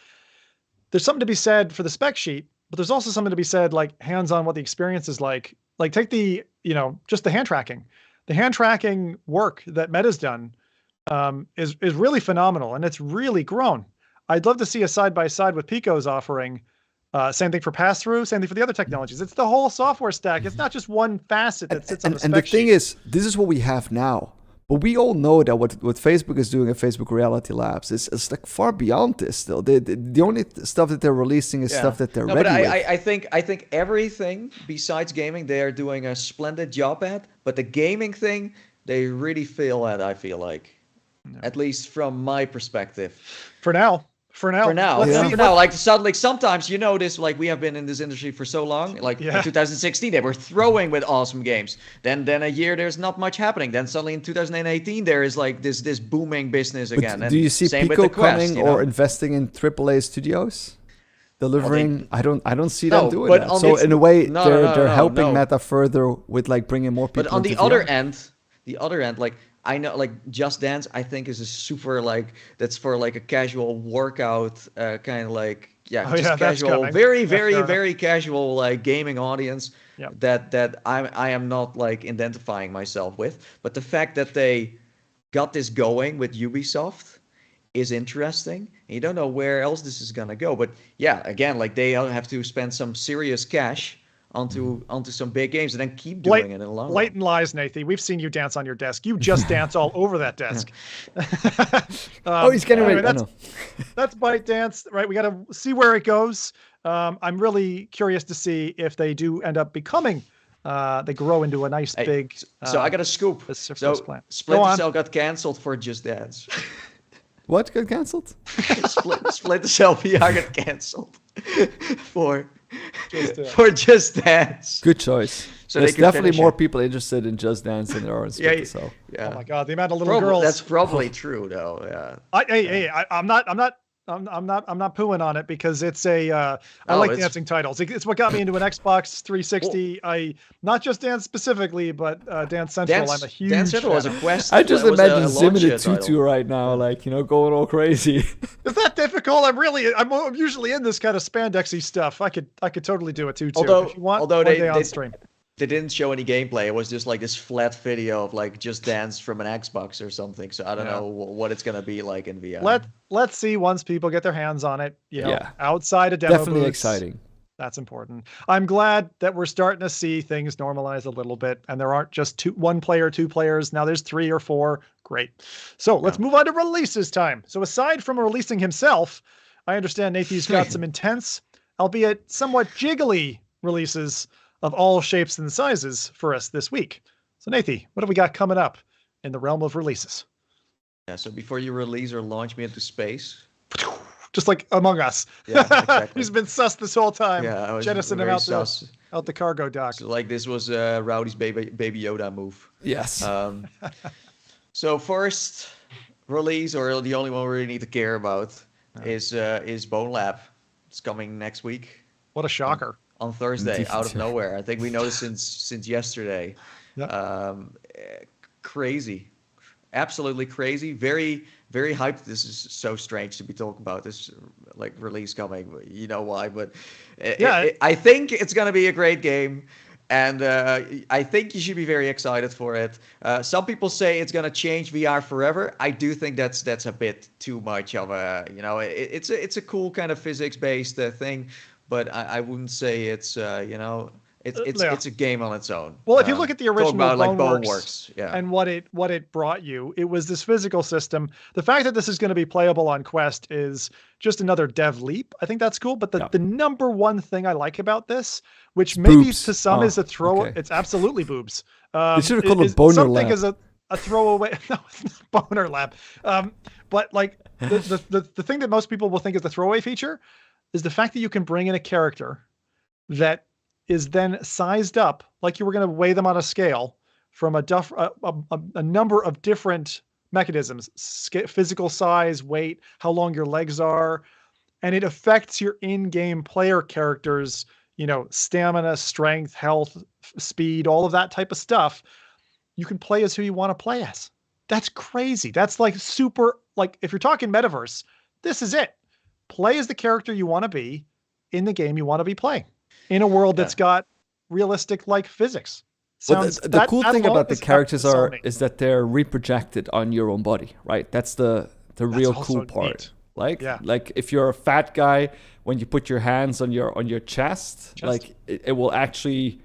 There's something to be said for the spec sheet, but there's also something to be said like hands-on what the experience is like. Like take just the hand tracking. The hand tracking work that Meta's done is really phenomenal, and it's really grown. I'd love to see a side-by-side with Pico's offering. Same thing for pass-through, same thing for the other technologies. It's the whole software stack. It's not just one facet that sits on the spec sheet. And the thing is, this is what we have now. But we all know that what Facebook is doing at Facebook Reality Labs is like far beyond this still. The only stuff that they're releasing is stuff that they're ready with. I think everything besides gaming, they are doing a splendid job at. But the gaming thing, they really fail at, I feel like. No. At least from my perspective. For now. Like suddenly, sometimes you notice, like we have been in this industry for so long. Like in 2016, they were throwing with awesome games. Then a year there's not much happening. Then suddenly in 2018 there is like this booming business again. But do you see Pico coming or investing in AAA studios? Delivering, I don't see them doing that. So in a way, they're helping Meta further with like bringing more people. But on the other end, like. I know, like Just Dance, I think is a super that's for like a casual workout kind of like casual, very casual like gaming audience that I am not like identifying myself with. But the fact that they got this going with Ubisoft is interesting. And you don't know where else this is gonna go. But yeah, again, like they have to spend some serious cash onto some big games and then keep doing it in the long run. Blatant lies, Nathan. We've seen you dance on your desk. You just dance all over that desk. He's getting ready. That's ByteDance, right? We got to see where it goes. I'm really curious to see if they do end up becoming, they grow into a nice big. So I got a scoop. So Splinter Cell got canceled for Just Dance. What got canceled? Splinter Cell VR got canceled for Just Dance. Good choice. So there's definitely more people interested in Just Dance than there are in Splinter Cell. Oh my God, the amount of little girls. That's probably true, though. Yeah. I'm not pooing on it because it's I like dancing titles. It's what got me into an Xbox 360. I not just Dance specifically, but Dance Central. I'm a huge Dance Central was a quest. I just imagine Zimmer Tutu right now, like going all crazy. Is that difficult? I'm usually in this kind of spandexy stuff. I could totally do it too. If you want, although they on stream. They didn't show any gameplay. It was just like this flat video of like Just Dance from an Xbox or something. So I don't know what it's gonna be like in VR. Let's see once people get their hands on it. Outside a demo definitely booths. Exciting. That's important. I'm glad that we're starting to see things normalize a little bit, and there aren't just one player, two players. Now there's 3 or 4. Great. So let's move on to releases time. So aside from releasing himself, I understand Nathan's got some intense, albeit somewhat jiggly releases of all shapes and sizes for us this week. So Nathan, what have we got coming up in the realm of releases? Yeah, so before you release or launch me into space. Just like Among Us. Yeah, exactly. He's been sus this whole time. Yeah, I was jettisoning him out the cargo dock. So like this was Rowdy's baby Yoda move. Yes. So first release, or the only one we really need to care about, is Bonelab. It's coming next week. What a shocker. on Thursday Indeed. out of nowhere. I think we know since yesterday. Yeah. Crazy, absolutely crazy. Very, very hyped. This is so strange to be talking about this like release coming. You know why? But I think it's gonna be a great game. And I think you should be very excited for it. Some people say it's gonna change VR forever. I do think that's a bit too much of a, it's a cool kind of physics-based thing, but I wouldn't say it's it's a game on its own. Well, if you look at the original Boneworks, and what it brought you, it was this physical system. The fact that this is going to be playable on Quest is just another dev leap. I think that's cool. But the number one thing I like about this, which maybe boobs. To some is a throw, it's absolutely boobs. They should have called it Boner something Lab. is a throwaway. No, it's not Boner Lab. But like the thing that most people will think is the throwaway feature is the fact that you can bring in a character that is then sized up like you were going to weigh them on a scale from a number of different mechanisms, physical size, weight, how long your legs are, and it affects your in-game player characters, stamina, strength, health, speed, all of that type of stuff. You can play as who you want to play as. That's crazy. That's like super, like if you're talking metaverse, this is it. Play as the character you want to be in the game you want to be playing in a world that's got realistic like physics. The cool thing about the characters is that they're reprojected on your own body, right? That's the real cool part. Neat. Like if you're a fat guy, when you put your hands on your chest. Like it will actually,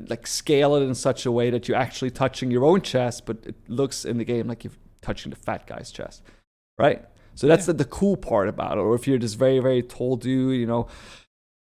like scale it in such a way that you're actually touching your own chest, but it looks in the game like you're touching the fat guy's chest, right? So that's the cool part about it. Or if you're this very, very tall dude,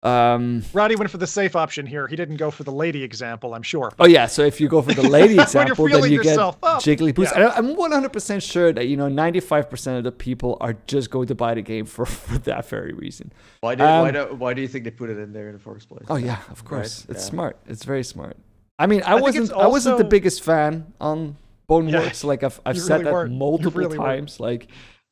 Rowdy went for the safe option here. He didn't go for the lady example, I'm sure. Oh yeah, so if you go for the lady example, then you get jiggly boots. Yeah. I'm 100% sure that 95% of the people are just going to buy the game for that very reason. Why do you think they put it in there in the first place? Oh yeah, of course. Right? It's smart. It's very smart. I mean, I wasn't the biggest fan on Boneworks. Like I've said that multiple times. Like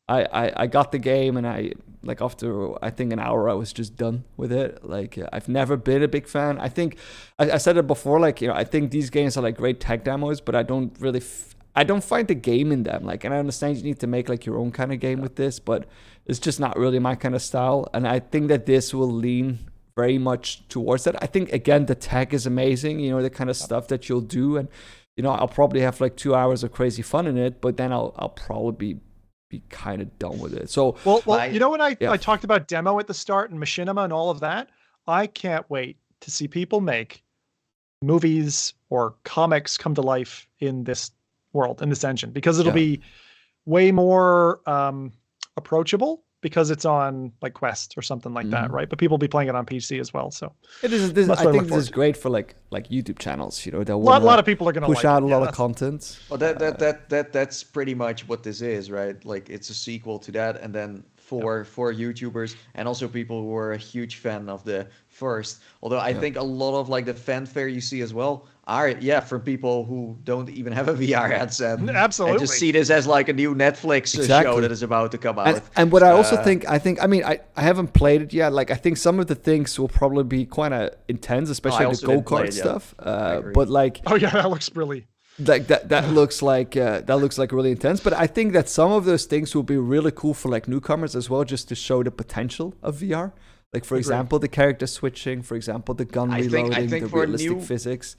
I got the game and after I think an hour I was just done with it. Like I've never been a big fan. I think I said it before. Like I think these games are like great tech demos, but I don't really I don't find the game in them. Like, and I understand you need to make like your own kind of game with this, but it's just not really my kind of style. And I think that this will lean very much towards that. I think again the tech is amazing. The kind of stuff that you'll do, and I'll probably have like 2 hours of crazy fun in it, but then I'll probably be kind of done with it. So well, when I talked about demo at the start and machinima and all of that, I can't wait to see people make movies or comics come to life in this world, in this engine, because it'll be way more approachable because it's on like Quest or something like that, right? But people will be playing it on PC as well. So it is. I think this is great for like YouTube channels. A lot of people are going to push out a lot of content. Well, that's pretty much what this is, right? Like it's a sequel to that, and then for YouTubers and also people who are a huge fan of the first. Although I think a lot of like the fanfare you see as well are from people who don't even have a VR headset. Absolutely. And just see this as like a new Netflix show that is about to come out. And what I also think, I haven't played it yet. Like I think some of the things will probably be quite intense, especially the go-kart stuff. But like, oh yeah, that looks really. Like that looks like really intense. But I think that some of those things will be really cool for like newcomers as well, just to show the potential of VR. Like for example, the character switching, for example, the gun reloading, the realistic physics.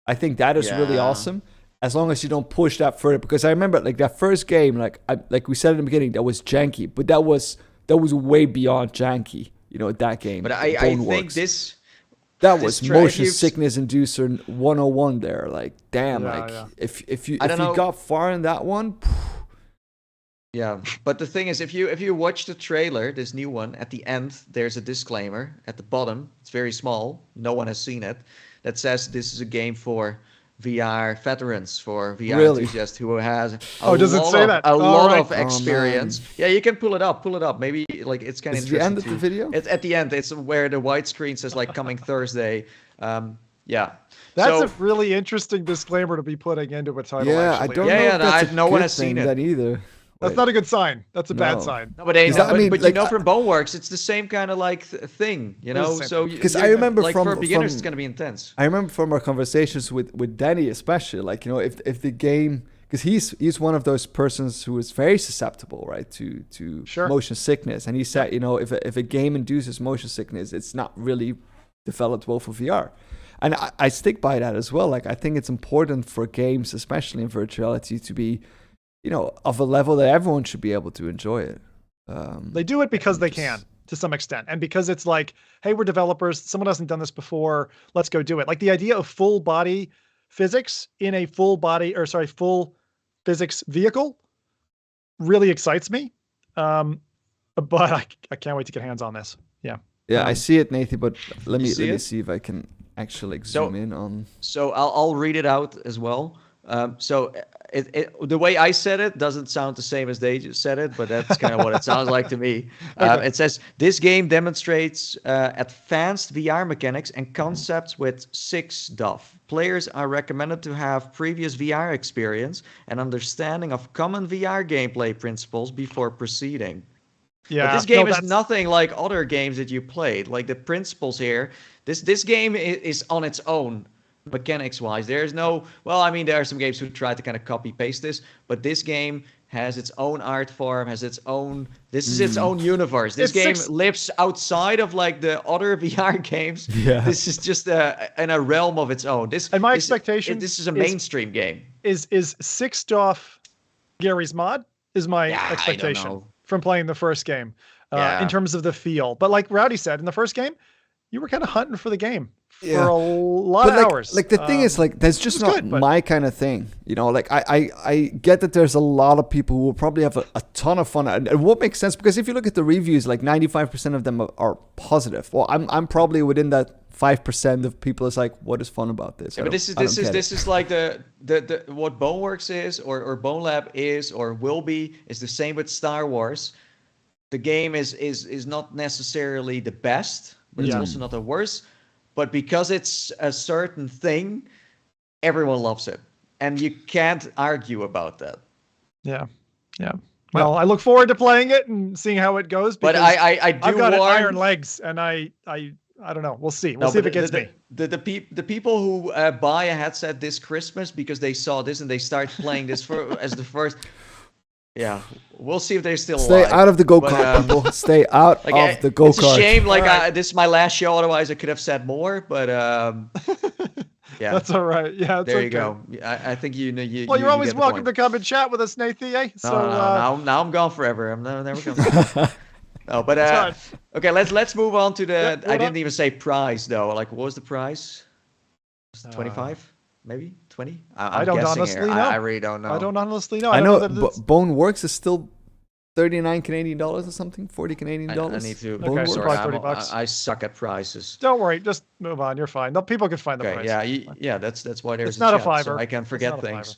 I think that is really awesome, as long as you don't push that further. Because I remember like that first game, like we said in the beginning, that was janky, but that was way beyond janky. That game. But I think that was motion sickness inducer 101 there. Like damn, if you got far in that one. Yeah, but the thing is, if you watch the trailer, this new one, at the end there's a disclaimer at the bottom. It's very small. No one has seen it. That says this is a game for VR veterans, for VR enthusiasts who has a lot of experience. Yeah, you can pull it up. Maybe like it's kind of interesting. Is the end of the video? It's at the end. It's where the white screen says like coming Thursday. That's a really interesting disclaimer to be putting into a title. Yeah, actually. I don't know if no one has seen it that either. That's not a good sign. That's a bad sign. No, but you know, from Boneworks, it's the same kind of like thing, you know. So because I remember like for beginners, it's gonna be intense. I remember from our conversations with Danny, especially, like, you know, if the game, because he's one of those persons who is very susceptible, right, to motion sickness, and he said, you know, if a game induces motion sickness, it's not really developed well for VR. And I stick by that as well. Like, I think it's important for games, especially in virtuality, to be, you know, of a level that everyone should be able to enjoy it. They do it because they can, to some extent. And because it's like, hey, we're developers. Someone hasn't done this before. Let's go do it. Like the idea of full body physics in a full physics vehicle really excites me. But I can't wait to get hands on this. Yeah. Yeah, I see it, Nathan, but let me see if I can actually zoom in on. So I'll read it out as well. So the way I said it doesn't sound the same as they just said it, but that's kind of what it sounds like to me. It says, this game demonstrates advanced VR mechanics and concepts with 6 DOF. Players are recommended to have previous VR experience and understanding of common VR gameplay principles before proceeding. Yeah, but this game is nothing like other games that you played. Like the principles here, this game is on its own. Mechanics wise, there's no, well, I mean, there are some games who try to kind of copy paste this, but this game has its own art form, this is its own universe. This game lives outside of like the other VR games. Yeah. This is just in a realm of its own. This expectation, this is a mainstream game. Is 6 DOF Gary's mod is my expectation from playing the first game in terms of the feel. But like Rowdy said, in the first game, you were kind of hunting for the game for a lot of hours. Like the thing is, like, that's just not my kind of thing. You know, like I get that there's a lot of people who will probably have a ton of fun, and what makes sense, because if you look at the reviews, like 95% of them are positive. Well, I'm probably within that 5% of people is like, what is fun about this? Yeah, but this is like the what Boneworks is or Bonelab is or will be is the same with Star Wars. The game is not necessarily the best, but it's also not the worst. But because it's a certain thing, everyone loves it. And you can't argue about that. Yeah. Yeah. Well, I look forward to playing it and seeing how it goes. But I've got iron legs, and I don't know. We'll see. We'll see if it gets me. The people who buy a headset this Christmas because they saw this and they start playing this as the first... Yeah, we'll see if they're still alive. Stay out of the go-kart, people. Stay out of the go-kart. It's a shame. Like, this is my last show. Otherwise, I could have said more. But yeah, that's all right. Yeah, there you go. I think you. Well, you're always welcome to come and chat with us, Nathan. Eh? So now I'm gone forever. I'm never coming. No, but okay. Let's move on to the. I didn't even say prize though. Like, what was the prize? Was it 25? Maybe 20? I don't honestly know. I really don't know. I don't honestly know. I know Boneworks is still 39 Canadian dollars or something, 40 Canadian dollars. I need to. Okay, so $30. I suck at prices. Don't worry, just move on. You're fine. No, people can find the price. Yeah. That's why there's. It's not a $5. So I can forget things.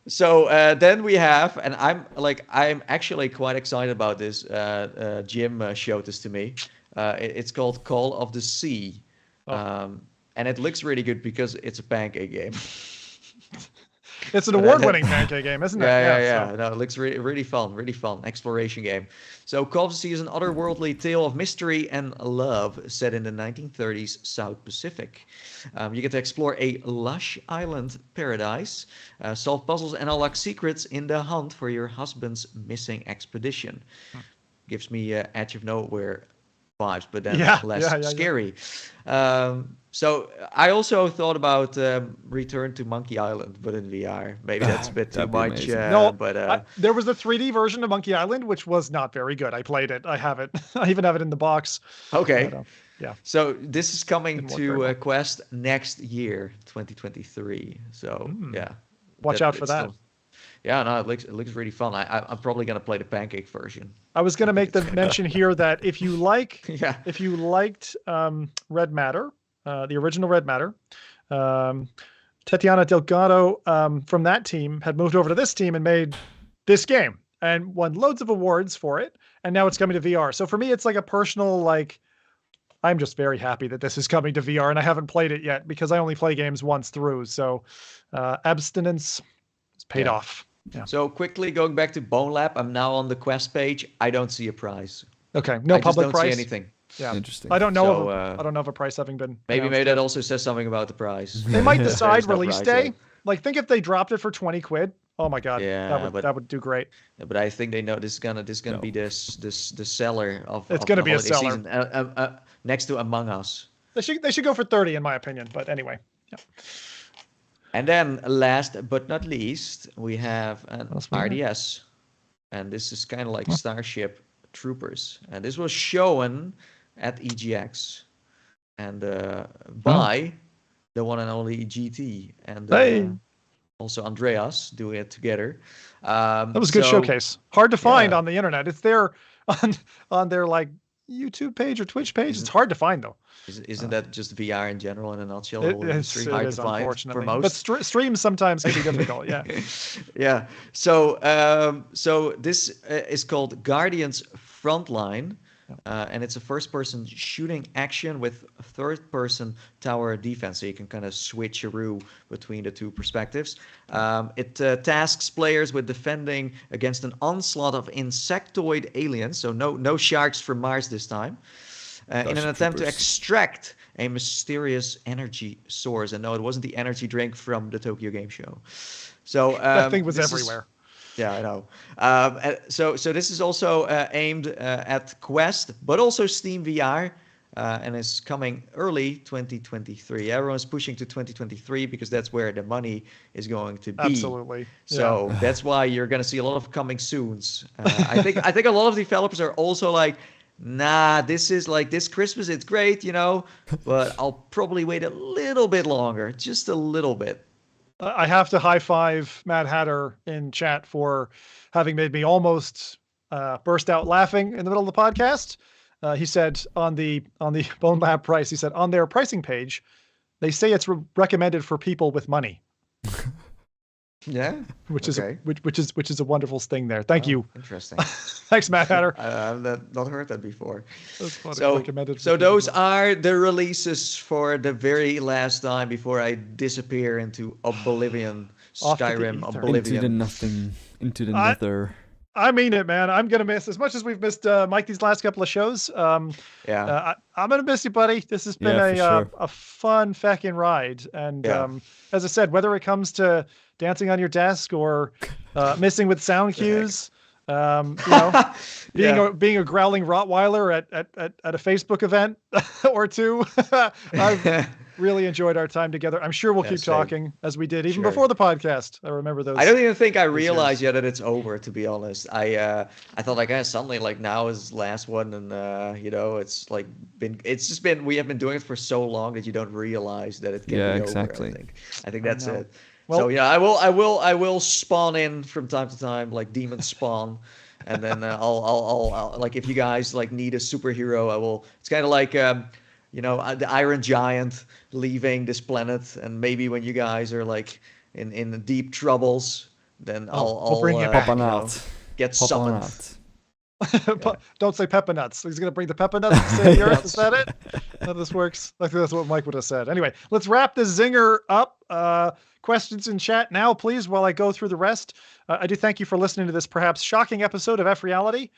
So then we have, and I'm actually quite excited about this. Jim showed this to me. It's called Call of the Sea. And it looks really good because it's a pancake game. It's an award-winning pancake game, isn't it? Yeah. No, it looks really fun. Exploration game. So Call of the Sea is an otherworldly tale of mystery and love set in the 1930s South Pacific. You get to explore a lush island paradise, solve puzzles, and unlock secrets in the hunt for your husband's missing expedition. Gives me Edge of Nowhere vibes, but then less scary. So I also thought about Return to Monkey Island, but in VR. Maybe that's a bit too much. But there was the 3D version of Monkey Island, which was not very good. I played it. I have it. I even have it in the box. Okay. But, yeah. So this is coming to Quest next year, 2023. So yeah. Watch out for that. Yeah, no, it looks really fun. I'm probably gonna play the pancake version. I was gonna make the mention here that if you liked Red Matter, the original Red Matter, Tatiana Delgado from that team had moved over to this team and made this game and won loads of awards for it. And now it's coming to VR. So for me, it's like a personal, like, I'm just very happy that this is coming to VR, and I haven't played it yet because I only play games once through. So abstinence is paid off. Yeah. So quickly going back to Bonelab, I'm now on the Quest page. I don't see a price. Okay, no public price. I just don't see anything. Yeah, interesting. I don't know. I don't know of a price having been. Maybe that also says something about the price. They might decide release day. Like, think if they dropped it for 20 quid. Oh my god, yeah, that would do great. Yeah, but I think they know this is gonna be the seller of. It's gonna be a seller season, next to Among Us. They should go for 30 in my opinion. But anyway, yeah. And then last but not least, we have an RDS, and this is kind of like Starship Troopers, and this was shown at EGX, and by the one and only GT, and also Andreas doing it together. That was a good showcase. Hard to find on the internet. It's there on their like YouTube page or Twitch page. It's hard to find though. Isn't that just VR in general in a nutshell? It is hard to find for most. But streams sometimes can be difficult. Yeah. Yeah. So this is called Guardians Frontline. And it's a first-person shooting action with third-person tower defense, so you can kind of switcheroo between the two perspectives. It tasks players with defending against an onslaught of insectoid aliens, so no sharks from Mars this time, in an attempt to extract a mysterious energy source. And no, it wasn't the energy drink from the Tokyo Game Show. So that thing was everywhere. Yeah, I know. So this is also aimed at Quest, but also Steam VR, and is coming early 2023. Everyone's pushing to 2023 because that's where the money is going to be. Absolutely. So that's why you're going to see a lot of coming soons. I think a lot of developers are also like, nah, this is like this Christmas, it's great, but I'll probably wait a little bit longer, just a little bit. I have to high five Mad Hatter in chat for having made me almost burst out laughing in the middle of the podcast. He said on the Bonelab price, he said on their pricing page, they say it's recommended for people with money. Yeah, which is a wonderful thing there. Thank you. Interesting. Thanks, Mad Hatter. I've not heard that before. That's funny. So those are the releases for the very last time before I disappear into Oblivion, Skyrim, Oblivion, into the nothing, into the nether. I mean it, man. I'm gonna miss as much as we've missed Mike these last couple of shows. I'm gonna miss you, buddy. This has been a fun fucking ride, and as I said, whether it comes to dancing on your desk or missing with sound cues, being a growling Rottweiler at a Facebook event or two. I've really enjoyed our time together. I'm sure we'll keep talking as we did even before the podcast. I remember those. I don't even think I realized yet that it's over, to be honest. I thought like suddenly like now is the last one, and it's like we have been doing it for so long that you don't realize that it can be exactly. over. I think that's it. Well, so I will spawn in from time to time, like demon spawn, and then I'll like if you guys like need a superhero, I will. It's kind of like the Iron Giant leaving this planet, and maybe when you guys are like in deep troubles, then I'll bring you back, get summoned. Don't say pepper nuts. He's gonna bring the pepper nuts to save the earth. Is that it? How this works? I think that's what Mike would have said. Anyway, let's wrap this zinger up. Questions in chat now, please, while I go through the rest. I do thank you for listening to this perhaps shocking episode of FReality.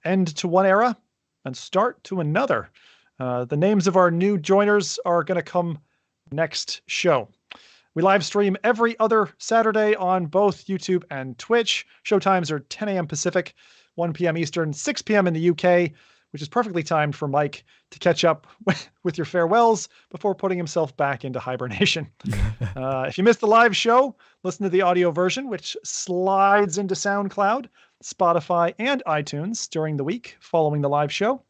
End to one era and start to another. The names of our new joiners are going to come next show. We live stream every other Saturday on both YouTube and Twitch. Showtimes are 10 a.m. Pacific, 1 p.m. Eastern, 6 p.m. in the UK, which is perfectly timed for Mike to catch up with your farewells before putting himself back into hibernation. If you missed the live show, listen to the audio version, which slides into SoundCloud, Spotify, and iTunes during the week following the live show.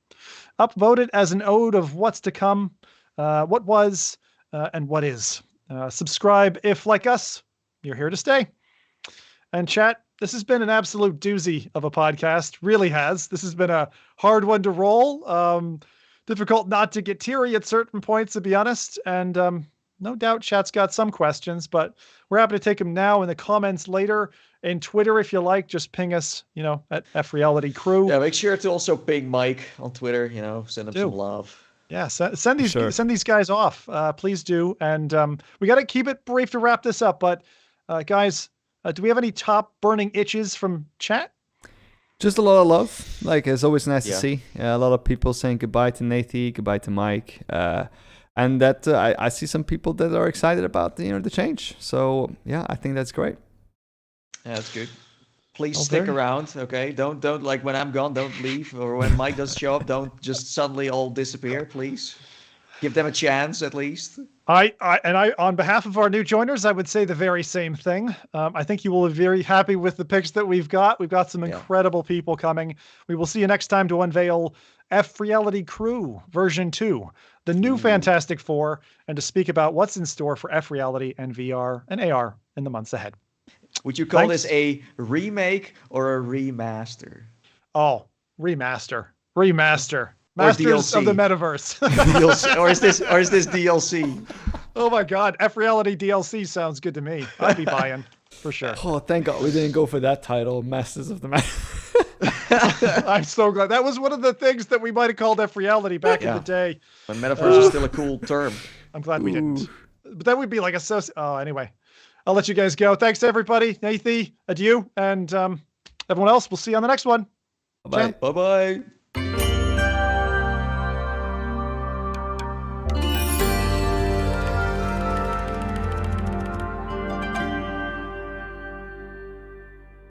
Upvoted as an ode of what's to come, what was, and what is. Subscribe if, like us, you're here to stay. And chat, this has been an absolute doozy of a podcast. Really has. This has been a hard one to roll. Difficult not to get teary at certain points, to be honest. And no doubt chat's got some questions, but we're happy to take them now in the comments later. In Twitter, if you like, just ping us, at FReality Crew. Yeah, make sure to also ping Mike on Twitter, send him some love. Yeah, send these guys off, please do. And we got to keep it brief to wrap this up. But guys, Do we have any top burning itches from chat? Just a lot of love. Like, it's always nice to see a lot of people saying goodbye to Nathy, goodbye to Mike, and that I see some people that are excited about the change. So yeah, I think that's great. Yeah, that's good. Please stick around, okay? Don't like when I'm gone, don't leave, or when Mike does show up, don't just suddenly all disappear. Please give them a chance at least. I on behalf of our new joiners, I would say the very same thing. I think you will be very happy with the picks that we've got. We've got some incredible people coming. We will see you next time to unveil FReality Crew version 2, the new Fantastic Four, and to speak about what's in store for FReality and VR and AR in the months ahead. Would you call this a remake or a remaster? Oh, remaster. Masters of the Metaverse. DLC, or is this DLC? Oh my God, FReality DLC sounds good to me. I'd be buying for sure. Oh, thank God we didn't go for that title, Masters of the Metaverse. I'm so glad. That was one of the things that we might have called FReality back in the day. But Metaverse is still a cool term. I'm glad we didn't. But that would be like anyway. I'll let you guys go. Thanks to everybody. Nathy, adieu, and everyone else. We'll see you on the next one. Bye. Bye-bye.